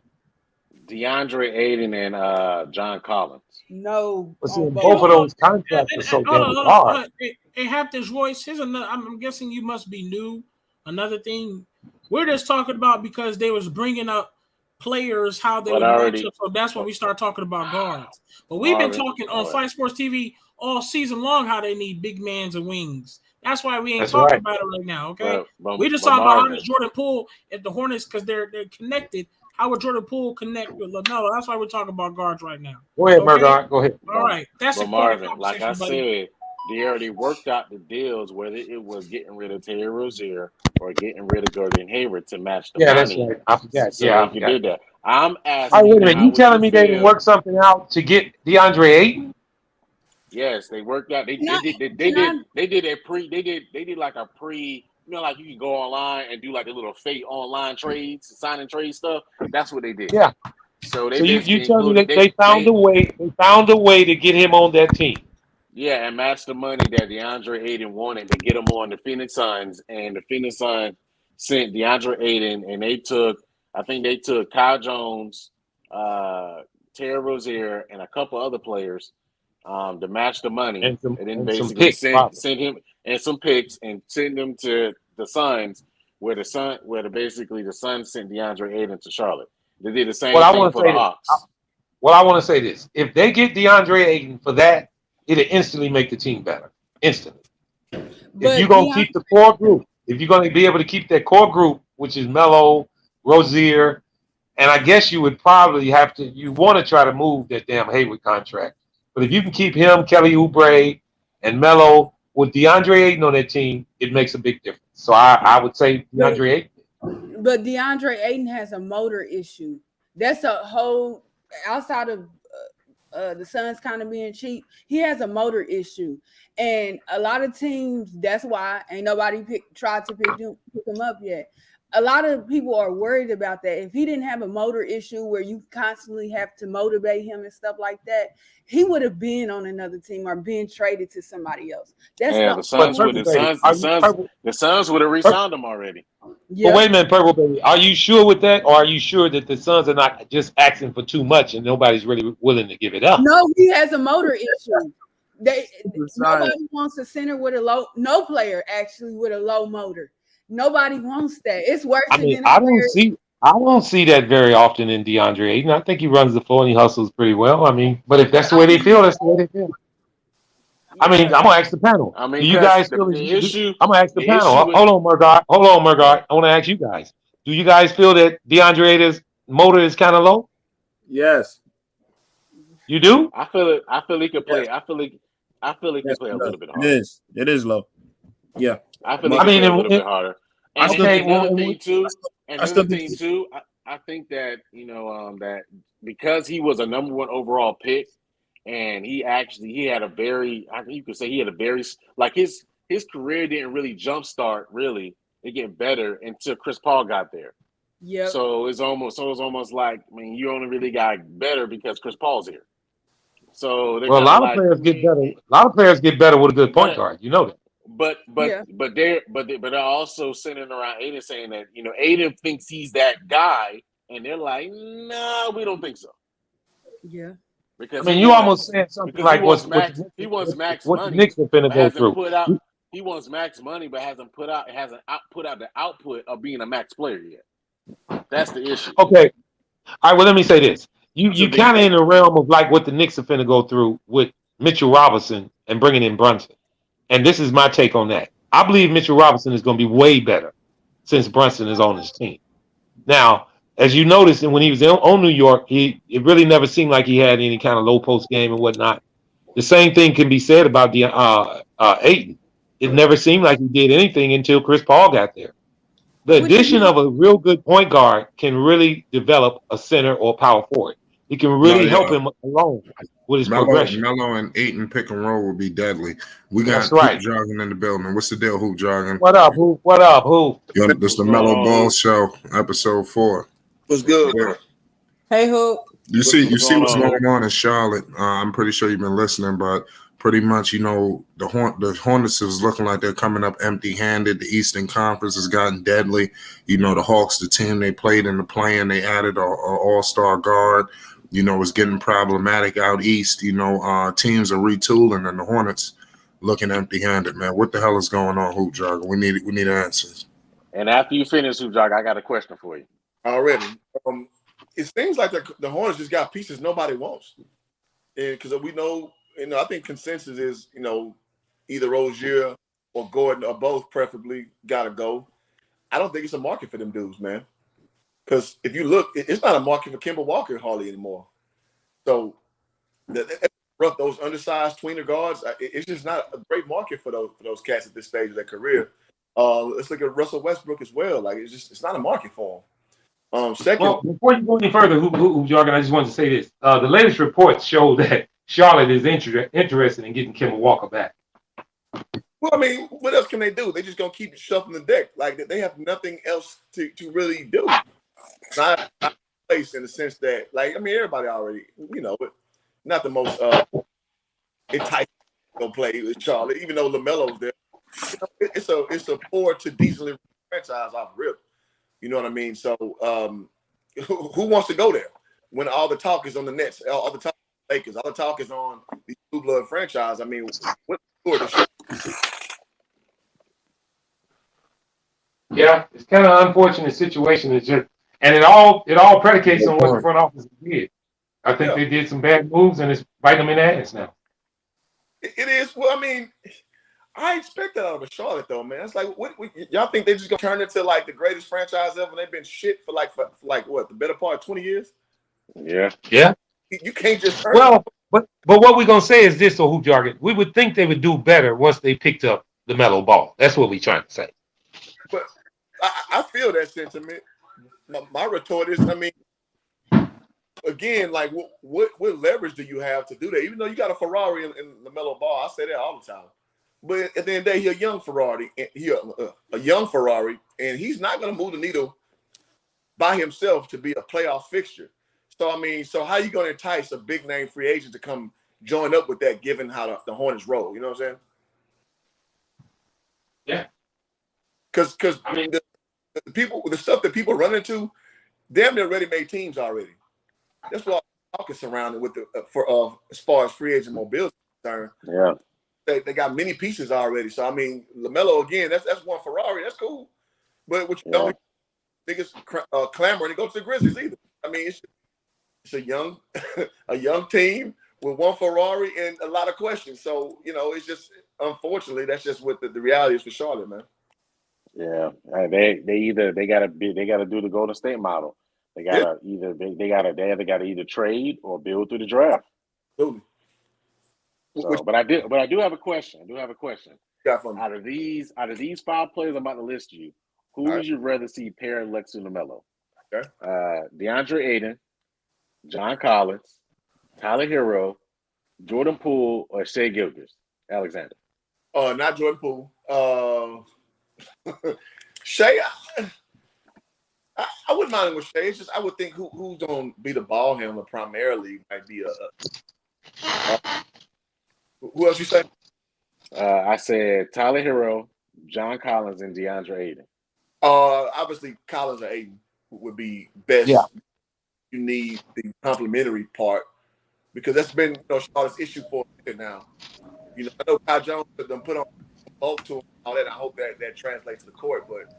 Speaker 7: Deandre Ayton and John Collins.
Speaker 6: No.
Speaker 4: Both of those contracts are so damn hard.
Speaker 9: Hey, Hampton's voice. Here's another. I'm guessing you must be new. Another thing we're just talking about because they was bringing up players how they would match up. So that's when we start talking about guards. But we've been talking on Fight Sports TV all season long how they need big mans and wings. That's why we ain't talking about it right now. Okay, we just talking about how does Jordan Poole at the Hornets because they're connected. How would Jordan Poole connect with LaMelo? That's why we're talking about guards right now.
Speaker 4: Go ahead, Murgard. Go ahead.
Speaker 9: All right, that's
Speaker 7: but Marvin, like I said, they already worked out the deals, whether it was getting rid of Terry Rozier or getting rid of Gordon Hayward to match the money.
Speaker 4: That's right. I forgot.
Speaker 7: So you did that. I'm asking.
Speaker 4: Oh, wait a minute. You telling me they didn't work something out to get DeAndre Ayton?
Speaker 7: Yes, they worked out. They did like a pre. You know, like you can go online and do like a little fake online trades, sign and trade stuff. That's what they did.
Speaker 4: Yeah.
Speaker 7: So
Speaker 4: you tell me they found a way. They found a way to get him on that team.
Speaker 7: Yeah, and match the money that DeAndre Ayton wanted to get him on the Phoenix Suns, and the Phoenix Suns sent DeAndre Ayton, and I think they took Kyle Jones, Terry Rozier, and a couple other players to match the money, and then
Speaker 2: and some
Speaker 7: basically
Speaker 2: picks, probably.
Speaker 7: send him and some picks and send them to the Suns, basically the Suns sent DeAndre Ayton to Charlotte. They did the
Speaker 2: Well,
Speaker 7: same
Speaker 2: I
Speaker 7: thing
Speaker 2: want to
Speaker 7: for the
Speaker 2: say this.
Speaker 7: Hawks.
Speaker 2: Well, I want to say this. If they get DeAndre Ayton for that, it'll instantly make the team better. Instantly. If you're going to keep the core group, if you're going to be able to keep that core group, which is Melo, Rozier, and I guess you would probably have to, you want to try to move that damn Hayward contract. But if you can keep him, Kelly Oubre, and Melo with DeAndre Ayton on that team, it makes a big difference. So I would say DeAndre Ayton.
Speaker 6: But DeAndre Ayton has a motor issue. That's a whole outside of the Suns kind of being cheap. He has a motor issue, and a lot of teams. That's why ain't nobody tried to pick him up yet. A lot of people are worried about that. If he didn't have a motor issue where you constantly have to motivate him and stuff like that, he would have been on another team or been traded to somebody else.
Speaker 7: The Suns would have re-signed him already.
Speaker 2: Yep. But wait a minute, Purple Baby. Are you sure with that, or are you sure that the Suns are not just asking for too much and nobody's really willing to give it up?
Speaker 6: No, he has a motor issue. Nobody wants a center with a low. No player actually with a low motor. Nobody wants that. It's worse.
Speaker 2: I mean, I don't see that very often in DeAndre Ayton. I think he runs the floor and he hustles pretty well. I mean, but if that's the way they feel, that's the way they feel. I mean, I'm gonna ask the panel.
Speaker 7: I mean,
Speaker 2: do you guys feel I'm gonna ask the panel. Hold on, Murdoch. I want to ask you guys. Do you guys feel that DeAndre Ayton's motor is kind of low?
Speaker 10: Yes.
Speaker 2: You do?
Speaker 7: I feel it. I feel he could play. I feel he could play a little bit harder.
Speaker 10: It is low. Yeah.
Speaker 7: I feel he could play a little bit harder. And another thing too. I think that that because he was a number 1 overall pick, and he had a very, you could say he had a very, like his career didn't really jumpstart really. It get better until Chris Paul got there.
Speaker 6: Yeah.
Speaker 7: So it's almost like, I mean, you only really got better because Chris Paul's here. So
Speaker 2: a lot of players get better. A lot of players get better with a good point guard. You know that.
Speaker 7: But they're also centering around Ayton, saying that Ayton thinks he's that guy, and they're like, no, we don't think so.
Speaker 6: Yeah.
Speaker 2: Because you almost said something like
Speaker 7: he wants max money.
Speaker 2: What the Knicks are finna go through.
Speaker 7: He wants max money, but hasn't put out the output of being a max player yet. That's the issue.
Speaker 2: Okay. All right. Well, let me say this. You kind of in the realm of like what the Knicks are finna go through with Mitchell Robinson and bringing in Brunson. And this is my take on that. I believe Mitchell Robinson is going to be way better since Brunson is on his team. Now, as you noticed, and when he was on New York, it really never seemed like he had any kind of low post game and whatnot. The same thing can be said about the Ayton. It never seemed like he did anything until Chris Paul got there. The addition of a real good point guard can really develop a center or power forward. It can really help him along with his progression. Melo and Ayton pick and roll would be deadly. We got Hoop Jogging in the building. What's the deal, Hoop Jogging?
Speaker 11: What up, Hoop?
Speaker 2: This is the Melo Ball Show, episode 4.
Speaker 11: What's good?
Speaker 8: Hey, Hoop.
Speaker 2: You see what's going on in Charlotte. I'm pretty sure you've been listening, but pretty much, the Hornets is looking like they're coming up empty-handed. The Eastern Conference has gotten deadly. The Hawks, the team they played in the play-in, they added an all-star guard. It's getting problematic out east. Teams are retooling, and the Hornets looking empty-handed, man. What the hell is going on, Hoop Jogger? We need answers.
Speaker 7: And after you finish, Hoop Jogger, I got a question for you.
Speaker 11: Already. It seems like the Hornets just got pieces nobody wants. Because we know, I think consensus is, either Rozier or Gordon or both preferably got to go. I don't think it's a market for them dudes, man. Because if you look, it's not a market for Kemba Walker hardly anymore. So those undersized tweener guards, it's just not a great market for those cats at this stage of their career. Let's look at Russell Westbrook as well. Like it's not a market for them. Second,
Speaker 2: well, before you go any further, Hoop Jargon, I just wanted to say this: the latest reports show that Charlotte is interested in getting Kemba Walker back.
Speaker 11: Well, I mean, what else can they do? They just gonna keep shuffling the deck. Like they have nothing else to really do. Not a place in the sense that, everybody already, but not the most enticing go play with Charlotte, even though LaMelo's there. You know, it's a poor to decently franchise off rip. You know what I mean? So who wants to go there when all the talk is on the Nets, all the talk on the Lakers, all the talk is on the blue blood franchise? I mean, what the show?
Speaker 4: Yeah, it's kind of an unfortunate situation. It's just, and it all predicates on what the front office did. I think they did some bad moves, and it's biting them in the ass now.
Speaker 11: It is. Well, I mean, I expect that out of a Charlotte, though, man. It's like, what y'all think they just gonna turn into like the greatest franchise ever? And they've been shit for what, the better part of 20 years?
Speaker 7: Yeah.
Speaker 11: You can't just turn.
Speaker 4: Well, but what we're gonna say is this, or hoop jargon. We would think they would do better once they picked up the Lamelo Ball. That's what we're trying to say.
Speaker 11: But I feel that sentiment. My retort is, I mean, again, like what leverage do you have to do that? Even though you got a Ferrari in Lamelo Ball, I say that all the time. But at the end of the day, he's a young Ferrari. A young Ferrari, and he's not going to move the needle by himself to be a playoff fixture. So I mean, how are you going to entice a big name free agent to come join up with that, given how the Hornets roll? You know what I'm saying?
Speaker 4: Yeah.
Speaker 11: Because I mean, the stuff that people run into, damn near ready-made teams already. That's what I'm talking surrounded with as far as free agent mobility is concerned.
Speaker 7: Yeah.
Speaker 11: They got many pieces already. So I mean, LaMelo again, that's one Ferrari. That's cool. But what you don't niggas clamoring to go to the Grizzlies either. I mean, it's a young team with one Ferrari and a lot of questions. So you know, it's just unfortunately that's just what the reality is for Charlotte, man.
Speaker 7: Yeah, they gotta do the Golden State model. They gotta either trade or build through the draft.
Speaker 11: Absolutely.
Speaker 7: So, but I do have a question.
Speaker 11: Got for me.
Speaker 7: Out of these 5 players I'm about to list you, who would you rather see paired next to LaMelo?
Speaker 11: Okay.
Speaker 7: DeAndre Ayton, John Collins, Tyler Hero, Jordan Poole, or Shai Gilgeous-Alexander?
Speaker 11: Not Jordan Poole. Shai, I wouldn't mind him with Shai. It's just I would think who's gonna be the ball handler primarily might be who else you say?
Speaker 7: I said Tyler Hero, John Collins, and DeAndre Ayton.
Speaker 11: Obviously Collins or Ayton would be best. Yeah. You need the complementary part because that's been Charlotte's issue for a minute now. You know, I know Kyle Jones put on bulk to him and all that. And I hope that translates to the court, but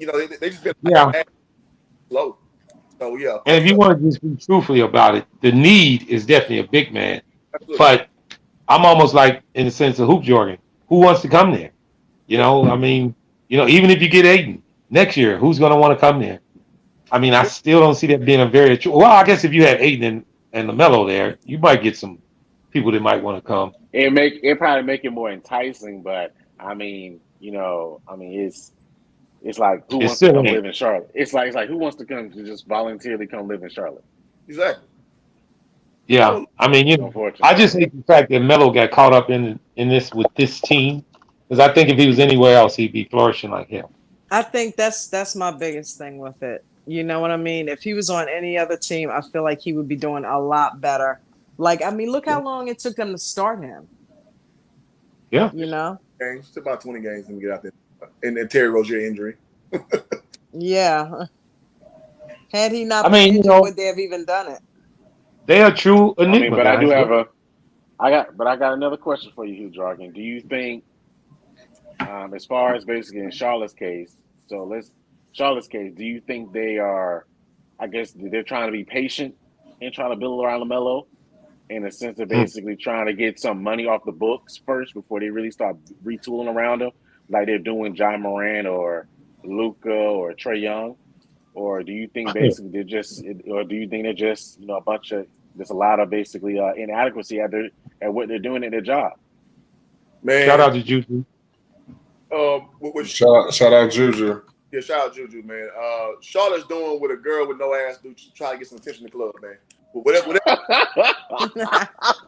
Speaker 11: you know, they just been slow. So yeah.
Speaker 4: And if you want to just be truthfully about it, the need is definitely a big man. Absolutely. But I'm almost like in the sense of hoop jargon. Who wants to come there? You know, I mean, even if you get Ayton next year, who's going to want to come there? I mean, I still don't see that being a very well. I guess if you have Ayton and LaMelo there, you might get some people that might want to come.
Speaker 7: It probably make it more enticing, but I mean, it's like who wants to come live in Charlotte? It's like who wants to come to just voluntarily come live in Charlotte?
Speaker 11: Exactly.
Speaker 4: Yeah, I mean, I just hate the fact that Melo got caught up in this with this team because I think if he was anywhere else, he'd be flourishing like him.
Speaker 8: I think that's my biggest thing with it. You know what I mean? If he was on any other team, I feel like he would be doing a lot better. Like, I mean, look how long it took them to start him.
Speaker 4: Yeah.
Speaker 8: You know?
Speaker 11: Games. It's about 20 games when we get out there. And then Terry Rozier injury.
Speaker 8: Yeah. Had he not been injured, would they have even done it?
Speaker 4: They are true enigma.
Speaker 7: I mean, but guys. I got another question for you, Hugh Jargon. Do you think, as far as basically in Charlotte's case, do you think they are, I guess they're trying to be patient and trying to build around LaMelo in the sense of basically trying to get some money off the books first before they really start retooling around him, like they're doing John Moran or Luka or Trae Young? Or do you think basically they're just a bunch of, there's a lot of basically inadequacy at what they're doing at their job?
Speaker 11: Man,
Speaker 4: shout out to Juju.
Speaker 2: Shout out Juju.
Speaker 11: Yeah, shout out Juju, man. Charlotte's doing what a girl with no ass do to try to get some attention in the club, man. But whatever.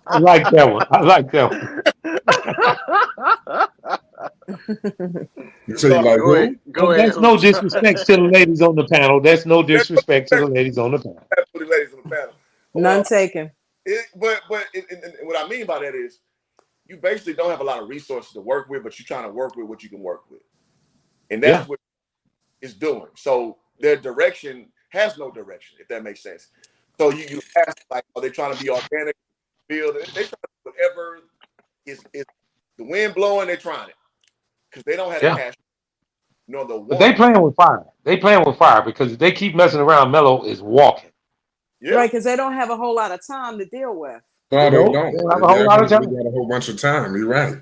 Speaker 4: I like that one.
Speaker 2: So
Speaker 7: go ahead.
Speaker 4: That's no disrespect to the ladies on the panel. That's no disrespect to the ladies on the panel.
Speaker 11: Ladies on the panel.
Speaker 8: None taken.
Speaker 11: But what I mean by that is you basically don't have a lot of resources to work with, but you're trying to work with what you can work with, and that's what it's doing. So their direction has no direction, if that makes sense. So you ask, like, are they trying to be organic? Field? They trying to do whatever is the wind blowing. They're trying it because they don't have the cash. No,
Speaker 4: but they playing with fire. They playing with fire because if they keep messing around, Melo is walking.
Speaker 8: Yeah. Right, because they don't have a whole lot of time to deal with.
Speaker 2: No, they don't.
Speaker 4: They have a whole lot of time.
Speaker 2: They got a whole bunch of time. You're right.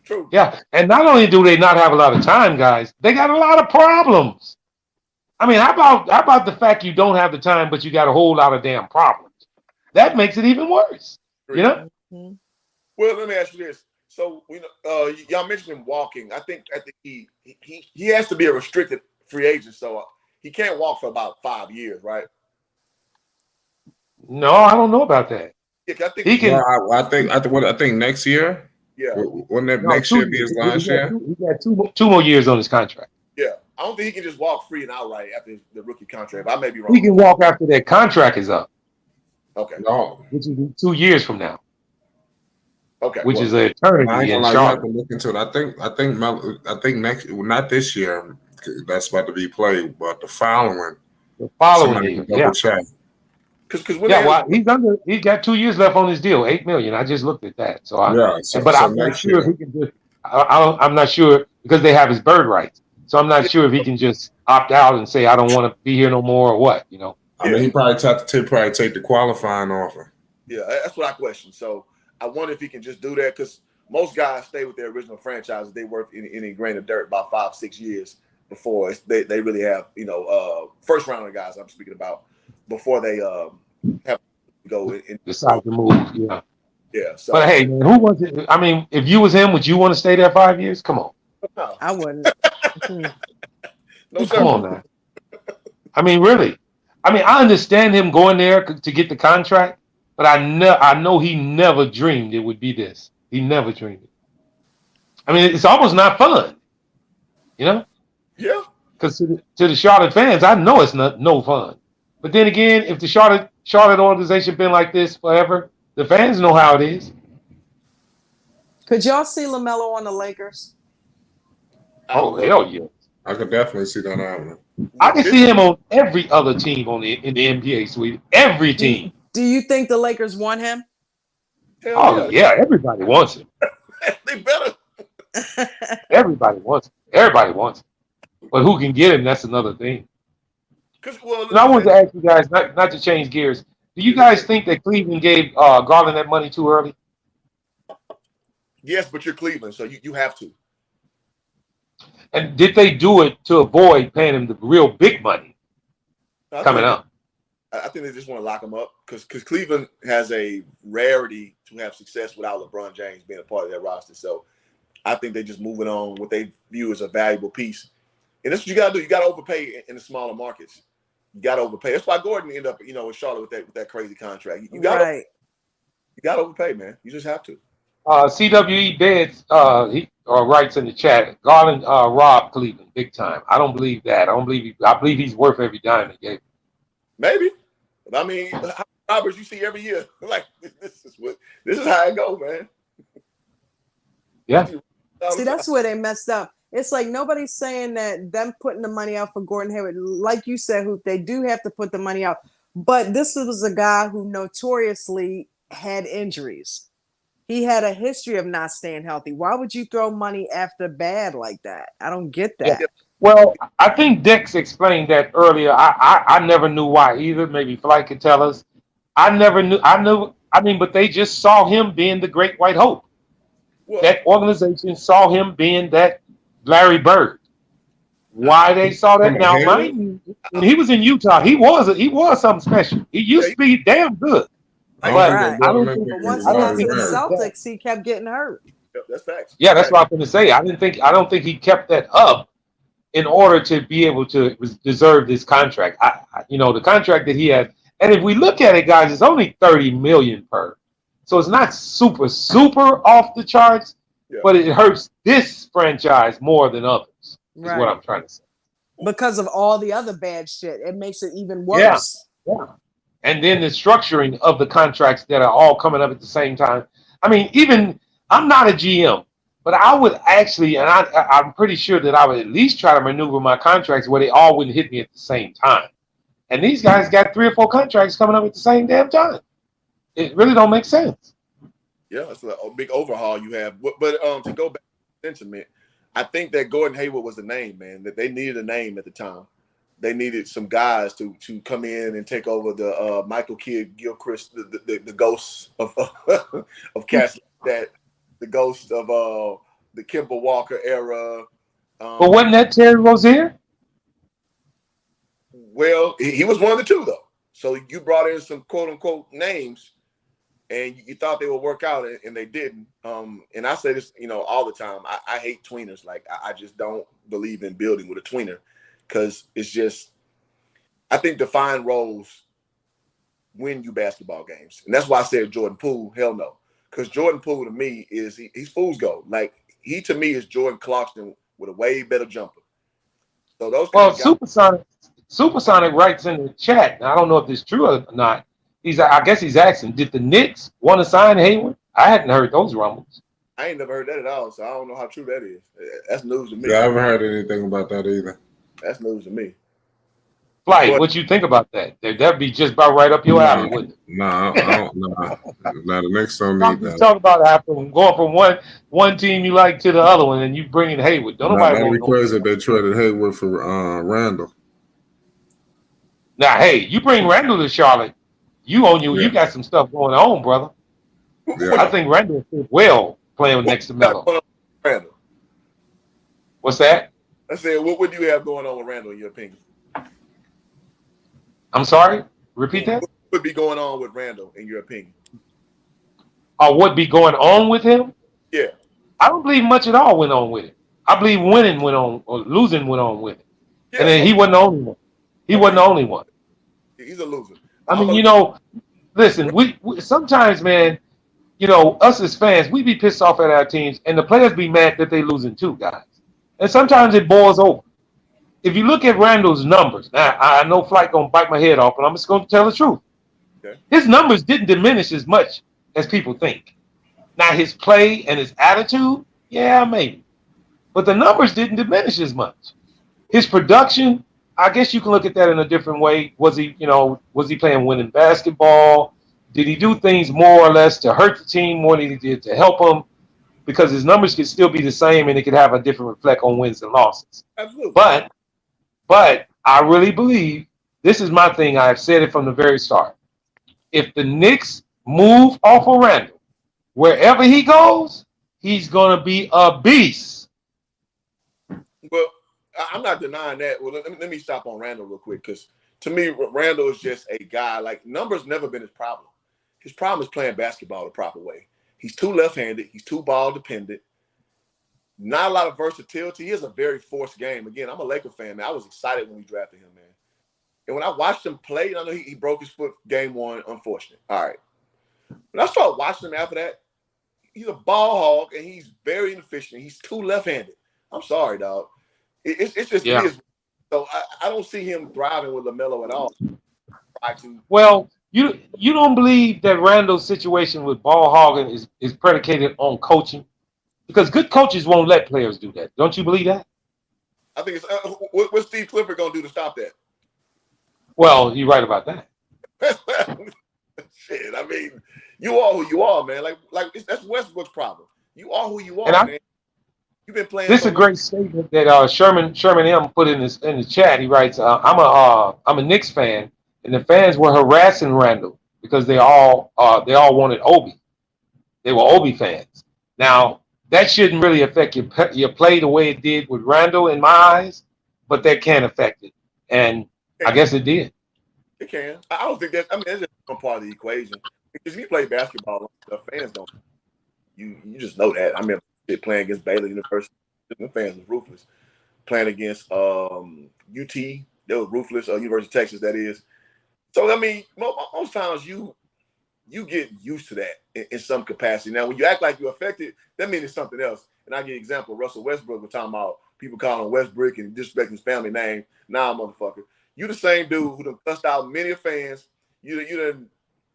Speaker 11: True.
Speaker 4: Yeah, and not only do they not have a lot of time, guys, they got a lot of problems. I mean, how about the fact you don't have the time, but you got a whole lot of damn problems? That makes it even worse. You know.
Speaker 8: Mm-hmm.
Speaker 11: Well, let me ask you this. So, y'all mentioned him walking. I think he has to be a restricted free agent, so he can't walk for about 5 years, right?
Speaker 4: No, I don't know about that.
Speaker 11: Yeah, I think
Speaker 4: he can.
Speaker 2: Well, I think next year.
Speaker 11: Yeah.
Speaker 2: Wouldn't that next year be his last year?
Speaker 4: He got two more years on his contract.
Speaker 11: Yeah, I don't think he can just walk free and outright after the rookie contract. I may be wrong.
Speaker 4: He can walk after that contract is up.
Speaker 11: Okay.
Speaker 2: No.
Speaker 4: Which is 2 years from now.
Speaker 11: Okay.
Speaker 4: Which is an eternity in
Speaker 2: Charlotte.
Speaker 4: Charlotte.
Speaker 2: You have to look into it. I think next, not this year. That's about to be played, but the following
Speaker 4: year.
Speaker 2: Yeah. Check.
Speaker 4: He's got 2 years left on his deal, $8 million. I just looked at that. I'm not sure if he can just. I'm not sure because they have his bird rights. So I'm not sure if he can just opt out and say I don't want to be here no more or what.
Speaker 2: I mean, he probably take the qualifying offer.
Speaker 11: Yeah, that's what I question. So I wonder if he can just do that because most guys stay with their original franchises. They work in a grain of dirt about 5-6 years before they really have first rounder guys I'm speaking about before they have to go and
Speaker 4: decide to move. Yeah.
Speaker 11: Yeah. So,
Speaker 4: but hey, man, who wants it? I mean, if you was him, would you want to stay there 5 years? Come on.
Speaker 11: No.
Speaker 8: I wouldn't.
Speaker 11: No,
Speaker 4: come on, man. I mean, really. I mean, I understand him going there to get the contract, but I know he never dreamed it would be this. He never dreamed it. I mean, it's almost not fun,
Speaker 11: Yeah.
Speaker 4: Because to the Charlotte fans, I know it's no fun. But then again, if the Charlotte organization been like this forever, the fans know how it is.
Speaker 8: Could y'all see Lamelo on the Lakers?
Speaker 4: Oh, hell yeah.
Speaker 2: I could definitely see that happening.
Speaker 4: I can see him on every other team in the NBA, sweetie. Every team.
Speaker 8: Do you think the Lakers want him?
Speaker 4: Yeah, everybody wants him.
Speaker 11: They better.
Speaker 4: Everybody wants him. Everybody wants him. But who can get him, that's another thing. And I wanted to ask you guys, not to change gears, do you guys think that Cleveland gave Garland that money too early?
Speaker 11: Yes, but you're Cleveland, so you have to.
Speaker 4: And did they do it to avoid paying him the real big money coming up?
Speaker 11: I think they just want to lock him up because Cleveland has a rarity to have success without LeBron James being a part of their roster. So I think they're just moving on what they view as a valuable piece. And that's what you got to do. You got to overpay in the smaller markets. You got to overpay. That's why Gordon ended up, in Charlotte with that crazy contract. You got to overpay, man. You just have to.
Speaker 4: CWE Beds he writes in the chat, Garland robbed Cleveland big time. I don't believe that. I believe he's worth every dime they gave him.
Speaker 11: Maybe. But I mean, robbers you see every year. Like this is how it goes, man.
Speaker 4: Yeah.
Speaker 8: See, that's where they messed up. It's like nobody's saying that them putting the money out for Gordon Hayward, like you said, who they do have to put the money out. But this was a guy who notoriously had injuries. He had a history of not staying healthy. Why would you throw money after bad like that? I don't get that.
Speaker 4: Yeah. Well, I think Dex explained that earlier. I never knew why either. Maybe Flight could tell us. I never knew. But they just saw him being the great white hope. Well, that organization saw him being that Larry Bird. Why they saw that now? Mind you, when he was in Utah, he was something special. He used to be damn good.
Speaker 8: But once he got to the Celtics, he kept getting hurt.
Speaker 11: That's facts.
Speaker 4: Yeah, that's what I'm going to say. I don't think he kept that up in order to be able to deserve this contract. The contract that he had, and if we look at it, guys, it's only $30 million per. So it's not super off the charts, but it hurts this franchise more than others. Is what I'm trying to say.
Speaker 8: Because of all the other bad shit, it makes it even worse.
Speaker 4: Yeah. And then the structuring of the contracts that are all coming up at the same time. I mean, even I'm not a GM, but I would actually, and I'm pretty sure that I would at least try to maneuver my contracts where they all wouldn't hit me at the same time. And these guys got 3 or 4 contracts coming up at the same damn time. It really don't make sense.
Speaker 11: Yeah, it's a big overhaul you have. But to go back to sentiment, I think that Gordon Hayward was the name, man. That they needed a name at the time. They needed some guys to come in and take over the Michael Kidd Gilchrist, the ghosts of of cats that the ghost of the Kemba Walker era.
Speaker 4: But wasn't that Terry Rozier?
Speaker 11: Well, he was one of the two though. So you brought in some quote unquote names, and you thought they would work out, and they didn't. And I say this, all the time. I hate tweeners. Like I just don't believe in building with a tweener. Because it's just, I think defined roles win you basketball games. And that's why I said Jordan Poole, hell no. Because Jordan Poole to me is, he's fool's gold. Like, he to me is Jordan Clarkson with a way better jumper. So those
Speaker 4: Well, Supersonic writes in the chat, and I don't know if this is true or not. I guess he's asking, did the Knicks want to sign Hayward? I hadn't heard those rumbles.
Speaker 11: I ain't never heard that at all, so I don't know how true that is. That's news to me.
Speaker 2: Yeah, I haven't heard anything about that either.
Speaker 11: That's news to me.
Speaker 4: Flight, what you think about that? That'd be just about right up your alley, wouldn't it?
Speaker 2: Nah, I don't. Nah, the Knicks don't need that.
Speaker 4: Talk about going from one team you like to the other one, and you bring in Hayward. Don't nobody
Speaker 2: That'd
Speaker 4: want
Speaker 2: be crazy if they traded Hayward for Randle.
Speaker 4: Now, hey, you bring Randle to Charlotte, you got some stuff going on, brother.
Speaker 2: Yeah.
Speaker 4: I think Randle did well playing next to Melo.
Speaker 11: Randle.
Speaker 4: What's that?
Speaker 11: I said, what do you have going on with Randle in your opinion?
Speaker 4: I'm sorry? Repeat that?
Speaker 11: What would be going on with Randle in your opinion?
Speaker 4: What be going on with him?
Speaker 11: Yeah.
Speaker 4: I don't believe much at all went on with it. I believe winning went on, or losing went on with it. Yeah, and then he wasn't the only one. Wasn't the only one.
Speaker 11: He's a loser.
Speaker 4: I mean, listen, we sometimes, man, us as fans, we be pissed off at our teams, and the players be mad that they losing too, guys. And sometimes it boils over. If you look at Randle's numbers, now I know Flight gonna bite my head off, but I'm just gonna tell the truth. Okay. His numbers didn't diminish as much as people think. Now his play and his attitude, yeah, maybe, but the numbers didn't diminish as much. His production, I guess you can look at that in a different way. Was he playing winning basketball? Did he do things more or less to hurt the team more than he did to help them? Because his numbers could still be the same, and it could have a different reflect on wins and losses.
Speaker 11: Absolutely.
Speaker 4: But I really believe, this is my thing, I've said it from the very start. If the Knicks move off of Randle, wherever he goes, he's going to be a beast.
Speaker 11: Well, I'm not denying that. Well, let me stop on Randle real quick, because to me, Randle is just a guy. Like, numbers never been his problem. His problem is playing basketball the proper way. He's too left-handed. He's too ball-dependent. Not a lot of versatility. He has a very forced game. Again, I'm a Laker fan, man. I was excited when we drafted him, man. And when I watched him play, I know he broke his foot game one, unfortunate. All right. When I started watching him after that, he's a ball hog, and he's very inefficient. He's too left-handed. I'm sorry, dog. It's just me. So I don't see him thriving with Lamelo at all.
Speaker 4: Well, you don't believe that Randle's situation with ball hogging is predicated on coaching? Because good coaches won't let players do that. Don't you believe that?
Speaker 11: I think it's what's Steve Clifford going to do to stop that?
Speaker 4: Well, you're right about that.
Speaker 11: Shit, I mean, you are who you are, man. Like that's Westbrook's problem. You are who you are, man. You've been playing.
Speaker 4: This is a great statement that Sherman M put in the chat. He writes, "I'm a Knicks fan, and the fans were harassing Randle because they all wanted Obi. They were Obi fans. Now that shouldn't really affect your play the way it did with Randle in my eyes, but that can affect it, and I guess it did.
Speaker 11: It can. I don't think that's. I mean, it's just one part of the equation. Because if you play basketball, the fans don't. You just know that. I mean, playing against Baylor University, the fans were ruthless. Playing against UT, they were ruthless. University of Texas, that is. So I mean, most times you get used to that in some capacity. Now, when you act like you're affected, that means it's something else. And I give an example. Russell Westbrook was talking about people calling him Westbrook and disrespecting his family name. Nah, motherfucker. You the same dude who done cussed out many fans. You done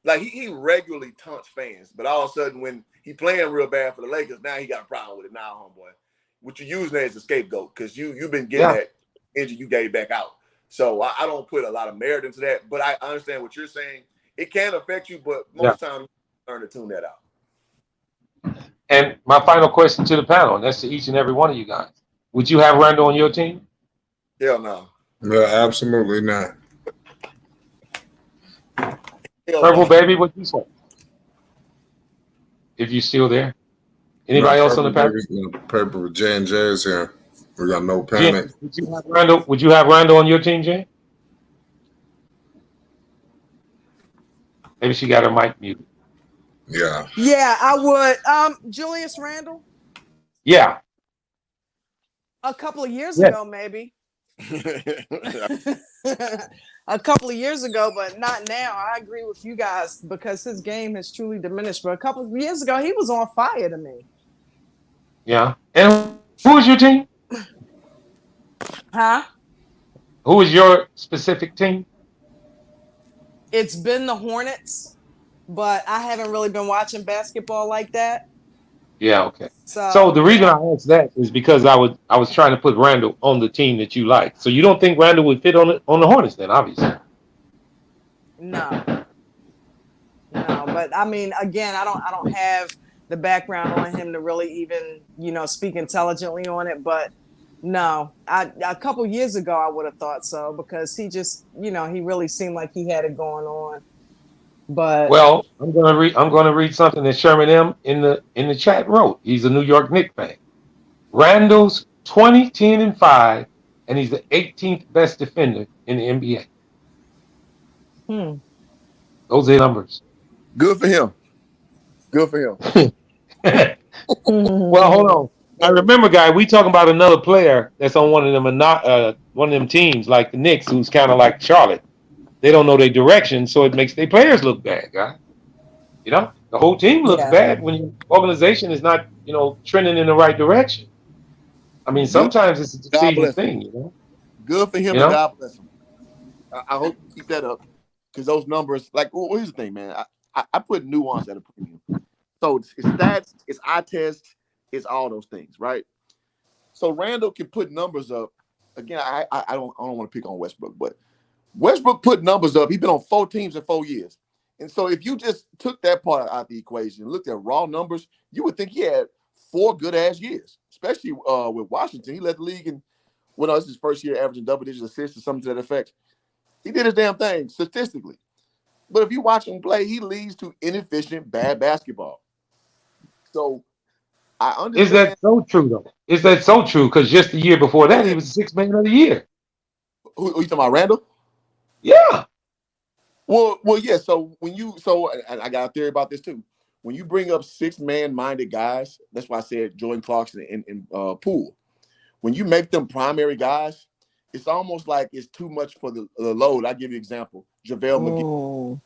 Speaker 11: Like he regularly taunts fans, but all of a sudden when he playing real bad for the Lakers, now he got a problem with it. Now, homeboy, what you using as a scapegoat because you've been getting that injury you gave back out. So I don't put a lot of merit into that, but I understand what you're saying. It can affect you, but most times you learn to tune that out.
Speaker 4: And my final question to the panel, and that's to each and every one of you guys: would you have Randle on your team?
Speaker 11: Hell no.
Speaker 2: No, absolutely not.
Speaker 4: Purple baby, what you say? If you're still there, anybody else on the panel?
Speaker 2: Purple J and J is here. We got no panic.
Speaker 4: Jen, would you have Randle on your team, Jay? Maybe she got her mic muted.
Speaker 2: Yeah.
Speaker 8: Yeah, I would. Julius Randle.
Speaker 4: Yeah.
Speaker 8: A couple of years ago, maybe. A couple of years ago, but not now. I agree with you guys because his game has truly diminished. But a couple of years ago, he was on fire to me.
Speaker 4: Yeah. And who was your team?
Speaker 8: Huh?
Speaker 4: Who was your specific team?
Speaker 8: It's been the Hornets, but I haven't really been watching basketball like that.
Speaker 4: Yeah, okay. So the reason I asked that is because I was trying to put Randle on the team that you like. So you don't think Randle would fit on the Hornets then, obviously?
Speaker 8: No, but I mean, again, I don't have the background on him to really even speak intelligently on it. But no, a couple years ago I would have thought so because he just he really seemed like he had it going on. But
Speaker 4: well, I'm gonna read something that Sherman M in the chat wrote. He's a New York Knicks fan. Randle's 20, 10, and 5, and he's the 18th best defender in the NBA. Those are the numbers.
Speaker 11: Good for him.
Speaker 4: Well, hold on. Now remember, guy, we talking about another player that's on one of them teams like the Knicks, who's kind of like Charlotte. They don't know their direction, so it makes their players look bad, guy. The whole team looks bad when your organization is not, trending in the right direction. I mean, sometimes it's a deceiving thing,
Speaker 11: Good for him, and God bless him. I hope you keep that up because those numbers, like, well, here's the thing, man. I put nuance at a premium. So it's stats, it's eye test, it's all those things, right? So Randle can put numbers up. Again, I don't want to pick on Westbrook, but Westbrook put numbers up. He's been on 4 teams in 4 years. And so if you just took that part out of the equation and looked at raw numbers, you would think he had 4 good-ass years, especially with Washington. He led the league in, this is his first year averaging double-digit assists or something to that effect. He did his damn thing statistically. But if you watch him play, he leads to inefficient, bad basketball. So I understand.
Speaker 4: Is that so true, though? Is that so true? Because just the year before that, he was the 6th man of the year.
Speaker 11: Who you talking about, Randle?
Speaker 4: Yeah.
Speaker 11: Well, yeah. So and I got a theory about this too. When you bring up 6-man minded guys, that's why I said Jordan Clarkson and Poole. When you make them primary guys, it's almost like it's too much for the load. I'll give you an example. JaVale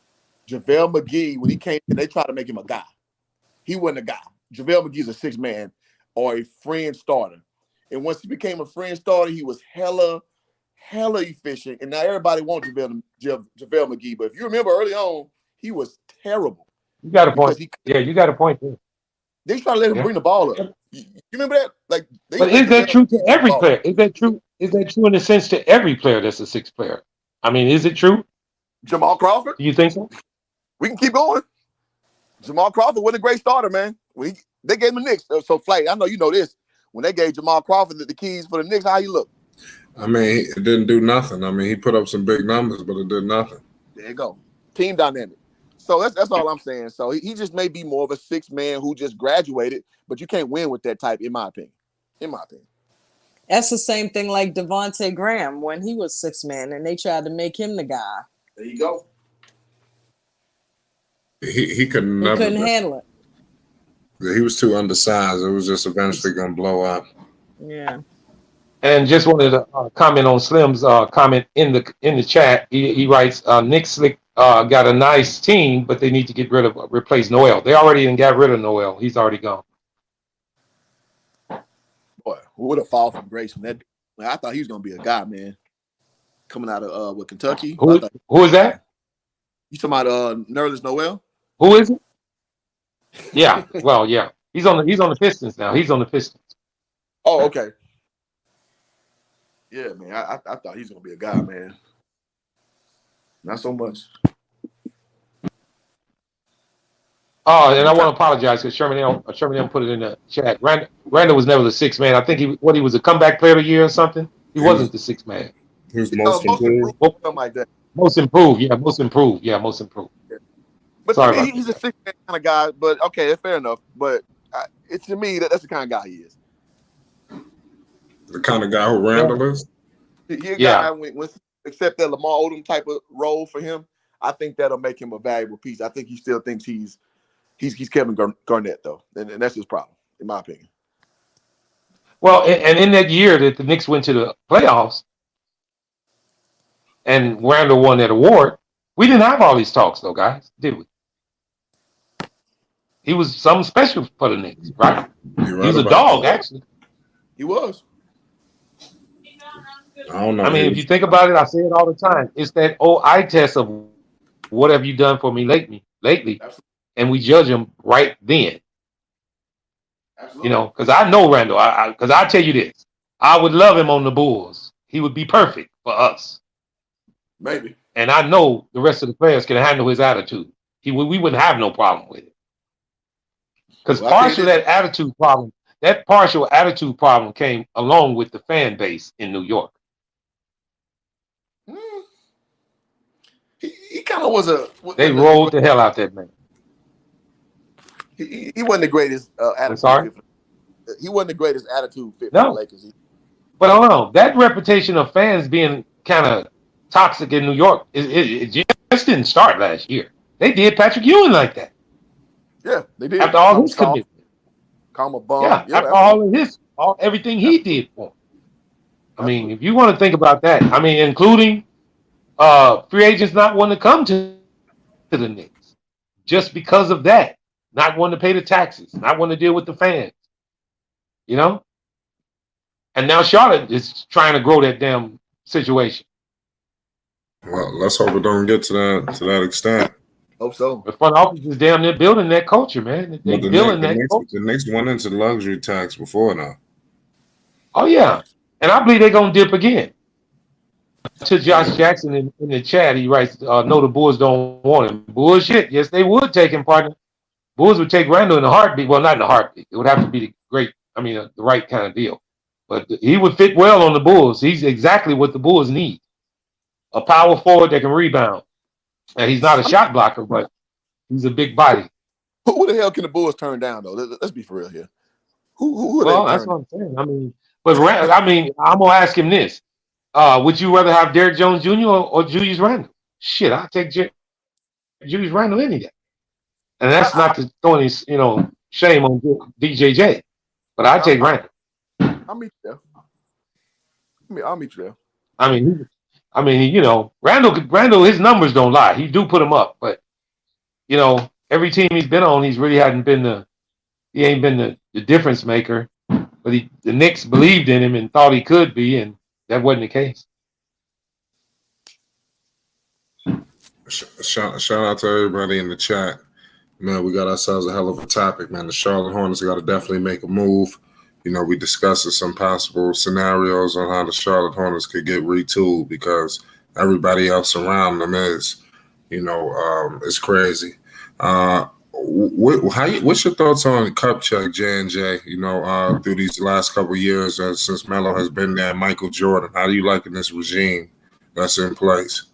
Speaker 11: McGee, when he came in, they tried to make him a guy. He wasn't a guy. JaVale McGee's a 6-man or a friend starter. And once he became a friend starter, he was hella efficient. And now everybody wants JaVale McGee. But if you remember early on, he was terrible.
Speaker 4: You got a point. You got a point there.
Speaker 11: They try to let him bring the ball up. You remember that?
Speaker 4: But is that true to every player? Is that true? Is that true in a sense to every player that's a 6th player? I mean, is it true?
Speaker 11: Jamal Crawford?
Speaker 4: Do you think so?
Speaker 11: We can keep going. Jamal Crawford wasn't a great starter, man. They gave him the Knicks. So, Flight, I know you know this. When they gave Jamal Crawford the keys for the Knicks, how he look?
Speaker 2: I mean, it didn't do nothing. I mean, he put up some big numbers, but it did nothing.
Speaker 11: There you go. Team dynamic. So that's all I'm saying. So he just may be more of a 6-man who just graduated, but you can't win with that type, in my opinion.
Speaker 8: That's the same thing like Devontae Graham when he was 6-man and they tried to make him the guy.
Speaker 11: There you go.
Speaker 2: He couldn't
Speaker 8: handle it.
Speaker 2: He was too undersized. It was just eventually going to blow up.
Speaker 8: Yeah.
Speaker 4: And just wanted to comment on Slim's comment in the chat. He writes, Nick Slick got a nice team, but they need to replace Noel. They already got rid of Noel. He's already gone.
Speaker 11: Boy, who would have fallen from grace from that? I thought he was going to be a guy, man. Coming out of Kentucky.
Speaker 4: Who is that?
Speaker 11: You talking about Nerlens Noel?
Speaker 4: Who is it? Yeah. Well, yeah. He's on the Pistons now. He's on the Pistons.
Speaker 11: Oh, okay. Yeah, man. I thought he was gonna be a guy, man. Not so much.
Speaker 4: Oh, and I want to apologize because Sherman put it in the chat. Randall was never the sixth man. I think he was a comeback player of the year or something. He wasn't the sixth man.
Speaker 2: He was most improved.
Speaker 11: Something like that.
Speaker 4: Most improved. Yeah, most improved. Yeah, most improved.
Speaker 11: Yeah. But
Speaker 4: Sorry
Speaker 11: to me, he's a six-man kind of guy. But okay, fair enough. But it's to me that's the kind of guy he is.
Speaker 2: The kind of guy who Randall is.
Speaker 11: He's a guy when accept that Lamar Odom type of role for him. I think that'll make him a valuable piece. I think he still thinks he's Kevin Garnett though, and that's his problem, in my opinion.
Speaker 4: Well, and in that year that the Knicks went to the playoffs, and Randall won that award, we didn't have all these talks though, guys, did we? He was something special for the Knicks, right? He was a dog, actually.
Speaker 11: He was.
Speaker 2: I don't know.
Speaker 4: I mean, if you think about it, I say it all the time. It's that old eye test of what have you done for me lately,
Speaker 11: Absolutely.
Speaker 4: and we judge him right then.
Speaker 11: Absolutely.
Speaker 4: You know, because I know Randall. Because I tell you this, I would love him on the Bulls. He would be perfect for us.
Speaker 11: Maybe.
Speaker 4: And I know the rest of the players can handle his attitude. We wouldn't have no problem with it. Because that partial attitude problem came along with the fan base in New York.
Speaker 11: He kind of was
Speaker 4: They rolled the hell out that man.
Speaker 11: He wasn't the greatest attitude.
Speaker 4: Sorry?
Speaker 11: He wasn't the greatest attitude fit
Speaker 4: No.
Speaker 11: for the Lakers.
Speaker 4: But hold on, that reputation of fans being kind of toxic in New York, it just didn't start last year. They did Patrick Ewing like that.
Speaker 11: Yeah, they did.
Speaker 4: After all his commitment.
Speaker 11: Call him a bum.
Speaker 4: Yeah, after all of everything he did for him. I mean, if you want to think about that, I mean, including free agents not wanting to come to the Knicks just because of that, not wanting to pay the taxes, not wanting to deal with the fans, you know? And now Charlotte is trying to grow that damn situation.
Speaker 2: Well, let's hope it don't get to that extent.
Speaker 11: Hope so.
Speaker 4: The front office is damn near building that culture, man. They're building that culture.
Speaker 2: The Knicks went into the luxury tax before now.
Speaker 4: Oh, yeah. And I believe they're going to dip again. To Josh Jackson in the chat, he writes, no, the Bulls don't want him. Bullshit. Yes, they would take him, partner. Bulls would take Randall in a heartbeat. Well, not in a heartbeat. It would have to be the right kind of deal. But he would fit well on the Bulls. He's exactly what the Bulls need. A power forward that can rebound. And he's not a shot blocker, but he's a big body.
Speaker 11: Who the hell can the Bulls turn down, though? Let's be for real here. Who
Speaker 4: well, that's what I'm saying. I mean, but I'm going to ask him this. Would you rather have Derrick Jones Jr. or Julius Randle? Shit, I'll take Julius Randle any day. And that's not to throw any, shame on DJJ. But I'd take Randle.
Speaker 11: I'll meet you there. I'll meet you there.
Speaker 4: I mean, Randle, his numbers don't lie. He do put them up, but every team he's been on, he ain't been the difference maker. But the Knicks believed in him and thought he could be, and that wasn't the case.
Speaker 2: Shout out to everybody in the chat. Man, we got ourselves a hell of a topic, man. The Charlotte Hornets got to definitely make a move. We discussed some possible scenarios on how the Charlotte Hornets could get retooled because everybody else around them is, it's crazy. What's your thoughts on Kupchak, J&J, through these last couple of years since Melo has been there, Michael Jordan? How do you like in this regime that's in place?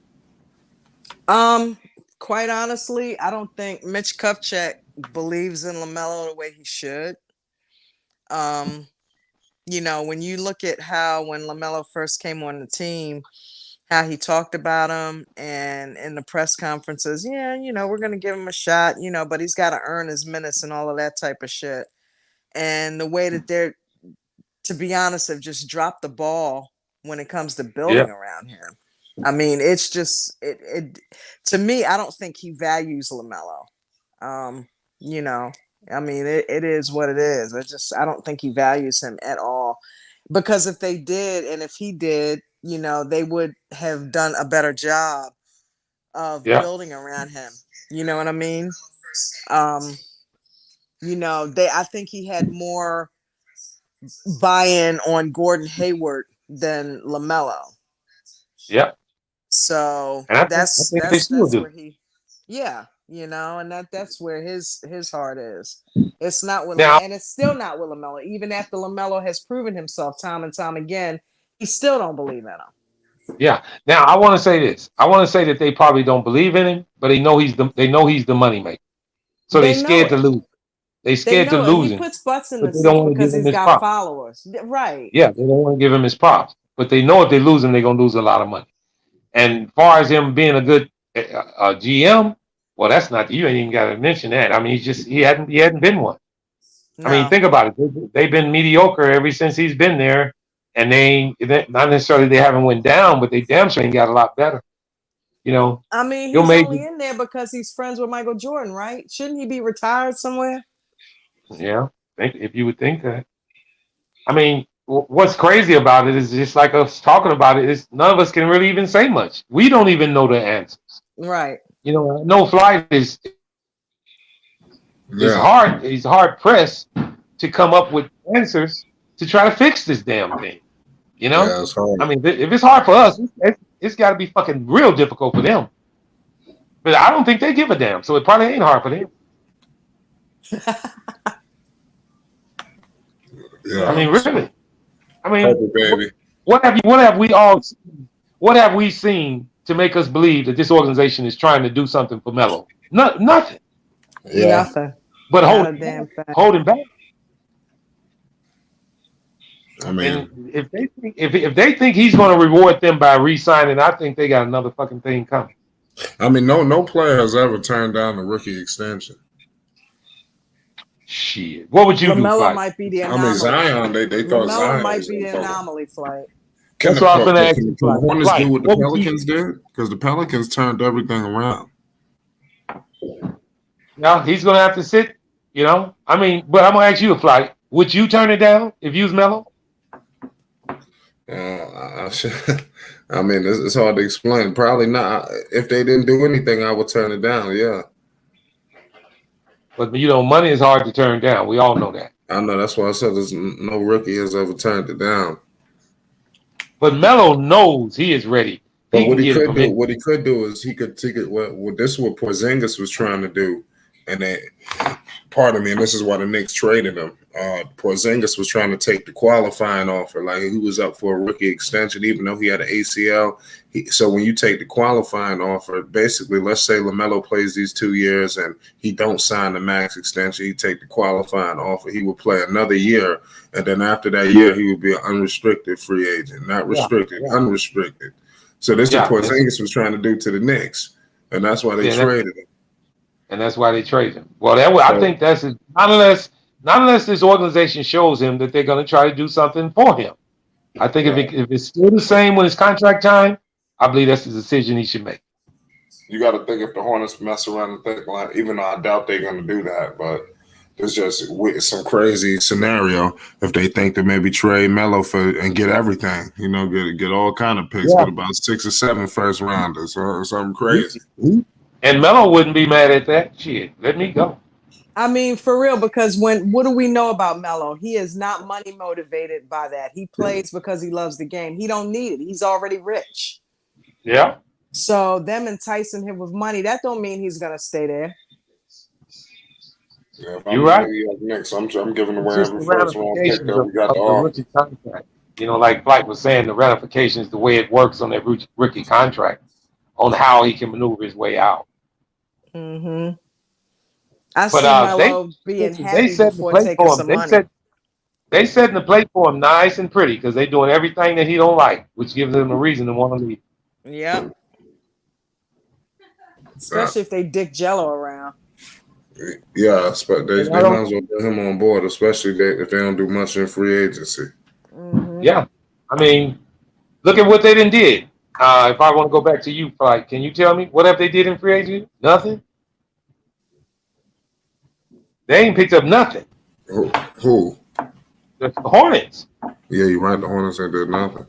Speaker 8: Quite honestly, I don't think Mitch Kupchak believes in Lamelo the way he should. When you look at how when Lamelo first came on the team, how he talked about him and in the press conferences, we're going to give him a shot, but he's got to earn his minutes and all of that type of shit. And the way that they're, to be honest, have just dropped the ball when it comes to building around him. I mean, it's just, to me, I don't think he values Lamelo. It is what it is. I don't think he values him at all. Because if they did, and if he did, they would have done a better job of
Speaker 4: Yeah.
Speaker 8: building around him. You know what I mean? I think he had more buy-in on Gordon Hayward than Lamelo.
Speaker 4: Yep.
Speaker 8: So
Speaker 4: And I
Speaker 8: that's
Speaker 4: think they still do.
Speaker 8: where and that's where his heart is. It's not with
Speaker 4: Now,
Speaker 8: and it's still not with Lamelo. Even after Lamelo has proven himself time and time again, he still don't believe in him.
Speaker 4: yeah. Now I want to say this. I want to say that they probably don't believe in him, but they know he's the moneymaker. So they scared to lose. They scared to lose
Speaker 8: He
Speaker 4: him.
Speaker 8: puts butts in
Speaker 4: But
Speaker 8: the
Speaker 4: they don't
Speaker 8: seats
Speaker 4: want to
Speaker 8: because
Speaker 4: give him
Speaker 8: he's
Speaker 4: his
Speaker 8: got
Speaker 4: props.
Speaker 8: followers. Right.
Speaker 4: Yeah, they don't want to give him his props. But they know if they lose him, they're gonna lose a lot of money. And as far as him being a good GM, well, that's not. You ain't even got to mention that. I mean, he hadn't been one.
Speaker 8: No.
Speaker 4: I mean, think about it. They've been mediocre ever since he's been there, and not necessarily they haven't went down, but they damn sure ain't got a lot better.
Speaker 8: I mean, he's only in there because he's friends with Michael Jordan, right? Shouldn't he be retired somewhere?
Speaker 4: Yeah, if you would think that. I mean, what's crazy about it is just like us talking about it is none of us can really even say much. We don't even know the answers.
Speaker 8: Right.
Speaker 4: No flight is hard. He's hard pressed to come up with answers to try to fix this damn thing.
Speaker 2: Yeah, it's hard.
Speaker 4: I mean, if it's hard for us, it's got to be fucking real difficult for them. But I don't think they give a damn, so it probably ain't hard for them.
Speaker 2: Yeah.
Speaker 4: I mean, really. I mean,
Speaker 2: Purple, baby.
Speaker 4: What have we seen to make us believe that this organization is trying to do something for Melo? Nothing.
Speaker 2: Yeah.
Speaker 8: Nothing.
Speaker 4: But hold him back.
Speaker 2: I mean,
Speaker 4: and if they think he's going to reward them by re-signing, I think they got another fucking thing coming.
Speaker 2: I mean, no player has ever turned down a rookie extension.
Speaker 4: Shit, what would you do?
Speaker 8: Lamelo might be the anomaly.
Speaker 2: I mean, Zion. They thought
Speaker 8: Lamelo
Speaker 2: Zion
Speaker 8: might be the anomaly, Flight.
Speaker 2: Can the Hornets do what the
Speaker 4: What
Speaker 2: Pelicans did? Because the Pelicans turned everything around.
Speaker 4: Now he's going to have to sit. I mean, but I'm going to ask you a Flight. Would you turn it down if you was Melo?
Speaker 2: I mean, it's hard to explain. Probably not. If they didn't do anything, I would turn it down. Yeah.
Speaker 4: But money is hard to turn down. We all know that.
Speaker 2: I know. That's why I said there's no rookie has ever turned it down.
Speaker 4: But Melo knows he is ready.
Speaker 2: But what he could do is he could take it. Well, this is what Porzingis was trying to do, and pardon me, and this is why the Knicks traded him. Porzingis was trying to take the qualifying offer, like he was up for a rookie extension, even though he had an ACL. So when you take the qualifying offer, basically, let's say LaMelo plays these 2 years and he don't sign the max extension, he take the qualifying offer, he would play another year, and then after that year, he would be an unrestricted free agent, not restricted, unrestricted. So this is what Porzingis was trying to do to the Knicks, and that's why they traded him.
Speaker 4: And that's why they traded him. Well, I think that's not unless this organization shows him that they're going to try to do something for him. I think if it's still the same when it's contract time, I believe that's the decision he should make.
Speaker 2: You got to think if the Hornets mess around and think, like, even though I doubt they're going to do that, but it's just some crazy scenario if they think to maybe trade Melo and get everything, get all kind of picks, get about 6 or 7 first rounders or something crazy.
Speaker 4: And Melo wouldn't be mad at that. Shit, let me go.
Speaker 8: I mean, for real, because what do we know about Melo? He is not money motivated by that. He plays because he loves the game. He don't need it. He's already rich.
Speaker 4: Yeah.
Speaker 8: So them enticing him with money, that don't mean he's gonna stay there.
Speaker 2: Yeah,
Speaker 4: you're right.
Speaker 2: Next, I'm giving away every first round pick that we got to offer.
Speaker 4: Like Flight was saying, the ramifications, the way it works on that rookie contract, on how he can maneuver his way out.
Speaker 8: Mm-hmm. I see Melo being happy before taking some money.
Speaker 4: They setting the plate for him nice and pretty because they're doing everything that he don't like, which gives him a reason to want to leave.
Speaker 8: Yeah. Especially if they dick Jello around.
Speaker 2: Yeah, but they might as well put him on board, especially if they don't do much in free agency.
Speaker 8: Mm-hmm.
Speaker 4: Yeah. I mean, look at what they done did. If I want to go back to you, Flight, can you tell me what have they did in free agency? Nothing. They ain't picked up nothing.
Speaker 2: Who?
Speaker 4: The Hornets.
Speaker 2: Yeah, you're right. The Hornets ain't did nothing.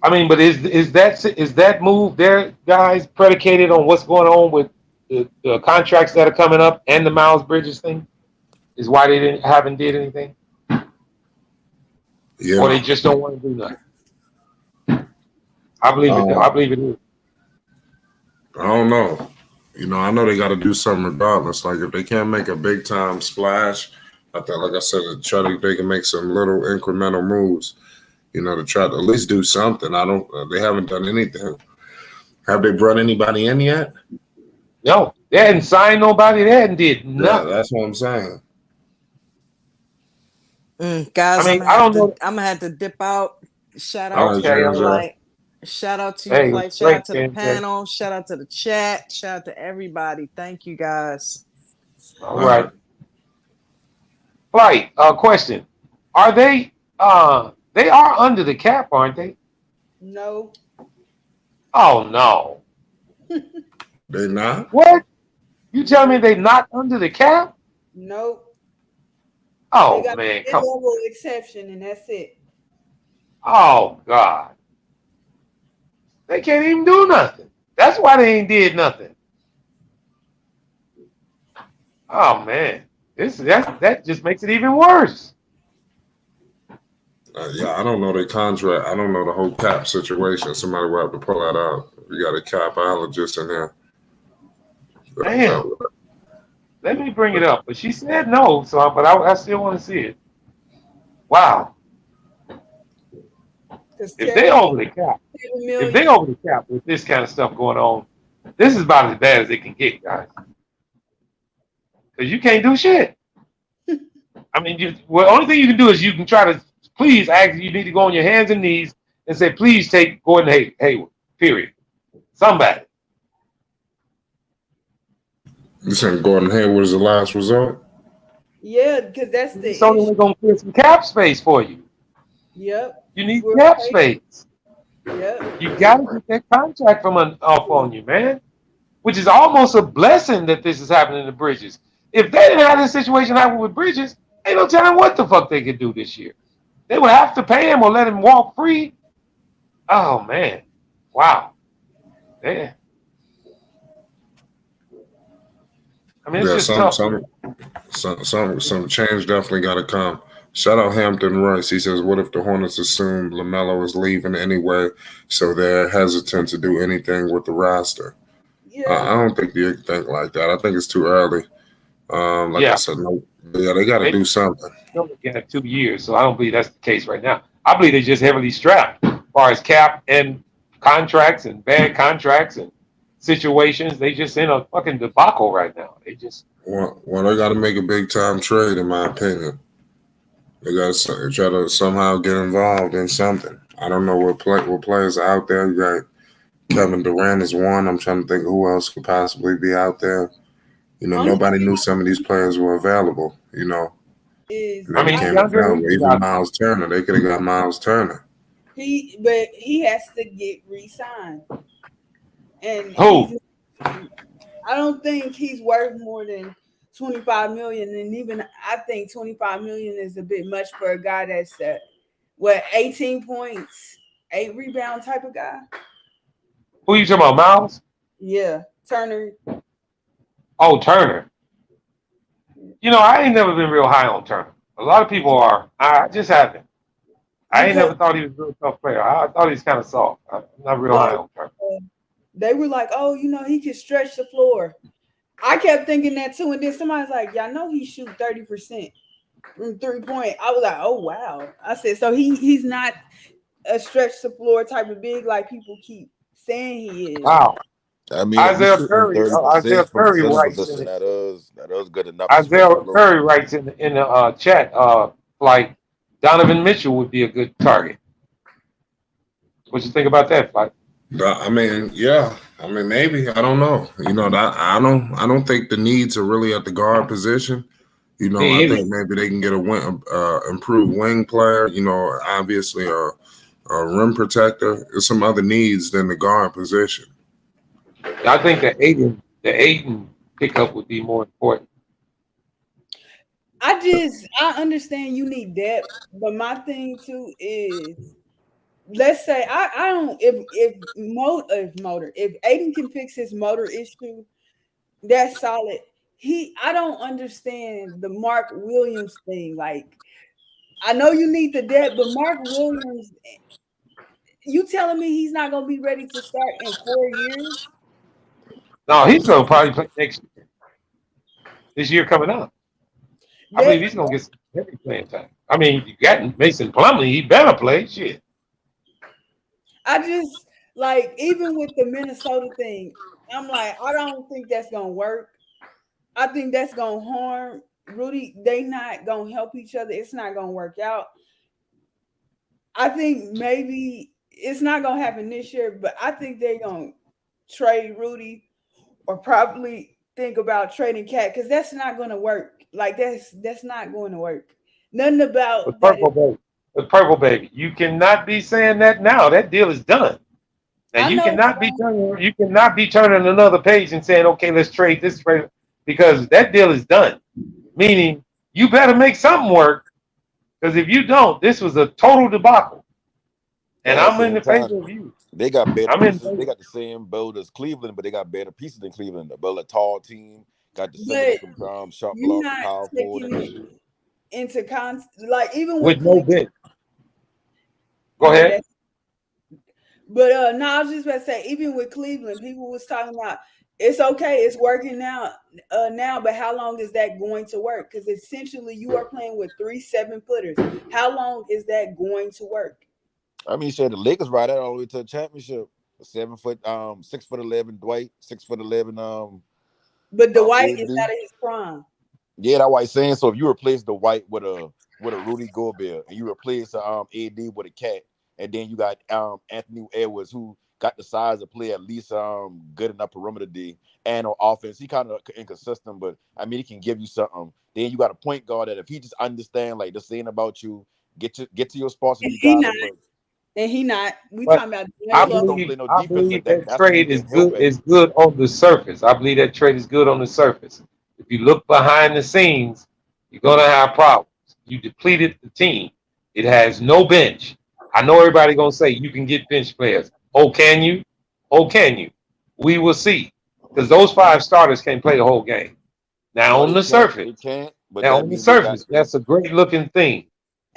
Speaker 4: I mean, but is that move there, guys, predicated on what's going on with the contracts that are coming up and the Miles Bridges thing? Is why they haven't did anything,
Speaker 2: Yeah.
Speaker 4: or they just don't want to do nothing? I believe it. I believe it is.
Speaker 2: I don't know. I know they got to do something regardless. Like if they can't make a big time splash, I think, like I said, they can make some little incremental moves. To try to at least do something. They haven't done anything. Have they brought anybody in yet?
Speaker 4: No, they hadn't signed nobody. They hadn't did nothing.
Speaker 2: Yeah, that's what I'm saying.
Speaker 8: Guys,
Speaker 4: I mean, I don't know.
Speaker 8: I'm gonna have to dip out. Shout out to
Speaker 2: Okay,
Speaker 8: Flight. Shout out to you, Flight. Shout out to the panel. Shout out to the chat. Shout out to everybody. Thank you, guys.
Speaker 4: All right. Flight. Question: Are they? They are under the cap, aren't they?
Speaker 6: No.
Speaker 4: Oh no.
Speaker 2: They not?
Speaker 4: What? You tell me they not under the cap?
Speaker 6: Nope.
Speaker 4: Oh
Speaker 6: they got
Speaker 4: man,
Speaker 6: a level exception, and that's it.
Speaker 4: Oh God. They can't even do nothing. That's why they ain't did nothing. Oh man, that just makes it even worse.
Speaker 2: Yeah, I don't know their contract. I don't know the whole cap situation. Somebody will have to pull that out. We got a capologist in there.
Speaker 4: Damn. Let me bring it up. But she said no, but I still want to see it. Wow. If they over the cap with this kind of stuff going on, this is about as bad as it can get, guys. Because you can't do shit. I mean, the only thing you can do is you can try to please ask. You need to go on your hands and knees and say, please take Gordon Hayward. Period. Somebody.
Speaker 2: You saying Gordon Hayward is the last resort?
Speaker 6: Yeah, because that's the.
Speaker 4: It's only going to create some cap space for you.
Speaker 6: Yep.
Speaker 4: You need cap space.
Speaker 6: Yep.
Speaker 4: You got to get that contract off on you, man. Which is almost a blessing that this is happening to Bridges. If they didn't have this situation happen with Bridges, ain't no telling what the fuck they could do this year. They would have to pay him or let him walk free. Oh man, wow. Yeah. I mean, it's just tough.
Speaker 2: Some change definitely got to come. Shout out Hampton Royce. He says, "What if the Hornets assume Lamelo is leaving anyway, so they're hesitant to do anything with the roster?" Yeah. I don't think they think like that. I think it's too early. I said, no. Yeah, they got to do something.
Speaker 4: They have 2 years, so I don't believe that's the case right now. I believe they're just heavily strapped as far as cap and contracts and bad contracts and situations. They just in a fucking debacle right now. They just
Speaker 2: they got to make a big time trade, in my opinion. They got to try to somehow get involved in something. I don't know what players are out there. You got Kevin Durant is one. I'm trying to think who else could possibly be out there. Nobody knew some of these players were available. Even Miles Turner. They could have got Miles Turner.
Speaker 6: But he has to get re-signed. And I don't think he's worth more than $25 million. And even I think $25 million is a bit much for a guy that's 18 points, 8 rebound type of guy.
Speaker 4: Who you talking about, Miles?
Speaker 6: Yeah, Turner.
Speaker 4: Oh, Turner. I ain't never been real high on Turner. A lot of people are. I just haven't. I ain't never thought he was a real tough player. I thought he's kind of soft. I'm not real high on Turner.
Speaker 6: They were like, oh, he can stretch the floor. I kept thinking that too. And then somebody's like, y'all know he shoot 30% from 3-point. I was like, oh, wow. I said, so he's not a stretch the floor type of big like people keep saying he is.
Speaker 4: Wow.
Speaker 12: I mean,
Speaker 4: Isaiah Curry writes
Speaker 12: in that was good enough.
Speaker 4: Isaiah Curry writes in the chat, like Donovan Mitchell would be a good target. What you think about that, Mike?
Speaker 2: I mean, yeah. I mean, maybe. I don't know. I don't think the needs are really at the guard position. I think maybe they can get a improved wing player. Obviously a rim protector. There's some other needs than the guard position.
Speaker 4: I think the Ayton pickup would be more important.
Speaker 6: I understand you need depth, but my thing too is let's say I don't if Aiden can fix his motor issue, that's solid. I don't understand the Mark Williams thing. Like, I know you need the depth, but Mark Williams, you telling me he's not gonna be ready to start in 4 years?
Speaker 4: No, he's gonna probably play this year coming up. I
Speaker 6: That
Speaker 4: believe he's gonna get some heavy playing time. I mean, you got Mason Plumlee, he better play. Shit.
Speaker 6: I just like, even with the Minnesota thing, I'm like, I don't think that's gonna work. I think that's gonna harm Rudy. They not gonna help each other. It's not gonna work out. I think maybe it's not gonna happen this year, but I think they're gonna trade Rudy or probably think about trading Cat because that's not gonna work. Like, that's not going to work. Nothing
Speaker 4: But
Speaker 6: about that.
Speaker 4: purple baby, you cannot be saying that now. That deal is done. Now
Speaker 6: I
Speaker 4: you
Speaker 6: know,
Speaker 4: cannot be turning another page and saying, okay, let's trade this trade because that deal is done. Meaning you better make something work because if you don't, this was a total debacle. And
Speaker 12: At the
Speaker 4: I'm in
Speaker 12: same
Speaker 4: the
Speaker 12: time,
Speaker 4: favor of you.
Speaker 12: they got better
Speaker 4: I'm in
Speaker 12: pieces.
Speaker 4: favor.
Speaker 12: They got the same build as Cleveland, but they got better pieces than Cleveland. They build a tall team, got the center
Speaker 6: but
Speaker 12: that can shot
Speaker 6: you're
Speaker 12: block, the
Speaker 6: not
Speaker 12: power forward, and
Speaker 6: taking it
Speaker 12: shit.
Speaker 6: into like, even with
Speaker 4: With no
Speaker 6: Cleveland.
Speaker 4: bid. Go
Speaker 6: Yeah,
Speaker 4: ahead.
Speaker 6: that's. But no, I was just about to say, even with Cleveland, people was talking about it's okay, it's working now, but how long is that going to work? Because essentially, you are playing with 3 7-footers. How long is that going to work?
Speaker 12: I mean, shit, the Lakers ride that all the way to the championship. 7 foot, 6'11" Dwight, 6'11"
Speaker 6: But Dwight is
Speaker 12: AD.
Speaker 6: out of his prime.
Speaker 12: Yeah, that's why I'm saying. So if you replace the White with a Rudy Gobert and you replace AD with a Cat, and then you got Anthony Edwards who got the size to play at least good enough perimeter D and on offense. He kind of inconsistent, but I mean he can give you something. Then you got a point guard that if he just understand like this ain't about you, get to your spots if
Speaker 6: And
Speaker 12: you
Speaker 6: he
Speaker 12: got
Speaker 6: not.
Speaker 12: them, but
Speaker 6: And he not. We
Speaker 4: But
Speaker 6: talking about
Speaker 12: he
Speaker 4: I
Speaker 12: just
Speaker 6: D'Angelo.
Speaker 12: don't play
Speaker 4: believe
Speaker 12: no
Speaker 4: I
Speaker 12: defense
Speaker 4: believe
Speaker 12: like that.
Speaker 4: that
Speaker 12: That's when you
Speaker 4: trade
Speaker 12: get help at.
Speaker 4: is good on the surface. I believe that trade is good on the surface. If you look behind the scenes, you're gonna have problems. You depleted the team. It has no bench. I know everybody gonna say you can get bench players. Oh, can you? Oh, can you? We will see. Because those 5 starters can't play the whole game. Now
Speaker 12: No,
Speaker 4: on
Speaker 12: they
Speaker 4: the
Speaker 12: can't. They
Speaker 4: surface,
Speaker 12: can't. But
Speaker 4: now
Speaker 12: that
Speaker 4: on the
Speaker 12: means they got
Speaker 4: surface, that's a great looking thing.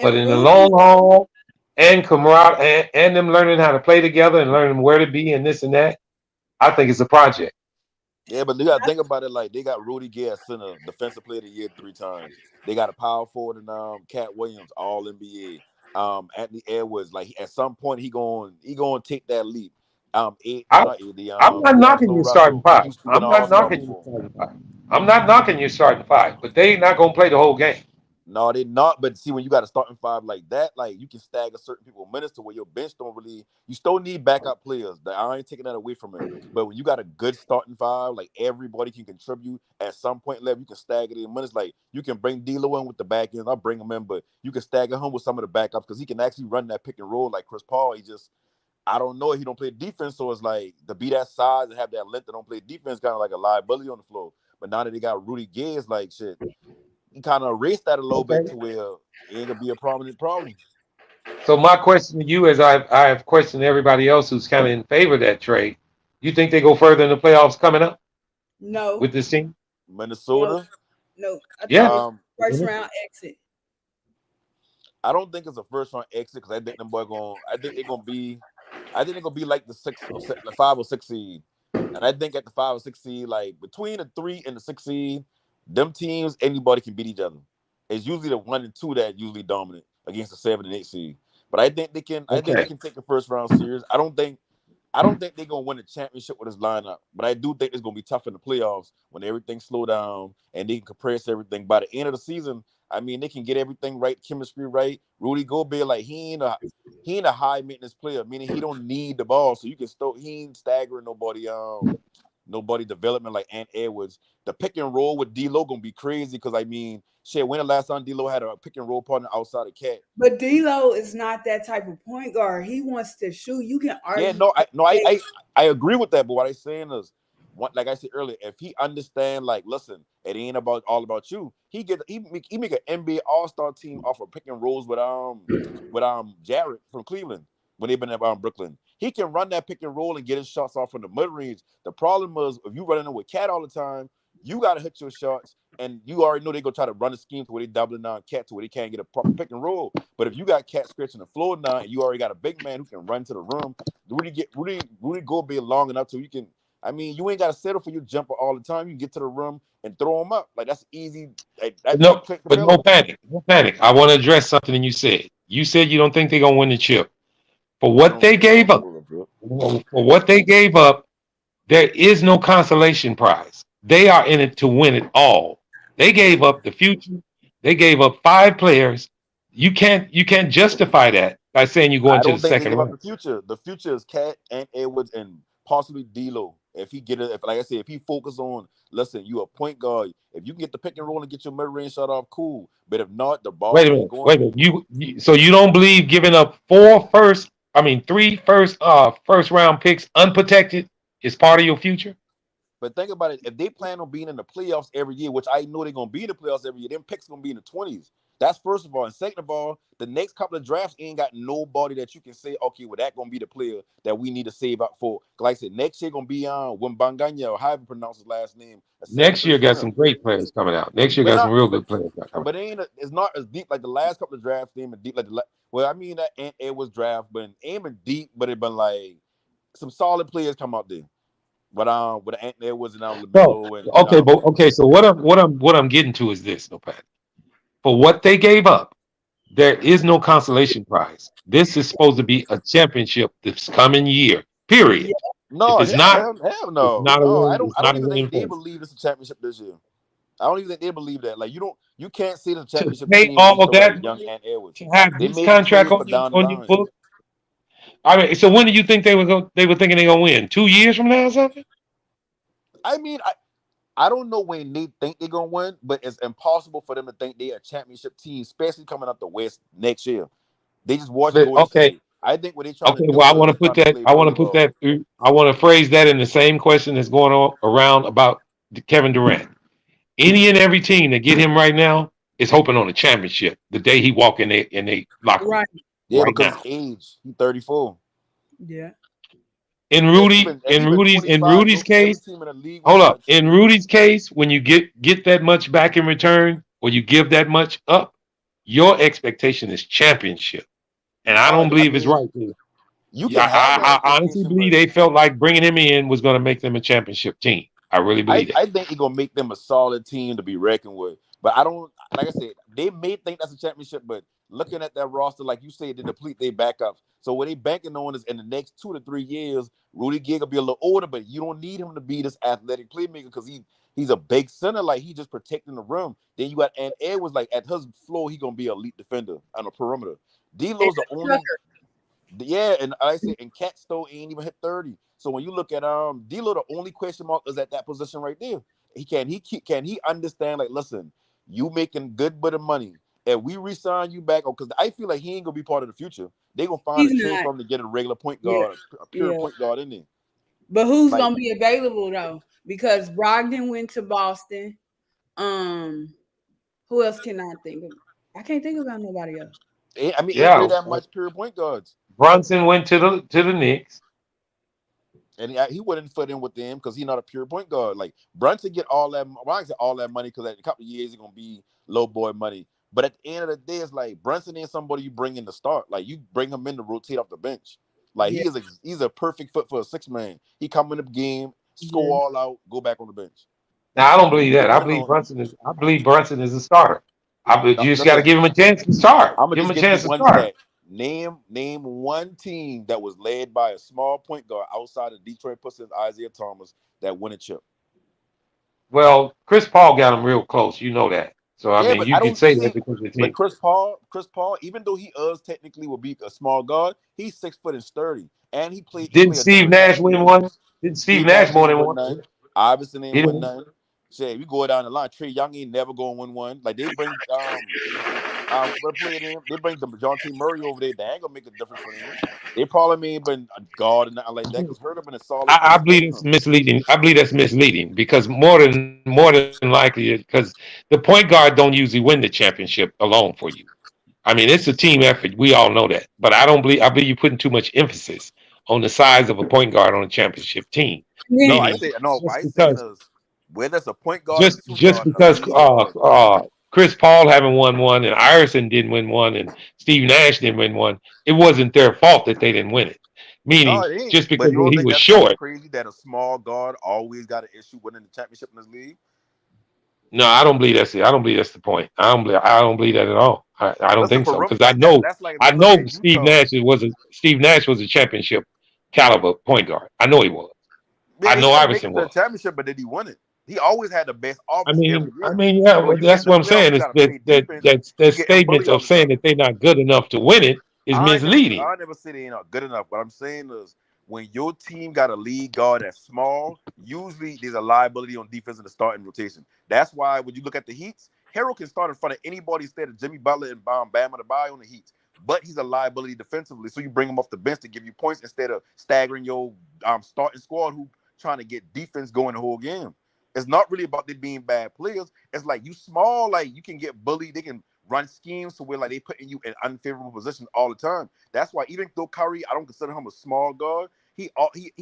Speaker 4: But
Speaker 6: And
Speaker 4: in the
Speaker 6: Rudy,
Speaker 4: long haul, and camaraderie and them learning how to play together and learning where to be and this and that, I think it's a project.
Speaker 12: Yeah, but you gotta think about it like they got Rudy Gay as center, defensive player of the year 3 times. They got a power forward and Cat Williams, all NBA. Anthony Edwards, like at some point he going to take that leap.
Speaker 4: I,
Speaker 12: Not AD,
Speaker 4: I'm not knocking
Speaker 12: D'Angelo
Speaker 4: your starting
Speaker 12: Russell. He
Speaker 4: five.
Speaker 12: used to be an
Speaker 4: I'm not
Speaker 12: all-star
Speaker 4: knocking your
Speaker 12: before.
Speaker 4: starting five. I'm not knocking your starting five, but they not gonna play the whole game.
Speaker 12: No, they not. But see, when you got a starting five like that, like you can stagger certain people minutes to where your bench don't really. You still need backup players. I ain't taking that away from it. But when you got a good starting five, like everybody can contribute at some point level, you can stagger the minutes. Like you can bring D'Lo in with the back end. I'll bring him in, but you can stagger him with some of the backups because he can actually run that pick and roll like Chris Paul. I don't know, he don't play defense, so it's like to be that size and have that length and don't play defense, kind of like a liability on the floor. But now that they got Rudy Gay, it's like shit. He kind of erased that a little bit
Speaker 4: Okay.
Speaker 12: to where it ain't gonna be a prominent problem.
Speaker 4: So my question to you, as I have questioned everybody else who's kind of in favor of that trade, you think they go further in the playoffs coming up
Speaker 6: no,
Speaker 4: with this team?
Speaker 6: no,
Speaker 12: Minnesota,
Speaker 6: no. I think
Speaker 4: Yeah.
Speaker 6: it's
Speaker 12: um,
Speaker 6: first round exit.
Speaker 12: I don't think it's a first round exit because I think them boy going. I think they're gonna be like the 5 or 6 seed, and I think at the 5 or 6 seed, like between the 3 and the 6 seed, them teams anybody can beat each other. It's usually the 1 and 2 that usually dominant against the 7 and 8 seed. But I think they can. I think they
Speaker 4: Okay.
Speaker 12: can take the first round series. I don't think they're gonna win the championship with this lineup, but I do think it's gonna be tough in the playoffs when everything slow down and they can compress everything. By the end of the season, I mean they can get everything right, chemistry right. Rudy Gobert, like he ain't a high maintenance player, meaning he don't need the ball, so you can still he ain't staggering nobody development like Ant Edwards. The pick and roll with D'Lo gonna be crazy because I mean, shit, when the last time D'Lo had a pick and roll partner outside of Cat?
Speaker 6: But D'Lo is not that type of point guard. He wants to shoot. You can
Speaker 12: Yeah,
Speaker 6: argue.
Speaker 12: no, I agree with that. But what I'm saying is, like I said earlier, if he understand, like, listen, it ain't all about you. He make an NBA All Star team off of pick and rolls with Jarrett from Cleveland. when they've been around Brooklyn. He can run that pick and roll and get his shots off from the mid range. The problem is if you running in with Cat all the time, you got to hit your shots, and you already know they're going to try to run a scheme to where they doubling down Cat to where they can't get a proper pick and roll. But if you got Cat scratching the floor now, and you already got a big man who can run to the rim, Rudy go be long enough so you can. I mean, you ain't got to settle for your jumper all the time. You can get to the rim and throw them up. Like, that's easy.
Speaker 4: No, but no panic. No panic. I want to address something you said. You said you don't think they're going to win the chip. For what they gave up, there is no consolation prize. They are in it to win it all. They gave up the future. They gave up 5 players. You can't justify that by saying you go into the second round.
Speaker 12: The future is Cat and Edwards and possibly D'Lo. If he get it, like I said, if he focus on, listen, you a point guard. If you can get the pick and roll and get your mid range shot off, cool. But if not, the ball.
Speaker 4: Wait a minute. So you don't believe giving up 3 first round picks unprotected is part of your future?
Speaker 12: But think about it. If they plan on being in the playoffs every year, which I know they're going to be in the playoffs every year, them picks going to be in the 20s. That's first of all. And second of all, the next couple of drafts ain't got nobody that you can say, okay, well, that's going to be the player that we need to save up for. Like I said, next year going to be Wembanyama, or however you pronounce his last name.
Speaker 4: Next year got some great players coming out. Next year got some real good players coming.
Speaker 12: But it's not as deep like the last couple of drafts. They deep like that Ant Edwards draft, but it ain't been deep, but it been like some solid players come out there. But with Ant Edwards and Lamelo
Speaker 4: So what I'm getting to is this, Pat. For what they gave up, there is no consolation prize. This is supposed to be a championship this coming year. Period.
Speaker 12: Yeah. No,
Speaker 4: if it's not.
Speaker 12: No. I don't even think they believe it's a championship this year. I don't even think they believe that. Like you can't see the championship team
Speaker 4: all of that
Speaker 12: young Ant Edwards.
Speaker 4: To have this contract on your book. I mean, so when do you think they were thinking they're gonna win? 2 years from now or something?
Speaker 12: I mean, I don't know when they think they're gonna win, but it's impossible for them to think they're a championship team, especially coming up the West next year. They just watch it go.
Speaker 4: Okay.
Speaker 12: I think when they try.
Speaker 4: Okay, well, I want to put that. I want to phrase that in the same question that's going on around about Kevin Durant. Any and every team that get him right now is hoping on a championship the day he walk in a locker room.
Speaker 12: Right. Yeah, because his age, he's 34.
Speaker 6: Yeah.
Speaker 4: In Rudy's case, hold up. In Rudy's case, when you get that much back in return, or you give that much up, your expectation is championship, and I don't believe it's right there. I honestly believe they felt like bringing him in was going to make them a championship team. I really believe that.
Speaker 12: I think he's gonna make them a solid team to be reckoned with. But I don't, like I said, they may think that's a championship, but looking at that roster, like you said, they deplete their backups. So what they banking on is in the next 2 to 3 years, Rudy Gay will be a little older, but you don't need him to be this athletic playmaker because he's a big center, like he just protecting the rim. Then you got Ant Edwards, like at his floor, he gonna be an elite defender on the perimeter. D'Lo's the only, and I said, and Cat still ain't even hit 30. So when you look at D'Lo, the only question mark is at that position right there. Can he understand? Like, listen, you making good bit of money. If we resign you back, because I feel like he ain't gonna be part of the future. They gonna find a trade for him to get a regular point guard, a pure point guard in there.
Speaker 6: But who's gonna be available though? Because Brogdon went to Boston. Who else can I think of? I can't think about nobody else.
Speaker 12: I mean, that much pure point guards.
Speaker 4: Brunson went to the Knicks.
Speaker 12: And he wouldn't fit in with them because he's not a pure point guard. Like Brunson get all that. Well, I say all that money because in a couple of years he's gonna be low boy money. But at the end of the day, it's like Brunson ain't somebody you bring in to start. Like you bring him in to rotate off the bench. Like he's a perfect fit for a 6-man. He come in the game, score all out, go back on the bench.
Speaker 4: Now I don't believe that. I believe Brunson is a starter. You just got to give him a chance to start. Give him a chance to start.
Speaker 12: Name one team that was led by a small point guard outside of Detroit Pistons, Isaiah Thomas, that won a chip.
Speaker 4: Well, Chris Paul got him real close. You know that. So I mean, you can say that because of the team.
Speaker 12: But Chris Paul, even though he technically will be a small guard, he's 6 foot and sturdy, and he played.
Speaker 4: Didn't Steve Nash win one? Didn't Steve Nash win one?
Speaker 12: Obviously, ain't win none. Say we go down the line. Trae Young ain't never going to win one. Like they bring they bring John T. Murray over there. They ain't gonna make a difference for them. They probably ain't been a guard and nothing like that because Hurt have been a solid.
Speaker 4: I believe it's misleading. I believe that's misleading because more than likely because the point guard don't usually win the championship alone for you. I mean, it's a team effort. We all know that. But I believe you're putting too much emphasis on the size of a point guard on a championship team.
Speaker 12: No, I
Speaker 4: Meaning,
Speaker 12: say no.
Speaker 4: just
Speaker 12: I saying
Speaker 4: because
Speaker 12: is where there's a point guard and a
Speaker 4: just
Speaker 12: two
Speaker 4: just
Speaker 12: guard and a
Speaker 4: because
Speaker 12: lead guard.
Speaker 4: Chris Paul haven't won one and Iverson didn't win one and Steve Nash didn't win one, it wasn't their fault that they didn't win it.
Speaker 12: No,
Speaker 4: Meaning,
Speaker 12: it ain't.
Speaker 4: just
Speaker 12: But
Speaker 4: because
Speaker 12: you don't
Speaker 4: he
Speaker 12: think
Speaker 4: was
Speaker 12: that's kind of
Speaker 4: short.
Speaker 12: crazy that a small guard always got an issue winning the championship in this league?
Speaker 4: No, I don't believe that's it. I don't believe that's the point. I don't believe that at all. I don't
Speaker 12: Listen,
Speaker 4: think
Speaker 12: for
Speaker 4: so
Speaker 12: real,
Speaker 4: because
Speaker 12: like that's like
Speaker 4: I
Speaker 12: me looking
Speaker 4: know
Speaker 12: at Utah.
Speaker 4: Steve Nash was a championship caliber point guard. I know he was.
Speaker 12: Yeah,
Speaker 4: I
Speaker 12: he
Speaker 4: know
Speaker 12: didn't make it
Speaker 4: Iverson
Speaker 12: to the
Speaker 4: was.
Speaker 12: championship, but did he win it? He always had the best offense every
Speaker 4: I
Speaker 12: year.
Speaker 4: mean, yeah,
Speaker 12: When
Speaker 4: well,
Speaker 12: you get
Speaker 4: that's
Speaker 12: in the
Speaker 4: what I'm
Speaker 12: playoffs,
Speaker 4: saying.
Speaker 12: you
Speaker 4: Is
Speaker 12: got to play defense.
Speaker 4: that
Speaker 12: You getting
Speaker 4: statement
Speaker 12: bullied all
Speaker 4: of
Speaker 12: the
Speaker 4: saying
Speaker 12: time.
Speaker 4: that they're not good enough to win it is misleading.
Speaker 12: I never say they ain't not good enough. What I'm saying is when your team got a lead guard that's small, usually there's a liability on defense in the starting rotation. That's why when you look at the Heats, Harrell can start in front of anybody instead of Jimmy Butler and Bam Adebayo on the Heats. But he's a liability defensively, so you bring him off the bench to give you points instead of staggering your starting squad who trying to get defense going the whole game. It's not really about them being bad players. It's like you small, like you can get bullied. They can run schemes to where like they putting you in unfavorable positions all the time. That's why even though Curry, I don't consider him a small guard. He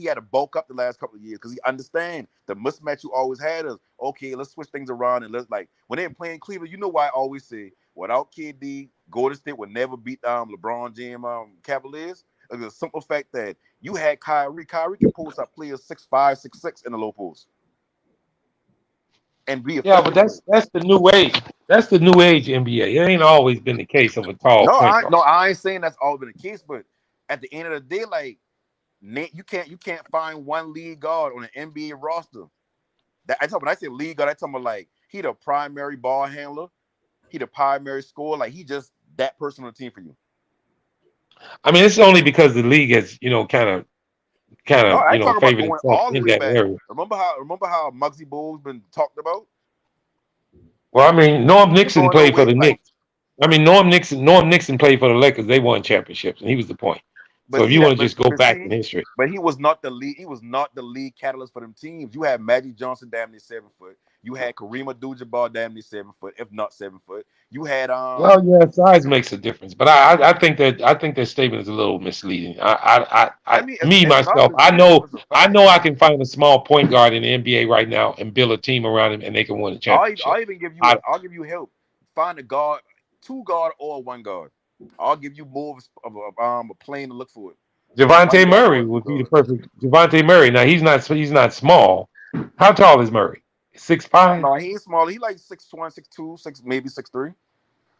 Speaker 12: had to bulk up the last couple of years because he understand the mismatch you always had is okay. Let's switch things around and let's like when they're playing Cleveland. You know why I always say without KD, Golden State would never beat LeBron James Cavaliers. It's a simple fact that you had Kyrie. Kyrie can post up players 6'5", 6'6" in the low post and be
Speaker 4: Yeah, but
Speaker 12: effective.
Speaker 4: that's the new age. That's the new age NBA. It ain't always been the case of a tall point guard.
Speaker 12: I ain't saying that's always been the case, but at the end of the day, like you can't find one lead guard on an NBA roster. When I say lead guard, I talking about like he the primary ball handler, he the primary scorer, like he just that person on the team for you.
Speaker 4: I mean, it's only because the league has,
Speaker 12: No, I ain't talking about
Speaker 4: favored
Speaker 12: going
Speaker 4: itself
Speaker 12: all the
Speaker 4: in
Speaker 12: way
Speaker 4: that
Speaker 12: back.
Speaker 4: area.
Speaker 12: Remember how Muggsy Bogues been talked about?
Speaker 4: Well, I mean, Norm
Speaker 12: You
Speaker 4: Nixon
Speaker 12: going no
Speaker 4: played for
Speaker 12: way,
Speaker 4: the
Speaker 12: like,
Speaker 4: Knicks. I mean, Norm Nixon played for the Lakers. They won championships, and he was the point.
Speaker 12: but
Speaker 4: So if
Speaker 12: see
Speaker 4: you
Speaker 12: that,
Speaker 4: want to just go
Speaker 12: but
Speaker 4: back
Speaker 12: see,
Speaker 4: in history,
Speaker 12: but he was not the lead. He was not the lead catalyst for them teams. You had Magic Johnson, damn near 7 foot. You had Kareem Abdul-Jabbar, damn near 7 foot, if not 7 foot. You had
Speaker 4: well, yeah, size makes a difference, but I think that statement is a little misleading.
Speaker 12: I mean,
Speaker 4: Me
Speaker 12: it's not
Speaker 4: myself,
Speaker 12: misleading if it's a
Speaker 4: I
Speaker 12: fact.
Speaker 4: know I can find a small point guard in the NBA right now and build a team around him, and they can win a championship.
Speaker 12: I'll even give you I'll give you help. Find a guard, 2 guard or 1 guard. I'll give you more of a plane to look for it. One
Speaker 4: Javante
Speaker 12: guard or
Speaker 4: Murray
Speaker 12: a two
Speaker 4: would be the
Speaker 12: guard.
Speaker 4: perfect Javante Murray. Now he's not small. How tall is Murray? 6'5"?
Speaker 12: No, he ain't small. He like 6'1", 6'2", maybe 6'3".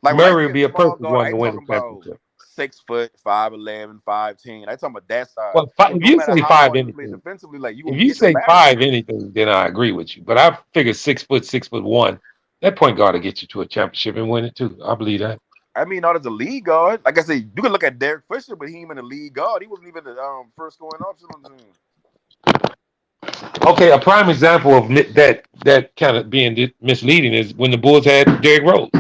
Speaker 12: Like when I
Speaker 4: Murray
Speaker 12: say
Speaker 4: would
Speaker 12: a
Speaker 4: be a
Speaker 12: small
Speaker 4: perfect
Speaker 12: guard, I
Speaker 4: one to
Speaker 12: ain't
Speaker 4: win the
Speaker 12: talking about
Speaker 4: championship.
Speaker 12: 6 foot, 5'11", 5'10". I talking about that size.
Speaker 4: Well,
Speaker 12: So
Speaker 4: if
Speaker 12: no
Speaker 4: you
Speaker 12: matter
Speaker 4: say
Speaker 12: how
Speaker 4: five
Speaker 12: hard you play
Speaker 4: anything,
Speaker 12: defensively, like you
Speaker 4: if
Speaker 12: gonna
Speaker 4: you
Speaker 12: get the
Speaker 4: say
Speaker 12: basket.
Speaker 4: 5 anything, then I agree with you. But I figure 6'1", that point guard will get you to a championship and win it too. I believe that.
Speaker 12: I mean, not as a lead guard. Like I said, you can look at Derek Fisher, but he ain't even a lead guard. He wasn't even the first scoring option on the team.
Speaker 4: Okay, a prime example of that kind of being misleading is when the Bulls had Derrick Rose.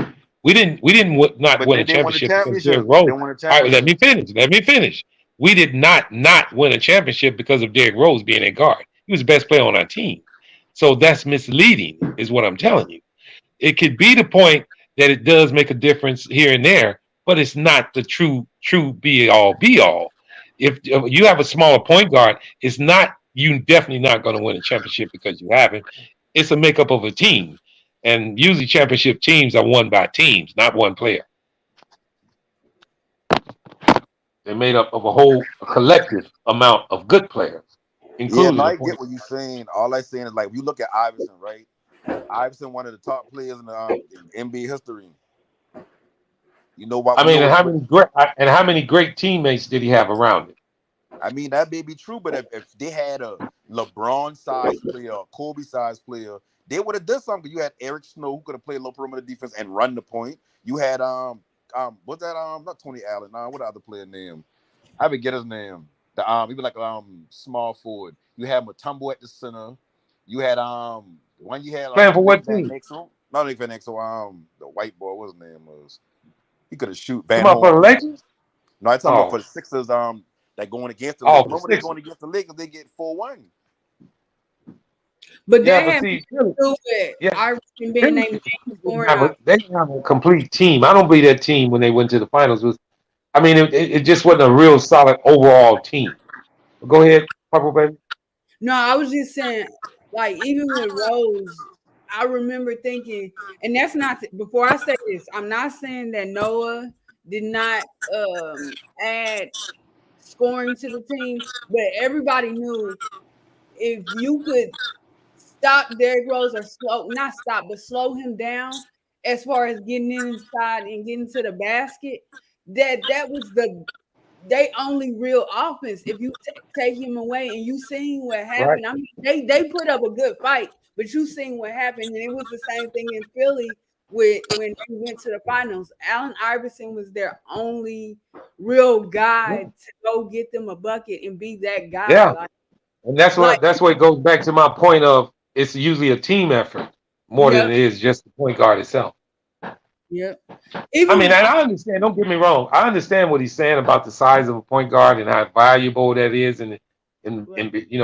Speaker 4: Not
Speaker 12: But
Speaker 4: win
Speaker 12: they
Speaker 4: a
Speaker 12: didn't win a
Speaker 4: championship because
Speaker 12: championship.
Speaker 4: Derrick Rose.
Speaker 12: Didn't win a
Speaker 4: All right, let
Speaker 12: championship.
Speaker 4: me finish. Let me finish. We did not win a championship because of Derrick Rose being a guard. He was the best player on our team. So that's misleading, is what I'm telling you. It could be the point that it does make a difference here and there, but it's not the true be all. If you have a smaller point guard, it's not you definitely not going to win a championship because you have him. It's a makeup of a team, and usually championship teams are won by teams, not one player. They're made up of a collective amount of good players,
Speaker 12: Yeah, no,
Speaker 4: including a
Speaker 12: I get
Speaker 4: point.
Speaker 12: what you're saying. All I'm saying is like you look at Iverson, right? Iverson, one of the top players in the NBA history. You know what?
Speaker 4: I
Speaker 12: We
Speaker 4: mean,
Speaker 12: know
Speaker 4: and
Speaker 12: what.
Speaker 4: how many great teammates did he have around him?
Speaker 12: I mean, that may be true, but if they had a LeBron size player, a Kobe size player, they would have done something. You had Eric Snow who could have played low perimeter defense and run the point. You had what's that not Tony Allen? What other player name? I forget his name. The even like small forward. You had Mutombo at the center. You had one you had
Speaker 4: Playing for
Speaker 12: Nick
Speaker 4: what
Speaker 12: Van
Speaker 4: team?
Speaker 12: Exel. Not Nick Van Exel, the white boy, what his name was. He could have shoot Van
Speaker 4: Come on for the
Speaker 12: Horn.
Speaker 4: Lakers?
Speaker 12: No, I'm talking about
Speaker 4: Oh,
Speaker 12: for the Sixers, that going against the
Speaker 4: oh,
Speaker 12: Lakers.
Speaker 4: the
Speaker 12: Remember they
Speaker 4: Sixers.
Speaker 12: going against the Lakers, they get 4-1.
Speaker 6: But
Speaker 4: Yeah,
Speaker 6: that
Speaker 4: but
Speaker 6: had
Speaker 4: see,
Speaker 6: to do with
Speaker 4: yeah,
Speaker 6: Iverson being
Speaker 4: Philly
Speaker 6: named
Speaker 4: didn't
Speaker 6: scoring
Speaker 4: have
Speaker 6: out.
Speaker 4: they didn't have a complete team. I don't believe that team when they went to the finals was. I mean, it just wasn't a real solid overall team. Go ahead, Purple Baby.
Speaker 6: No, I was just saying, like, even with Rose, I remember thinking, and that's not before I say this, I'm not saying that Noah did not add scoring to the team, but everybody knew if you could stop Derrick Rose or not stop, but slow him down as far as getting inside and getting to the basket, that was they only real offense. If you take him away and you seen what
Speaker 4: Right.
Speaker 6: happened, I mean, they put up a good fight, but you seen what happened, and it was the same thing in Philly with when they went to the finals. Allen Iverson was their only real guy to go get them a bucket and be that guy.
Speaker 4: Yeah, and that's what it goes back to my point of it's usually a team effort more than
Speaker 6: Yep,
Speaker 4: it is just the point guard itself.
Speaker 6: yep.
Speaker 4: I
Speaker 6: Even
Speaker 4: mean, and I understand. Don't get me wrong. I understand what he's saying about the size of a point guard and how valuable that is, and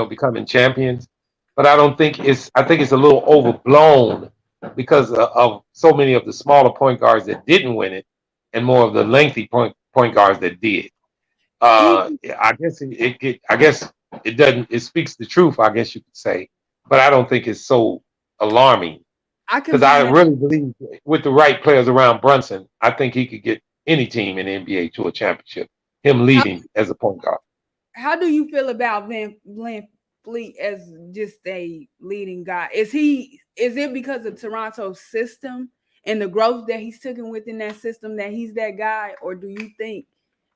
Speaker 4: becoming champions. But I don't think it's. I think it's a little overblown because of so many of the smaller point guards that didn't win it, and more of the lengthy point guards that did. I guess I guess it doesn't. It speaks the truth. I guess you could say, but I don't think it's so alarming.
Speaker 6: I
Speaker 4: Because I
Speaker 6: compare that.
Speaker 4: really believe with the right players around Brunson, I think he could get any team in the NBA to a championship. Him leading as a point guard.
Speaker 6: How do you feel about Van Fleet as just a leading guy? Is it because of Toronto's system and the growth that he's taken within that system that he's that guy, or do you think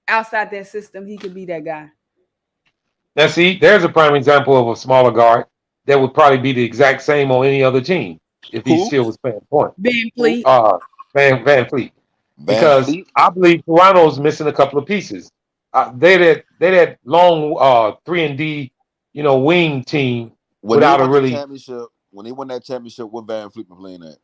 Speaker 6: outside that system he could be that guy?
Speaker 4: Now, see, there's a prime example of a smaller guard that would probably be the exact same on any other team if he still was playing point.
Speaker 6: Van Fleet.
Speaker 4: Van Fleet.
Speaker 12: Van
Speaker 4: Because
Speaker 12: Fleet.
Speaker 4: I believe Toronto's missing a couple of pieces. They that long 3-and-D, wing team
Speaker 12: When they
Speaker 4: without a
Speaker 12: won the
Speaker 4: really.
Speaker 12: championship, what Van Fleet been playing at?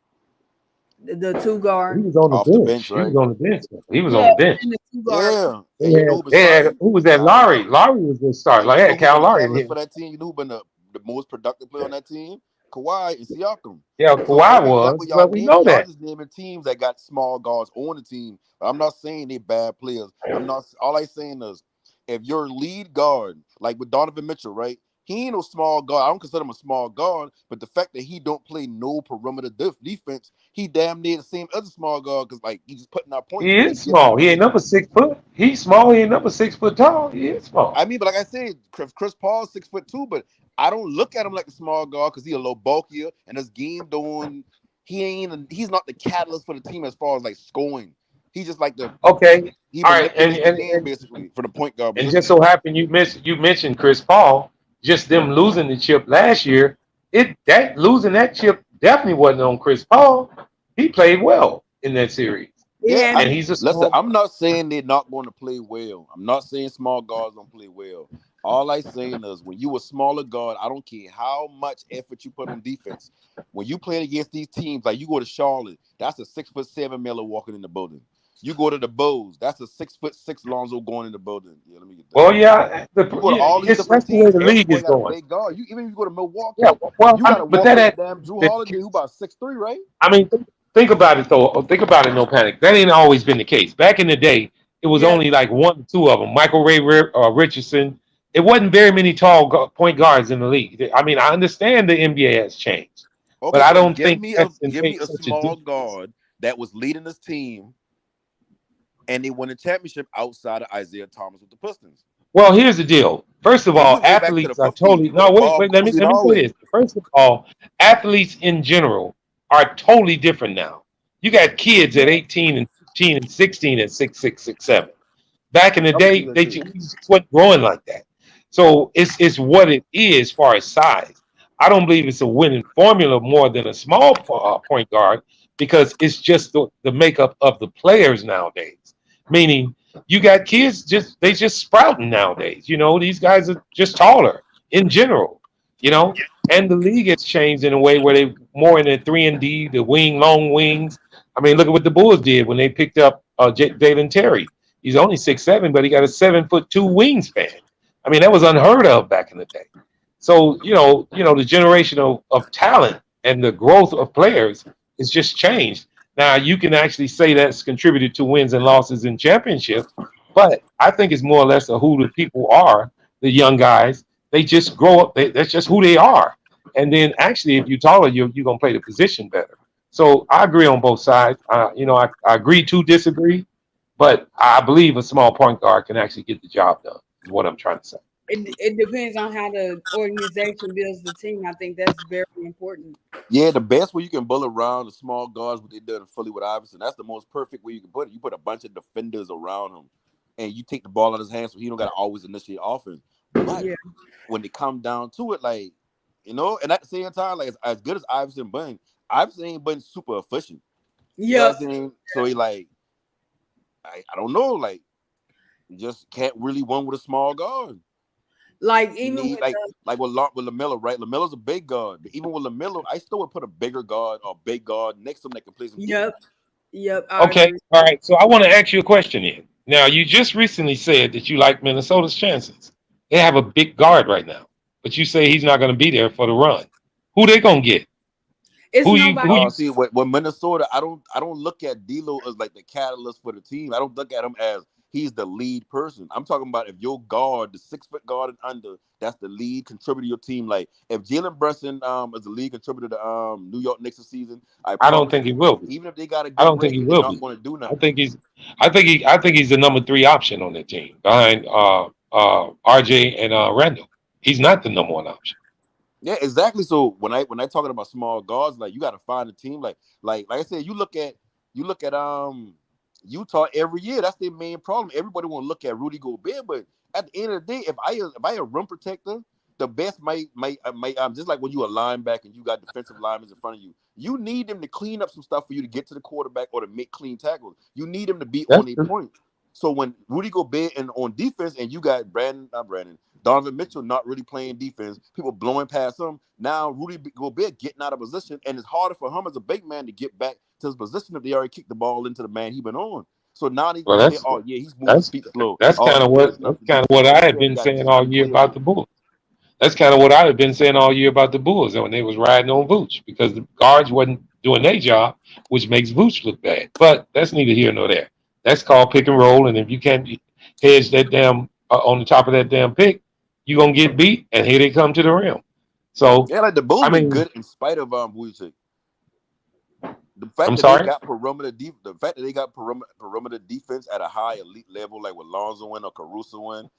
Speaker 6: The two guard.
Speaker 4: He was on the
Speaker 12: Off the
Speaker 4: bench.
Speaker 12: bench,
Speaker 4: He
Speaker 12: right?
Speaker 4: was on the bench. He was on the bench.
Speaker 6: And the two guard.
Speaker 12: Yeah. And you know who
Speaker 4: They
Speaker 12: beside
Speaker 4: had
Speaker 12: him?
Speaker 4: who was that? Lowry. Lowry was the start.
Speaker 12: And
Speaker 4: Like,
Speaker 12: you
Speaker 4: they
Speaker 12: know
Speaker 4: had
Speaker 12: who
Speaker 4: Cal
Speaker 12: been the
Speaker 4: Lowry in
Speaker 12: catalyst
Speaker 4: here.
Speaker 12: for that team? You know who been the most productive player on that team? Kawhi and Siakam.
Speaker 4: Yeah,
Speaker 12: So
Speaker 4: Kawhi
Speaker 12: every
Speaker 4: was,
Speaker 12: example y'all
Speaker 4: but we
Speaker 12: name,
Speaker 4: know
Speaker 12: y'all
Speaker 4: that.
Speaker 12: just naming teams that got small guards on the team. But I'm not saying they bad players. All I'm saying is if your lead guard, like with Donovan Mitchell, right? He ain't no small guard. I don't consider him a small guard, but the fact that he don't play no perimeter defense, he damn near the same other small guard because like he's just putting out points.
Speaker 4: He
Speaker 12: But he
Speaker 4: is
Speaker 12: giving
Speaker 4: small. He ain't
Speaker 12: away.
Speaker 4: number 6 foot. He's small. He ain't number 6 foot tall. He is small.
Speaker 12: I mean, but like I said, Chris Paul's 6'2", but I don't look at him like a small guard because he's a little bulkier and his game doing. He's not the catalyst for the team as far as like scoring. He's just like
Speaker 4: Okay.
Speaker 12: he
Speaker 4: All right.
Speaker 12: manipulates the game basically for the point guard
Speaker 4: And
Speaker 12: position.
Speaker 4: just so happened you mentioned Chris Paul. Just them losing the chip last year. Losing that chip definitely wasn't on Chris Paul. He played well in that series.
Speaker 12: Yeah,
Speaker 4: and he's a small
Speaker 12: listen. I'm
Speaker 4: guard.
Speaker 12: not saying they're not going to play well. I'm not saying small guards don't play well. All I'm saying is when you a smaller guard, I don't care how much effort you put on defense. When you playing against these teams, like you go to Charlotte, that's a 6'7" Miller walking in the building. You go to the Bulls, that's a 6'6" Lonzo going in the building. Yeah, let me get that.
Speaker 4: Well, yeah,
Speaker 12: You go to all these different
Speaker 4: that's the way
Speaker 12: teams.
Speaker 4: the league
Speaker 12: Everybody
Speaker 4: is
Speaker 12: got to
Speaker 4: going.
Speaker 12: play guard. Even if you go to Milwaukee,
Speaker 4: Yeah, well,
Speaker 12: you got to
Speaker 4: but
Speaker 12: walk with damn Drew Holiday, who about 6'3", right?
Speaker 4: I mean, think about it though. Think about it. No panic. That ain't always been the case. Back in the day, it was only like 1 or 2 of them. Michael Ray Richardson. It wasn't very many tall point guards in the league. I mean, I understand the NBA has changed,
Speaker 12: Okay,
Speaker 4: but I
Speaker 12: so
Speaker 4: don't
Speaker 12: give
Speaker 4: think
Speaker 12: me
Speaker 4: that's
Speaker 12: a
Speaker 4: such a
Speaker 12: small
Speaker 4: difference.
Speaker 12: guard that was leading this team, and they won a championship outside of Isaiah Thomas with the Pistons.
Speaker 4: Well, here's the deal. First of
Speaker 12: And
Speaker 4: all,
Speaker 12: you go back to the
Speaker 4: athletes are
Speaker 12: Pistons,
Speaker 4: totally
Speaker 12: you go to
Speaker 4: wait.
Speaker 12: Bob
Speaker 4: Let me
Speaker 12: Cousy and all
Speaker 4: say
Speaker 12: that.
Speaker 4: this. First of all, athletes in general are totally different now. You got kids at 18 and 15 and 16 and 6'6", 6'7". Back in the
Speaker 12: I believe
Speaker 4: day,
Speaker 12: that
Speaker 4: they
Speaker 12: too.
Speaker 4: just wasn't growing like that. So it's what it is as far as size. I don't believe it's a winning formula more than a small point guard because it's just the makeup of the players nowadays. Meaning, you got kids they just sprouting nowadays. These guys are just taller in general. And the league has changed in a way where they more in the 3-and-D, the long wings. I mean, look at what the Bulls did when they picked up Jalen Terry. He's only 6'7", but he got a 7'2" wingspan. I mean, that was unheard of back in the day. So the generation of talent and the growth of players is just changed. Now you can actually say that's contributed to wins and losses in championships, but I think it's more or less of who the people are, the young guys. They just grow up. That's just who they are. And then actually, if you're taller, you're going to play the position better. So I agree on both sides. I agree to disagree, but I believe a small point guard can actually get the job done, is what I'm trying to say.
Speaker 6: It depends on how the organization builds the team. I think that's very important.
Speaker 12: Yeah, the best way you can build around the small guards, what they did in Philly with Iverson, that's the most perfect way you can put it. You put a bunch of defenders around him, and you take the ball out of his hands so he don't got to always initiate offense. But when they come down to it, like, and at the same time, like, as good as Iverson ain't been super efficient. You know what I'm saying? So he like, I don't know, like, you just can't really win with a small guard.
Speaker 6: Like even
Speaker 12: with Lamelo, right? Lamelo's a big guard, but even with Lamelo, I still would put a bigger guard or big guard next to him that can play some defense.
Speaker 6: Yep.
Speaker 4: Okay, all right. So I want to ask you a question here. Now, you just recently said that you like Minnesota's chances. They have a big guard right now, but you say he's not going to be there for the run. Who they going to get?
Speaker 12: See, with Minnesota, I don't look at D'Lo as like the catalyst for the team. I don't look at him as he's the lead person. I'm talking about if your guard, the 6-foot guard and under, that's the lead contributor to your team. Like if Jalen Brunson is the lead contributor to New York Knicks this season,
Speaker 4: I don't think he will be.
Speaker 12: Even if they got a good
Speaker 4: I don't think he will be.
Speaker 12: going to do nothing.
Speaker 4: I think he's the number 3 option on that team behind RJ and Randle. He's not the number 1 option.
Speaker 12: Yeah, exactly. So when I talking about small guards, like you got to find a team like I said, you look at Utah every year. That's their main problem. Everybody want to look at Rudy Gobert, but at the end of the day, if I a rim protector, the best might just like when you a linebacker and you got defensive linemen in front of you, you need them to clean up some stuff for you to get to the quarterback or to make clean tackles. You need them to be on a point. So when Rudy Gobert and on defense, and you got Donovan Mitchell not really playing defense, people blowing past him. Now Rudy Gobert getting out of position, and it's harder for him as a big man to get back to his position if they already kicked the ball into the man he been on. So now they say, "Oh yeah, he's moving his feet slow."
Speaker 4: That's kind of what I had been saying all year about the Bulls. That's kind of what I had been saying all year about the Bulls, and when they was riding on Vooch, because the guards wasn't doing their job, which makes Vooch look bad. But that's neither here nor there. That's called pick and roll, and if you can't hedge that damn on the top of that damn pick, you're gonna get beat, and here they come to the rim. So
Speaker 12: yeah, like the Bulls been good in spite of Vujicic. The fact that they got perimeter defense at a high elite level, like with Lonzo or Caruso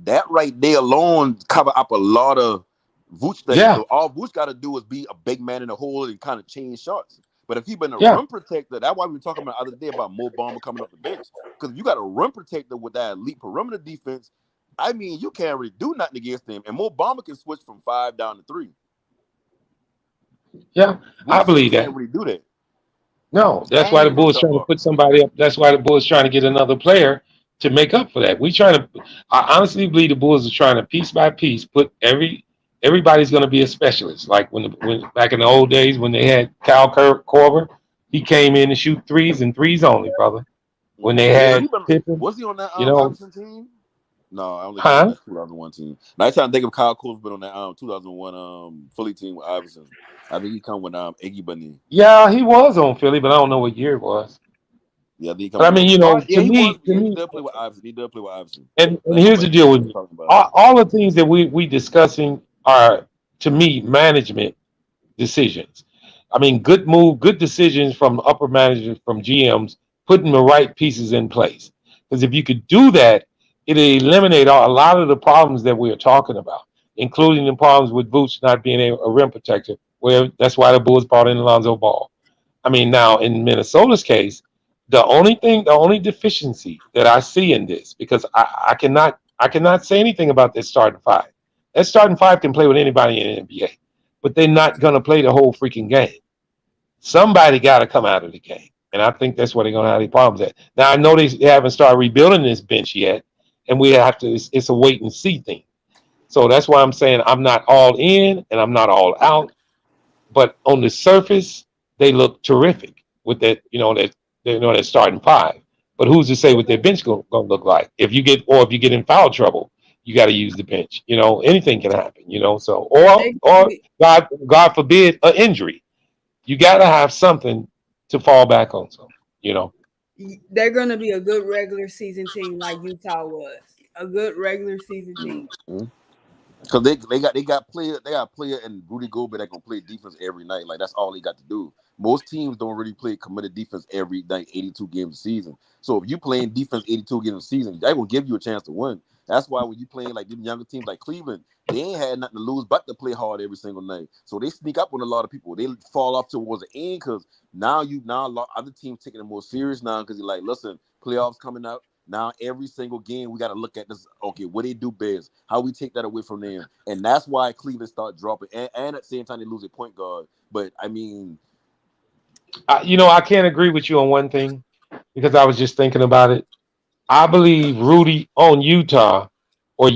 Speaker 12: that right there alone cover up a lot of Vooch things.
Speaker 4: Yeah.
Speaker 12: So all Vooch got to do is be a big man in the hole and kind of change shots. But if he been a rim protector, that's why we were talking about the other day about Mo Bamba coming off the bench. Because if you got a rim protector with that elite perimeter defense, I mean, you can't really do nothing against him. And Mo Bamba can switch from 5 down to 3.
Speaker 4: Yeah, I believe that.
Speaker 12: Can't really do that.
Speaker 4: No, that's why the Bulls trying to put somebody up. That's why the Bulls trying to get another player to make up for that. I honestly believe the Bulls are trying to piece by piece put everybody's going to be a specialist. Like when back in the old days when they had Kyle Korver, he came in to shoot threes and threes only, brother. When they had Pippen,
Speaker 12: was he on that Iverson team? No, I only think that's 2001 team. Now I trying to think of Kyle Korver been on that 2001 Philly team with Iverson. I think he come with Iggy Bunny.
Speaker 4: Yeah, he was on Philly, but I don't know what year it was.
Speaker 12: Yeah,
Speaker 4: but I mean,
Speaker 12: he
Speaker 4: did
Speaker 12: play with Iverson. He did play with Iverson.
Speaker 4: And here's the deal with me. All the things that we discussing are, to me, management decisions. I mean, good decisions from upper management, from GMs, putting the right pieces in place. Because if you could do that, it'll eliminate a lot of the problems that we're talking about, including the problems with Vooch not being a rim protector, where that's why the Bulls brought in Lonzo Ball. I mean, now in Minnesota's case, the only deficiency that I see in this, because I cannot say anything about this starting 5. That starting 5 can play with anybody in the NBA, but they're not going to play the whole freaking game. Somebody got to come out of the game, and I think that's where they're going to have any problems at. Now I know they haven't started rebuilding this bench yet, and we have to. It's a wait and see thing. So that's why I'm saying I'm not all in and I'm not all out. But on the surface, they look terrific with that, that starting 5. But who's to say what their bench going to look like if you get in foul trouble? you got to use the bench. Anything can happen. So
Speaker 6: They
Speaker 4: or God forbid an injury. You got to have something to fall back on. So
Speaker 6: they're gonna be a good regular season team like Utah was. A good regular season team.
Speaker 12: Because they got player and Rudy Gobert that can play defense every night. Like that's all they got to do. Most teams don't really play committed defense every night, 82 games a season. So if you playing defense 82 games a season, they're gonna give you a chance to win. That's why when you playing like them younger teams like Cleveland, they ain't had nothing to lose but to play hard every single night. So they sneak up on a lot of people. They fall off towards the end because now a lot other teams taking it more serious now because you're like, listen, playoffs coming up. Now every single game we got to look at this. Okay, what they do best, how we take that away from them, and that's why Cleveland start dropping. And at the same time they lose a point guard. But I mean,
Speaker 4: I can't agree with you on one thing because I was just thinking about it. I believe Rudy on Utah or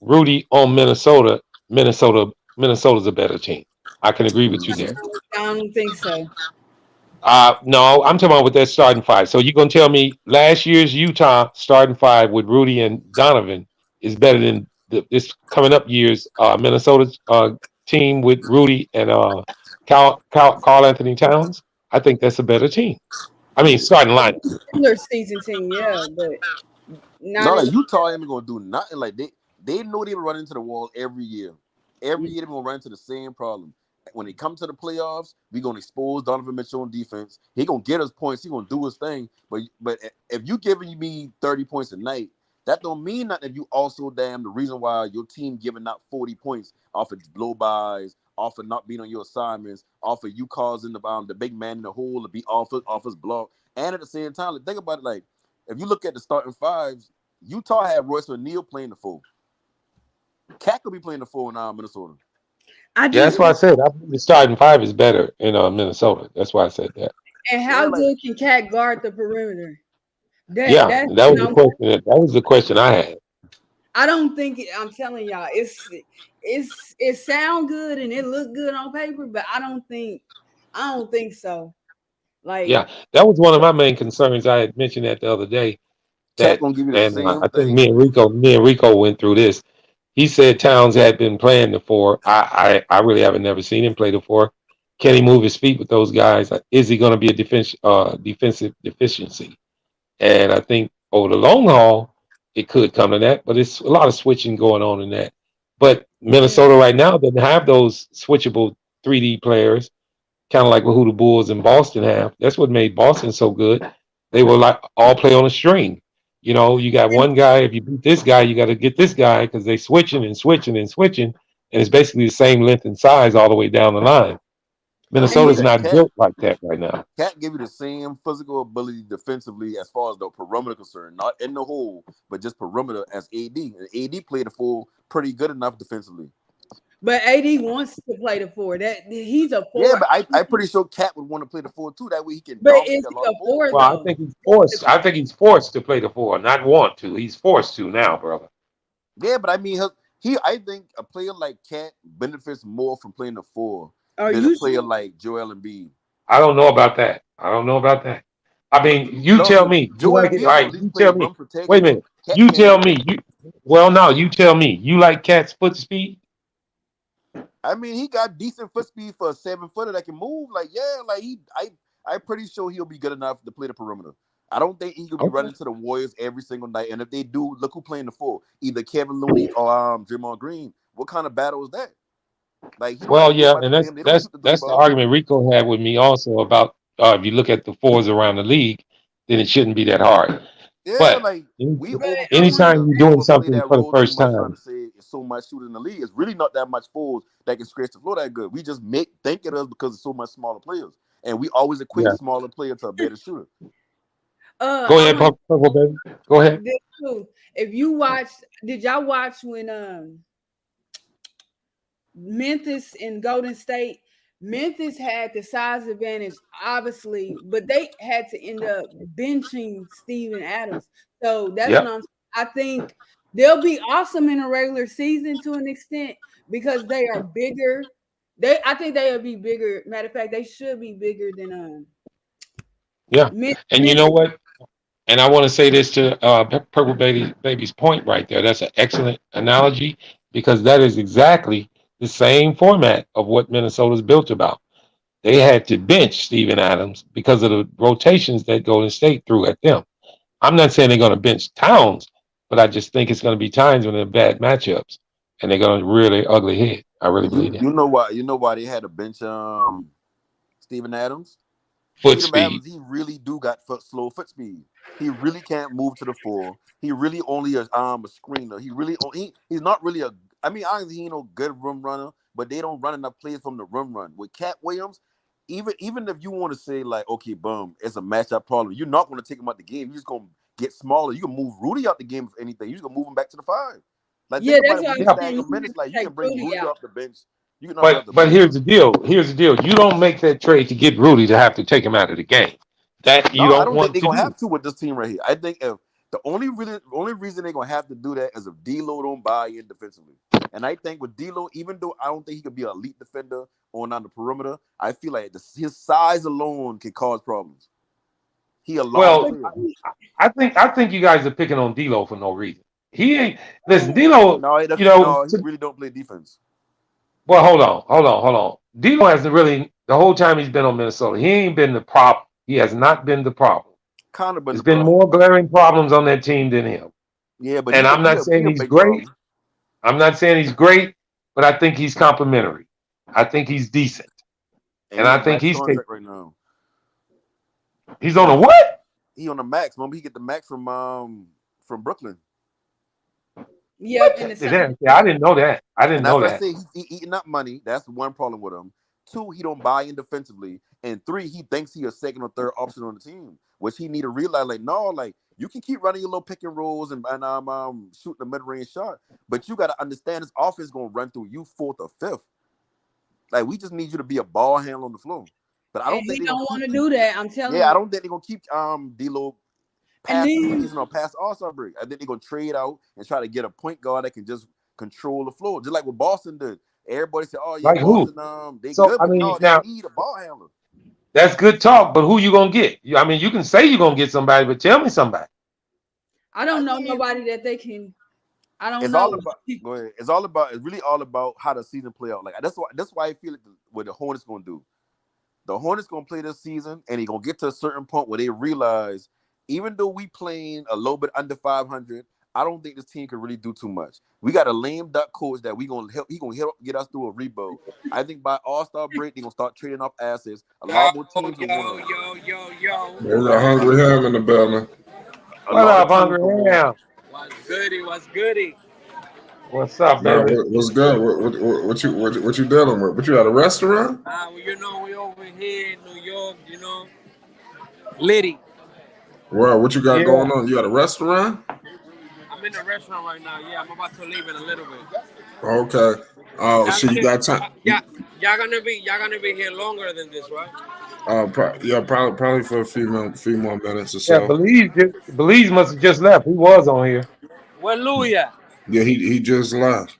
Speaker 4: Rudy on Minnesota. Minnesota's a better team. I can agree with you there.
Speaker 6: I don't think so.
Speaker 4: No, I'm talking about with that starting five. So you're gonna tell me last year's Utah starting five with Rudy and Donovan is better than this coming up year's Minnesota team with Rudy and Carl Anthony Towns? I think that's a better team. I mean, starting line.
Speaker 6: Regular season team, yeah, but
Speaker 12: not like Utah ain't gonna do nothing. Like they know they will run into the wall every year. Every year they're gonna run into the same problem. When they come to the playoffs, we're gonna expose Donovan Mitchell on defense. He gonna get us points. He gonna do his thing. But if you giving me 30 points a night, that don't mean nothing. If you also the reason why your team giving out 40 points off of blow-bys, off of not being on your assignments, off of you causing the big man in the hole to be off his block, and at the same time, think about it. Like if you look at the starting fives, Utah had Royce O'Neal playing the 4. Cat could be playing the 4 now in Minnesota.
Speaker 4: That's why I said I think the starting five is better in Minnesota. That's why I said that.
Speaker 6: And how good can Cat guard the perimeter?
Speaker 4: That was the question. That was the question I had.
Speaker 6: I don't think I'm telling y'all it sound good and it look good on paper, but I don't think so. Like
Speaker 4: that was one of my main concerns. I had mentioned that the other day.
Speaker 12: Cat gonna give you the same
Speaker 4: I think
Speaker 12: thing.
Speaker 4: me and Rico went through this. He said Towns had been playing the 4. I really haven't never seen him play the 4. Can he move his feet with those guys? Is he going to be a defensive deficiency? And I think over the long haul, it could come to that. But it's a lot of switching going on in that. But Minnesota right now doesn't have those switchable 3D players, kind of like who the Bulls and Boston have. That's what made Boston so good. They were like all play on a string. You got one guy. If you beat this guy, you got to get this guy because they switching, and it's basically the same length and size all the way down the line. Minnesota's not built like that right now.
Speaker 12: Cat give you the same physical ability defensively as far as the perimeter concerned, not in the hole, but just perimeter as AD. And AD played the 4 pretty good enough defensively.
Speaker 6: But AD wants to play the 4. That he's a 4.
Speaker 12: Yeah, but I'm pretty sure Cat would want to play the 4 too. That way he can.
Speaker 6: But is he a 4 though?
Speaker 4: Well, I think he's forced. I think he's forced to play the 4, not want to. He's forced to now, brother.
Speaker 12: Yeah, but I mean, I think a player like Cat benefits more from playing the 4 than a player like Joel Embiid.
Speaker 4: I don't know about that. I mean, you tell me. You like it, right? You tell me. Wait a minute. You tell me. You tell me. You like Cat's foot speed?
Speaker 12: I mean, he got decent foot speed for a 7-footer that can move. I'm pretty sure he'll be good enough to play the perimeter. I don't think he could be running to the Warriors every single night. And if they do, look who playing the 4, either Kevin Looney or Draymond Green. What kind of battle is that?
Speaker 4: And that's the argument Rico had with me also about if you look at the 4s around the league, then it shouldn't be that hard.
Speaker 12: Yeah,
Speaker 4: but anytime you're doing something for the first time,
Speaker 12: it's so much shooting in the league. It's really not that much 4s that can scratch the floor that good. We just think it is because it's so much smaller players, and we always equate smaller player to a better shooter.
Speaker 4: Go ahead, Purple baby. Go ahead.
Speaker 6: If you did y'all watch when Memphis and Golden State? Memphis had the size advantage, obviously, but they had to end up benching Steven Adams. So that's what I think they'll be awesome in a regular season to an extent because they are bigger. I think they'll be bigger. Matter of fact, they should be bigger than
Speaker 4: and you know what? And I want to say this to Purple Baby's point right there. That's an excellent analogy because that is exactly the same format of what Minnesota's built about. They had to bench Steven Adams because of the rotations that Golden State threw at them. I'm not saying they're going to bench Towns, but I just think it's going to be times when they're bad matchups and they're going to rear their ugly head. I really believe that.
Speaker 12: You know why? You know why they had to bench Steven Adams?
Speaker 4: Foot
Speaker 12: Steven
Speaker 4: speed.
Speaker 12: Adams, he really do got slow foot speed. He really can't move to the floor. He really only a screener. He's not really a. I mean, honestly, he ain't no good rim runner, but they don't run enough plays from the rim run. With Cat Williams, even if you want to say like, okay, boom, it's a matchup problem, you're not going to take him out the game. You're just going to get smaller. You can move Rudy out the game if anything. You're just going to move him back to the 5. Like
Speaker 6: Yeah,
Speaker 12: think about
Speaker 6: that's
Speaker 12: it
Speaker 6: what
Speaker 12: when
Speaker 6: I'm
Speaker 12: you
Speaker 6: saying.
Speaker 12: stagger
Speaker 6: You
Speaker 12: minutes. Like you
Speaker 6: take
Speaker 12: can bring
Speaker 6: Rudy
Speaker 12: Rudy
Speaker 6: out.
Speaker 12: off the bench. You can knock him off the
Speaker 4: But
Speaker 12: bench.
Speaker 4: here's the deal. Here's the deal. You don't make that trade to get Rudy to have to take him out of the game. That
Speaker 12: No,
Speaker 4: you
Speaker 12: I
Speaker 4: don't
Speaker 12: don't think
Speaker 4: want
Speaker 12: they're
Speaker 4: to
Speaker 12: gonna
Speaker 4: do.
Speaker 12: have to with this team right here. I think if the only reason they're gonna have to do that is if D'Lo don't buy in defensively. And I think with D'Lo, even though I don't think he could be an elite defender on the perimeter, I feel like his size alone can cause problems. He a long
Speaker 4: Well,
Speaker 12: player.
Speaker 4: I think you guys are picking on D'Lo for no reason. He ain't listen. D'Lo,
Speaker 12: No,
Speaker 4: you know.
Speaker 12: he really don't play defense.
Speaker 4: Well, hold on. D'Lo hasn't really the whole time he's been on Minnesota. He ain't been the problem. He has not been the problem.
Speaker 12: Kind of been
Speaker 4: There's
Speaker 12: the
Speaker 4: been
Speaker 12: problem.
Speaker 4: more glaring problems on that team than him.
Speaker 12: Yeah, but
Speaker 4: And I'm not
Speaker 12: he
Speaker 4: saying
Speaker 12: a
Speaker 4: he's
Speaker 12: big
Speaker 4: great.
Speaker 12: problem.
Speaker 4: I'm not saying he's great, but I think he's complimentary. I think he's decent,
Speaker 12: And
Speaker 4: and
Speaker 12: he on
Speaker 4: I
Speaker 12: a
Speaker 4: think
Speaker 12: max contract right now.
Speaker 4: he's on a what?
Speaker 12: He on the max. Remember, he get the max from Brooklyn.
Speaker 6: Yep, in the summer.
Speaker 4: Yeah, I didn't know that. I didn't
Speaker 12: And that's
Speaker 4: know
Speaker 12: what I
Speaker 4: that.
Speaker 12: say. He eating up money. That's one problem with him. 2, he don't buy in defensively. And 3, he thinks he a second or third option on the team, which he need to realize. Like, no, like you can keep running your little pick and rolls and shooting the mid range shot, but you got to understand this offense gonna run through you 4th or 5th. Like we just need you to be a ball handler on the floor. But I don't
Speaker 6: And
Speaker 12: think
Speaker 6: he
Speaker 12: they're
Speaker 6: don't
Speaker 12: gonna
Speaker 6: want
Speaker 12: keep.
Speaker 6: to do that. I'm telling
Speaker 12: Yeah, I
Speaker 6: you.
Speaker 12: don't think they're gonna keep D'Lo
Speaker 6: And
Speaker 12: past the
Speaker 6: then
Speaker 12: season or past All-Star break. I think they're gonna trade out and try to get a point guard that can just control the floor, just like what Boston did. Everybody said, "Oh yeah,
Speaker 4: Like who?
Speaker 12: Boston, they
Speaker 4: So
Speaker 12: good,
Speaker 4: I
Speaker 12: but
Speaker 4: mean,
Speaker 12: no, they
Speaker 4: now
Speaker 12: need a ball handler."
Speaker 4: that's good talk, but who you gonna get? I mean, you can say you're gonna get somebody, but tell me somebody.
Speaker 6: I don't know nobody that they can. I don't
Speaker 12: It's
Speaker 6: know.
Speaker 12: all about. Go ahead. It's really all about how the season play out. Like that's why I feel like what the Hornets gonna do. The Hornets gonna play this season, and they gonna get to a certain point where they realize, even though we playing a little bit under 500, I don't think this team can really do too much. We got a lame duck coach that we gonna help. He gonna help get us through a rebuild. I think by All-Star break, they gonna start trading off assets. A lot more teams will want them.
Speaker 2: There's a hungry ham in the building.
Speaker 12: A
Speaker 4: What
Speaker 12: lot of
Speaker 4: up,
Speaker 12: teams
Speaker 4: Hungry
Speaker 12: gonna want them.
Speaker 4: Ham?
Speaker 13: What's goody? What's goody?
Speaker 4: What's up,
Speaker 2: No,
Speaker 4: baby?
Speaker 2: what's good? What you dealing with? What you at a restaurant?
Speaker 13: Well, you know, we over here in New York, you know. Liddy.
Speaker 2: Wow, what you got
Speaker 4: Yeah.
Speaker 2: going on? You at a restaurant?
Speaker 13: I'm in the restaurant right now. Yeah, I'm about to leave in a little bit.
Speaker 2: Okay. Oh, so you got time?
Speaker 13: Y'all gonna be here longer than this, right?
Speaker 2: Probably for a few more minutes or
Speaker 4: Yeah,
Speaker 2: so.
Speaker 4: Belize must have just left. He was on here.
Speaker 13: Where Louis at?
Speaker 2: Yeah, he just left.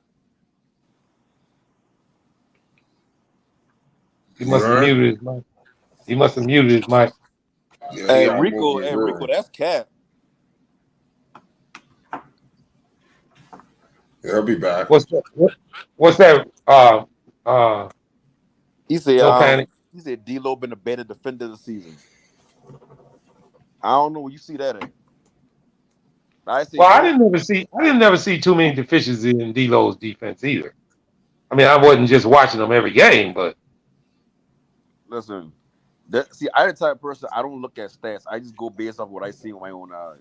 Speaker 4: He
Speaker 2: You
Speaker 4: must have
Speaker 2: heard?
Speaker 4: muted his mic. He must have muted his mic.
Speaker 2: Yeah, he
Speaker 12: Hey
Speaker 2: got moved
Speaker 12: Rico,
Speaker 2: his room.
Speaker 12: that's Cat.
Speaker 2: Yeah, he'll be back.
Speaker 4: What's that?
Speaker 12: He said,
Speaker 4: No panic.
Speaker 12: D'Lo been a better defender this season. I don't know where you see that at. I say,
Speaker 4: Well, I didn't never see too many deficiencies in D'Lo's defense either. I mean, I wasn't just watching them every game, but
Speaker 12: listen. I'm the type of person, I don't look at stats. I just go based off what I see with my own eyes.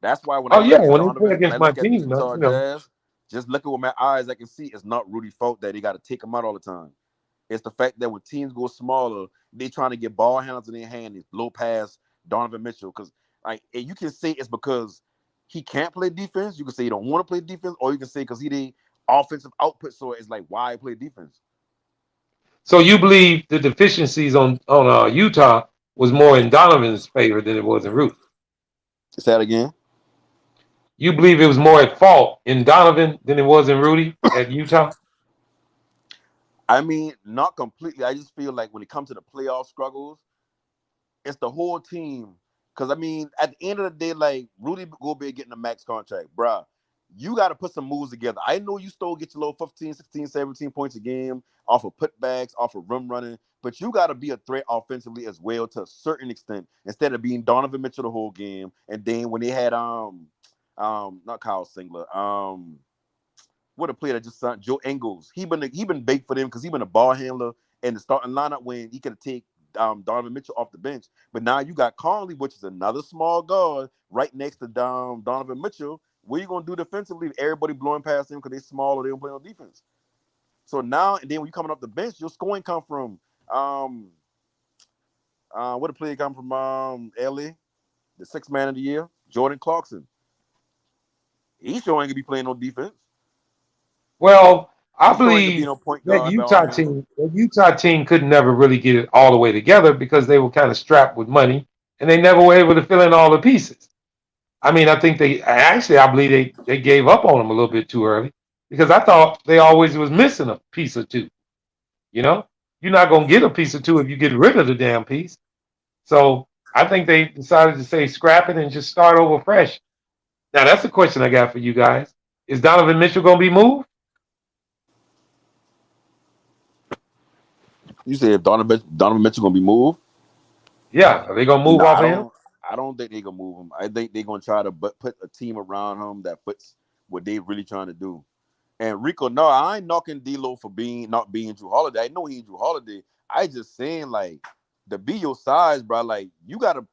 Speaker 12: That's why when I
Speaker 4: oh
Speaker 12: look
Speaker 4: yeah,
Speaker 12: at
Speaker 4: when he played
Speaker 12: Donovan, when I
Speaker 4: against my
Speaker 12: look at the
Speaker 4: team,
Speaker 12: Utah
Speaker 4: you know,
Speaker 12: Jazz, just looking with my eyes, I can see it's not Rudy's fault that they got to take him out all the time. It's the fact that when teams go smaller, they trying to get ball handles in their hand, they blow past Donovan Mitchell. Because you can say it's because he can't play defense. You can say he don't want to play defense, or you can say because he did offensive output. So it's like why play defense?
Speaker 4: so you believe the deficiencies on Utah was more in Donovan's favor than it was in Rudy?
Speaker 12: Say that again.
Speaker 4: You believe it was more at fault in Donovan than it was in Rudy at Utah?
Speaker 12: I mean, not completely. I just feel like when it comes to the playoff struggles, it's the whole team. Because I mean, at the end of the day, like Rudy Gobert getting a max contract, bruh. You got to put some moves together. I know you still get your little 15, 16, 17 points a game off of putbacks, off of rim running, but you got to be a threat offensively as well to a certain extent instead of being Donovan Mitchell the whole game. And then when they had not Kyle Singler, what a player that just signed Joe Ingles. He been big for them because he been a ball handler in the starting lineup when he could take Donovan Mitchell off the bench. But now you got Conley, which is another small guard right next to Donovan Mitchell. What are you gonna do defensively? Everybody blowing past him because they're small or they don't play on defense. So now and then when you coming off the bench, your scoring come from what a player come from LA, the sixth man of the year, Jordan Clarkson. He sure ain't gonna be playing no defense.
Speaker 4: Well, I
Speaker 12: He sure ain't gonna be
Speaker 4: believe
Speaker 12: no point
Speaker 4: that
Speaker 12: guard.
Speaker 4: Utah team could never really get it all the way together because they were kind of strapped with money and they never were able to fill in all the pieces. I mean, I think I believe they gave up on them a little bit too early because I thought they always was missing a piece or two. You know, you're not gonna get a piece or two if you get rid of the damn piece. So I think they decided to say scrap it and just start over fresh. Now that's the question I got for you guys: is Donovan Mitchell gonna be moved?
Speaker 12: You said Donovan Mitchell gonna be moved?
Speaker 4: Yeah, are they gonna move
Speaker 12: No,
Speaker 4: off of him?
Speaker 12: I don't think they're gonna move him. I think they're gonna try to put a team around him that puts what they really trying to do. And Rico, no, I ain't knocking D'Lo for not being Drew Holiday. I know he ain't Drew Holiday. I just saying like to be your size, bro. Like you gotta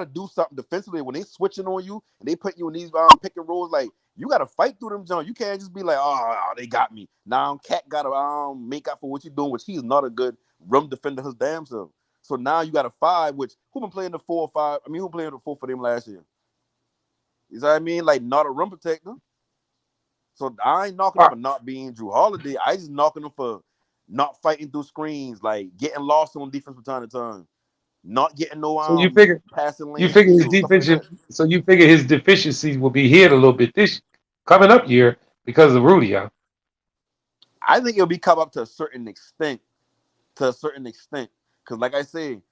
Speaker 12: do something defensively when they switching on you and they put you in these pick and rolls. Like you gotta fight through them, John. You can't just be like, oh, they got me. Now Cat gotta make up for what you're doing, which he's not a good rim defender his damn self. So now you got a 5, which who been playing the 4 or 5? I mean, who playing the 4 for them last year? You know what I mean? Like not a rim protector. So I ain't knocking him for not being Drew Holiday. I just knocking him for not fighting through screens, like getting lost on defense from time to time, not getting no
Speaker 4: So
Speaker 12: passing
Speaker 4: you
Speaker 12: lane
Speaker 4: figure his
Speaker 12: steals, stuff like
Speaker 4: defensive.
Speaker 12: that.
Speaker 4: So you figure his deficiencies will be hid a little bit this coming up year because of Rudy. Huh?
Speaker 12: I think it'll be covered up to a certain extent. Because like I said,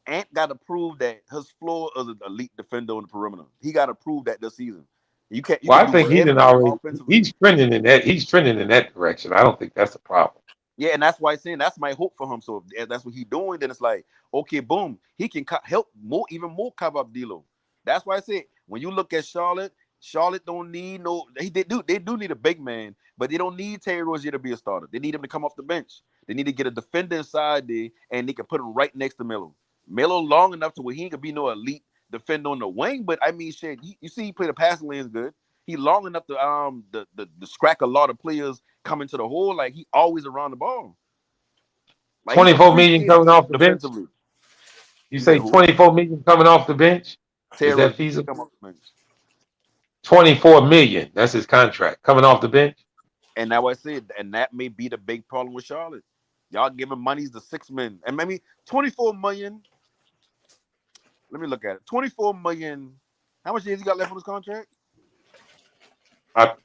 Speaker 12: Ant got to prove that his floor is an elite defender on the perimeter. He got to prove that this season. You can
Speaker 4: Well, I
Speaker 12: do
Speaker 4: think
Speaker 12: whatever you want offensively.
Speaker 4: he's trending in that. He's trending in that direction. I don't think that's a problem.
Speaker 12: Yeah, and that's why I'm saying that's my hope for him. So if that's what he's doing, then it's like, okay, boom, he can help even more cover up D'Lo. That's why I said when you look at Charlotte don't need they do need a big man, but they don't need Terry Rozier to be a starter. They need him to come off the bench. They need to get a defender inside there, and they can put him right next to Melo. Melo long enough to where he could be no elite defender on the wing, but I mean, shit, you see, he play the passing lanes good. He long enough to the scrack a lot of players coming to the hole. Like he always around the ball. Like he's a
Speaker 4: 24
Speaker 12: free
Speaker 4: million coming
Speaker 12: agent
Speaker 4: off the bench.
Speaker 12: defensively.
Speaker 4: You
Speaker 12: You said
Speaker 4: say
Speaker 12: who?
Speaker 4: 24 million coming off the bench?
Speaker 12: Terry
Speaker 4: Is that
Speaker 12: Rozier
Speaker 4: feasible?
Speaker 12: come off the bench.
Speaker 4: 24 million. That's his contract coming off the bench.
Speaker 12: And now I said, and that may be the big problem with Charlotte. Y'all giving monies to 6 men, and maybe 24 million. Let me look at it. 24 million. How much years he got left on his contract?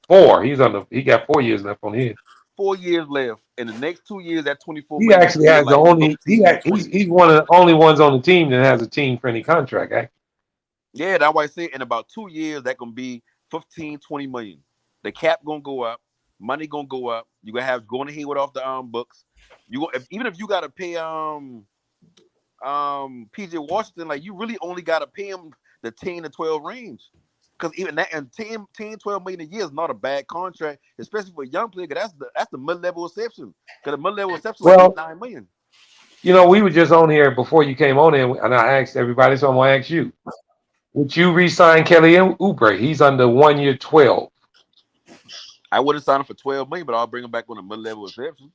Speaker 4: 4. He got 4 years left on his.
Speaker 12: 4 years left. In the next 2 years, that 24
Speaker 4: He
Speaker 12: million is
Speaker 4: actually
Speaker 12: paid
Speaker 4: has the
Speaker 12: like
Speaker 4: only.
Speaker 12: $18,
Speaker 4: He's one of the only ones on the team that has a team friendly contract. Actually.
Speaker 12: Yeah, that's why I say in about 2 years that gonna be 15, 20 million. The cap gonna go up, money gonna go up. You gonna have going to Hayward off the books. Even if you gotta pay PJ Washington, like you really only gotta pay him the 10 to 12 range. Because even that and 10, 12 million a year is not a bad contract, especially for a young player. That's the mid-level exception. Because the mid-level exception is like 8, 9 million.
Speaker 4: You know, we were just on here before you came on in, and I asked everybody, so I'm gonna ask you: would you re-sign Kelly Oubre? He's under 1 year, 12.
Speaker 12: I wouldn't sign him for 12 million, but I'll bring him back on a mid-level exception.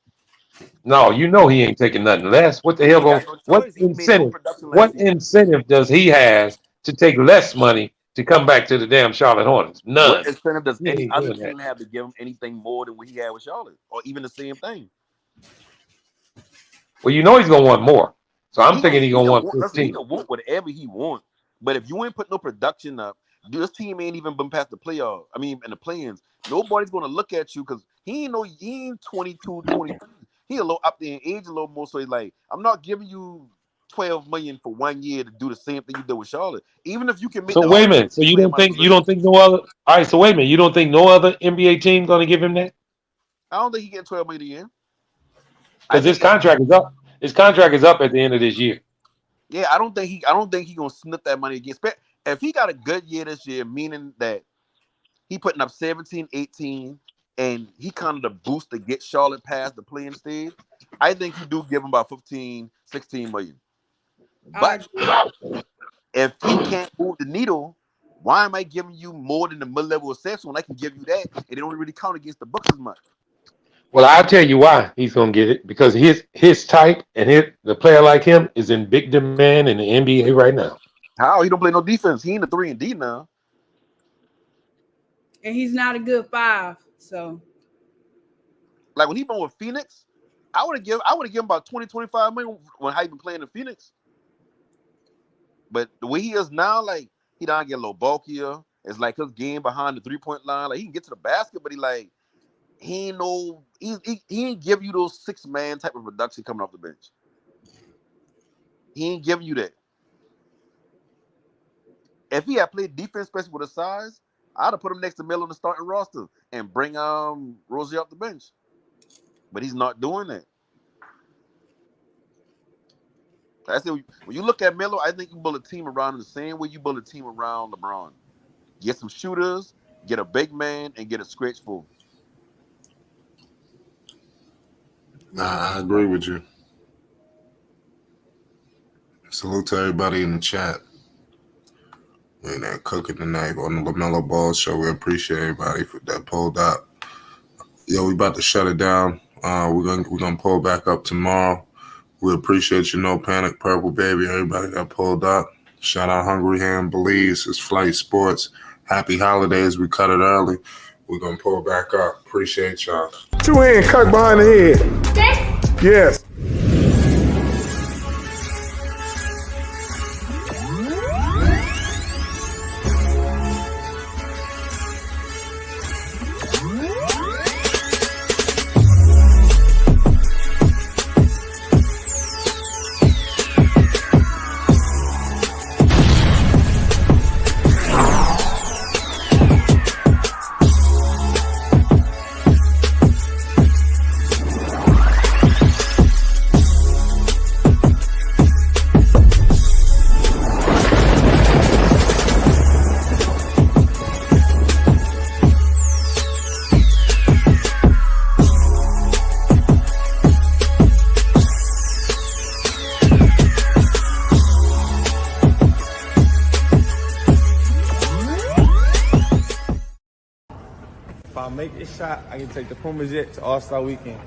Speaker 4: No, you know he ain't taking nothing less. What the hell? What incentive? What incentive does he has to take less money to come back to the damn Charlotte Hornets? None.
Speaker 12: What incentive does
Speaker 4: He
Speaker 12: any
Speaker 4: ain't
Speaker 12: other
Speaker 4: doing
Speaker 12: team
Speaker 4: that.
Speaker 12: have to give him anything more than what he had with Charlotte, or even the same thing?
Speaker 4: Well, you know he's gonna want more. So I'm thinking he's gonna want
Speaker 12: Listen, he
Speaker 4: 15.
Speaker 12: can want whatever he wants, but if you ain't put no production up, this team ain't even been past the playoff. I mean, in the play-ins, nobody's gonna look at you because he ain't 22, 23. He a little up there in age a little more. So he's like, I'm not giving you $12 million for 1 year to do the same thing you did with Charlotte. Even if you can make
Speaker 4: So
Speaker 12: the
Speaker 4: wait a
Speaker 12: argument,
Speaker 4: minute. So you
Speaker 12: play
Speaker 4: don't
Speaker 12: Michael
Speaker 4: think no other? All right. So wait a minute. You don't think no other NBA team going to give him that?
Speaker 12: I don't think he getting $12 million a year.
Speaker 4: Because his contract is up. His contract is up at the end of this year.
Speaker 12: Yeah, I don't think he gonna snip that money again. If he got a good year this year, meaning that he putting up 17, 18, and he kind of the boost to get Charlotte past the playing stage, I think you do give him about 15, 16 million. But if he can't move the needle, why am I giving you more than the mid-level assessment when I can give you that and it don't really count against the Bucks as much?
Speaker 4: Well, I'll tell you why he's going to get it, because his type and the player like him is in big demand in the NBA right now.
Speaker 12: How? He don't play no defense. He in the 3-and-D now.
Speaker 6: And he's not a good 5, so.
Speaker 12: Like when he been with Phoenix, I would have given him about 20, 25 million when he been playing in Phoenix. But the way he is now, like he don't get a little bulkier. It's like his game behind the 3-point line. Like he can get to the basket, but he ain't give you those 6-man type of production coming off the bench. He ain't giving you that. If he had played defense, especially with his size, I'd have put him next to Melo in the starting roster and bring Rozier off the bench. But he's not doing that. I say when you look at Melo, I think you build a team around him the same way you build a team around LeBron. Get some shooters, get a big man, and get a stretch full.
Speaker 2: Nah, I agree with you. Salute to everybody in the chat. We're not cooking tonight on the LaMelo Ball Show. We appreciate everybody that pulled up. Yo, we about to shut it down. We're gonna pull back up tomorrow. We appreciate you, No Panic, Purple Baby, everybody that pulled up. Shout out Hungry Hand, Belize, it's Flight Sports. Happy holidays. We cut it early. We're gonna pull back up. Appreciate y'all.
Speaker 11: 2 hands cut behind the head. Yes.
Speaker 3: If I make this shot, I can take the Pumas Jets to All-Star Weekend.